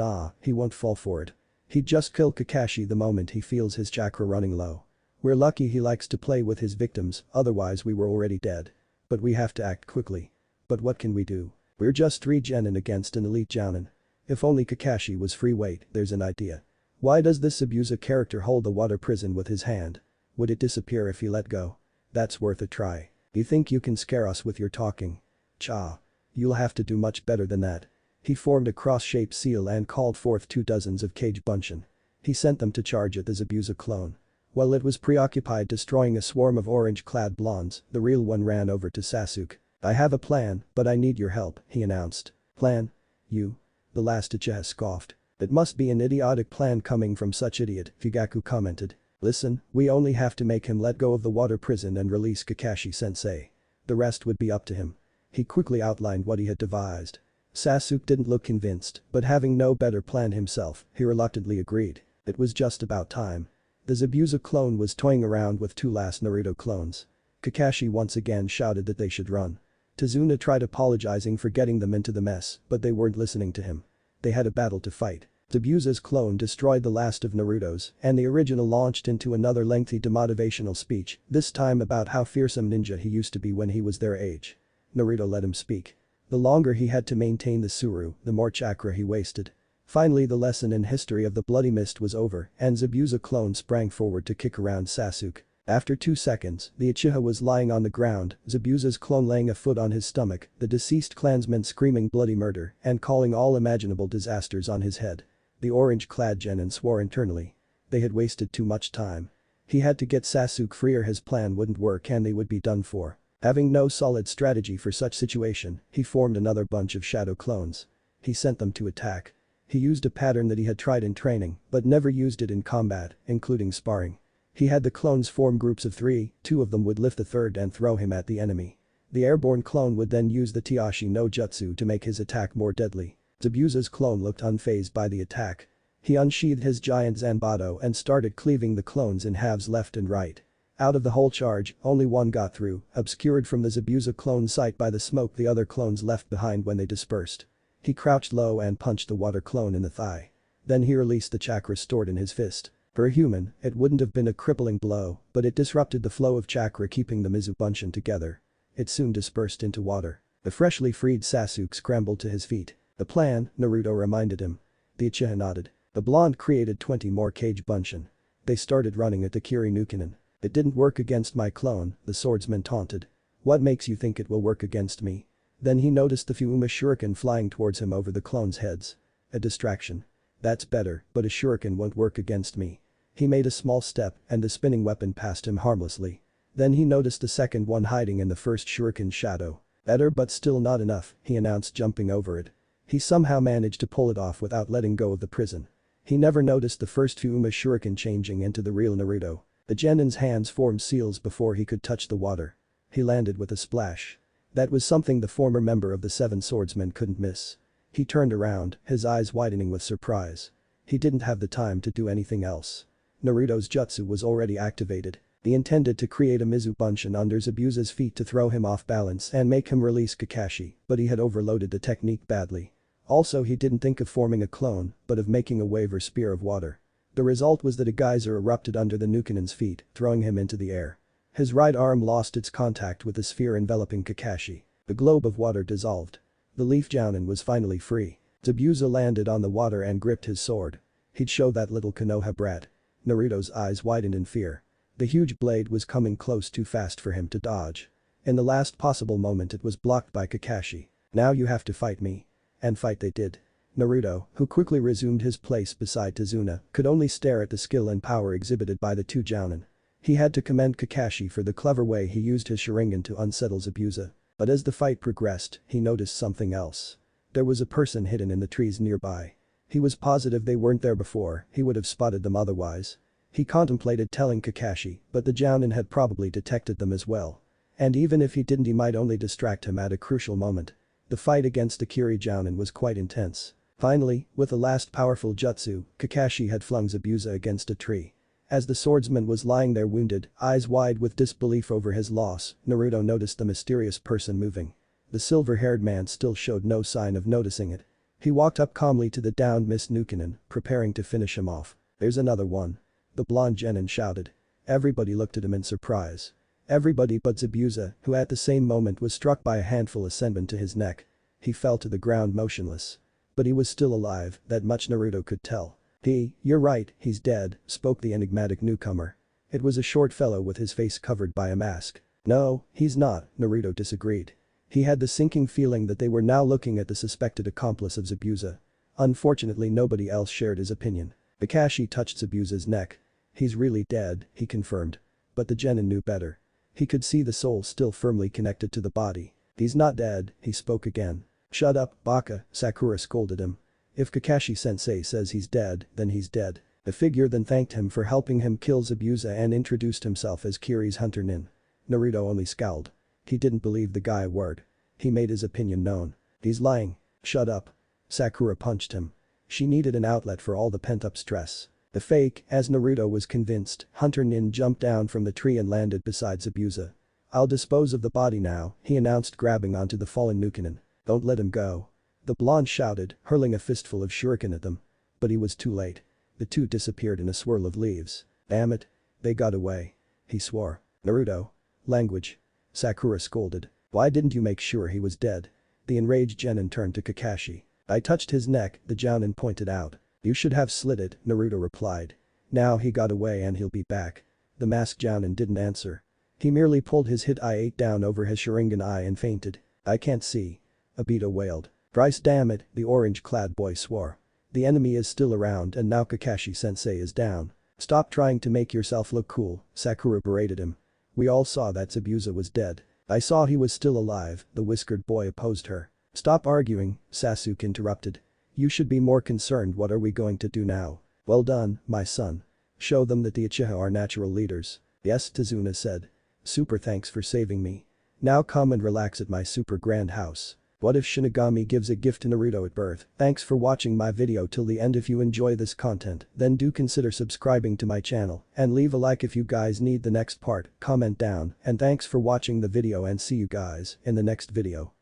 he won't fall for it. He'd just kill Kakashi the moment he feels his chakra running low. We're lucky he likes to play with his victims, otherwise we were already dead. But we have to act quickly. But what can we do? We're just three genin against an elite jounin. If only Kakashi was free. Wait, there's an idea. Why does this Zabuza character hold the water prison with his hand? Would it disappear if he let go? That's worth a try. You think you can scare us with your talking? Cha. You'll have to do much better than that. He formed a cross-shaped seal and called forth 2 dozens of cage bunshin. He sent them to charge at the Zabuza clone. While it was preoccupied destroying a swarm of orange-clad blondes, the real one ran over to Sasuke. I have a plan, but I need your help, he announced. Plan? You? The last Uchiha scoffed. It must be an idiotic plan coming from such idiot, Fugaku commented. Listen, we only have to make him let go of the water prison and release Kakashi-sensei. The rest would be up to him. He quickly outlined what he had devised. Sasuke didn't look convinced, but having no better plan himself, he reluctantly agreed. It was just about time. The Zabuza clone was toying around with 2 last Naruto clones. Kakashi once again shouted that they should run. Tazuna tried apologizing for getting them into the mess, but they weren't listening to him. They had a battle to fight. Zabuza's clone destroyed the last of Naruto's, and the original launched into another lengthy demotivational speech, this time about how fearsome ninja he used to be when he was their age. Naruto let him speak. The longer he had to maintain the Suru, the more chakra he wasted. Finally the lesson in history of the bloody mist was over, and Zabuza clone sprang forward to kick around Sasuke. After 2 seconds, the Uchiha was lying on the ground, Zabuza's clone laying a foot on his stomach, the deceased clansman screaming bloody murder and calling all imaginable disasters on his head. The orange-clad genin swore internally. They had wasted too much time. He had to get Sasuke free or his plan wouldn't work and they would be done for. Having no solid strategy for such situation, he formed another bunch of shadow clones. He sent them to attack. He used a pattern that he had tried in training, but never used it in combat, including sparring. He had the clones form groups of 3, 2 of them would lift the third and throw him at the enemy. The airborne clone would then use the Taiashi no Jutsu to make his attack more deadly. Zabuza's clone looked unfazed by the attack. He unsheathed his giant Zanbato and started cleaving the clones in halves left and right. Out of the whole charge, only one got through, obscured from the Zabuza clone's sight by the smoke the other clones left behind when they dispersed. He crouched low and punched the water clone in the thigh. Then he released the chakra stored in his fist. For a human, it wouldn't have been a crippling blow, but it disrupted the flow of chakra keeping the Mizubunshin together. It soon dispersed into water. The freshly freed Sasuke scrambled to his feet. The plan, Naruto reminded him. The Uchiha nodded. The blonde created 20 more Kage Bunshin. They started running at the Kiri Nukkinen. It didn't work against my clone, the swordsman taunted. What makes you think it will work against me? Then he noticed the Fuma shuriken flying towards him over the clones' heads. A distraction. That's better, but a shuriken won't work against me. He made a small step and the spinning weapon passed him harmlessly. Then he noticed the second one hiding in the first shuriken's shadow. Better but still not enough, he announced jumping over it. He somehow managed to pull it off without letting go of the prison. He never noticed the first Fuma shuriken changing into the real Naruto. The genin's hands formed seals before he could touch the water. He landed with a splash. That was something the former member of the Seven Swordsmen couldn't miss. He turned around, his eyes widening with surprise. He didn't have the time to do anything else. Naruto's jutsu was already activated. He intended to create a Mizubunshin under Zabuza's feet to throw him off balance and make him release Kakashi, but he had overloaded the technique badly. Also he didn't think of forming a clone, but of making a wave or spear of water. The result was that a geyser erupted under the Nukkinen's feet, throwing him into the air. His right arm lost its contact with the sphere enveloping Kakashi. The globe of water dissolved. The leaf jounin was finally free. Zabuza landed on the water and gripped his sword. He'd show that little Konoha brat. Naruto's eyes widened in fear. The huge blade was coming close too fast for him to dodge. In the last possible moment it was blocked by Kakashi. Now you have to fight me. And fight they did. Naruto, who quickly resumed his place beside Tazuna, could only stare at the skill and power exhibited by the two jounin. He had to commend Kakashi for the clever way he used his Sharingan to unsettle Zabuza. But as the fight progressed, he noticed something else. There was a person hidden in the trees nearby. He was positive they weren't there before, he would have spotted them otherwise. He contemplated telling Kakashi, but the jounin had probably detected them as well. And even if he didn't he might only distract him at a crucial moment. The fight against the Kiri jounin was quite intense. Finally, with the last powerful jutsu, Kakashi had flung Zabuza against a tree. As the swordsman was lying there wounded, eyes wide with disbelief over his loss, Naruto noticed the mysterious person moving. The silver-haired man still showed no sign of noticing it. He walked up calmly to the downed Miss Nukkinen, preparing to finish him off. There's another one. The blonde genin shouted. Everybody looked at him in surprise. Everybody but Zabuza, who at the same moment was struck by a handful ascendant to his neck. He fell to the ground motionless. But he was still alive, that much Naruto could tell. You're right, he's dead, spoke the enigmatic newcomer. It was a short fellow with his face covered by a mask. No, he's not, Naruto disagreed. He had the sinking feeling that they were now looking at the suspected accomplice of Zabuza. Unfortunately nobody else shared his opinion. Kakashi touched Zabuza's neck. He's really dead, he confirmed. But the genin knew better. He could see the soul still firmly connected to the body. He's not dead, he spoke again. Shut up, Baka, Sakura scolded him. If Kakashi-sensei says he's dead, then he's dead. The figure then thanked him for helping him kill Zabuza and introduced himself as Kiri's hunter Nin. Naruto only scowled. He didn't believe the guy a word. He made his opinion known. He's lying. Shut up. Sakura punched him. She needed an outlet for all the pent-up stress. The fake, as Naruto was convinced, hunter Nin jumped down from the tree and landed beside Zabuza. I'll dispose of the body now, he announced grabbing onto the fallen Nukkinen. Don't let him go. The blonde shouted, hurling a fistful of shuriken at them. But he was too late. The two disappeared in a swirl of leaves. Damn it. They got away. He swore. Naruto. Language. Sakura scolded. Why didn't you make sure he was dead? The enraged genin turned to Kakashi. I touched his neck, the jounin pointed out. You should have slit it, Naruto replied. Now he got away and he'll be back. The masked jounin didn't answer. He merely pulled his hit eye down over his Sharingan eye and fainted. I can't see. Obito wailed. Christ damn it, the orange-clad boy swore. The enemy is still around and now Kakashi-sensei is down. Stop trying to make yourself look cool, Sakura berated him. We all saw that Zabuza was dead. I saw he was still alive, the whiskered boy opposed her. Stop arguing, Sasuke interrupted. You should be more concerned. What are we going to do now? Well done, my son. Show them that the Uchiha are natural leaders. Yes, Tazuna said. Super thanks for saving me. Now come and relax at my super grand house. What if Shinigami gives a gift to Naruto at birth? Thanks for watching my video till the end. If you enjoy this content, then do consider subscribing to my channel and leave a like if you guys need the next part, comment down, and thanks for watching the video and see you guys in the next video.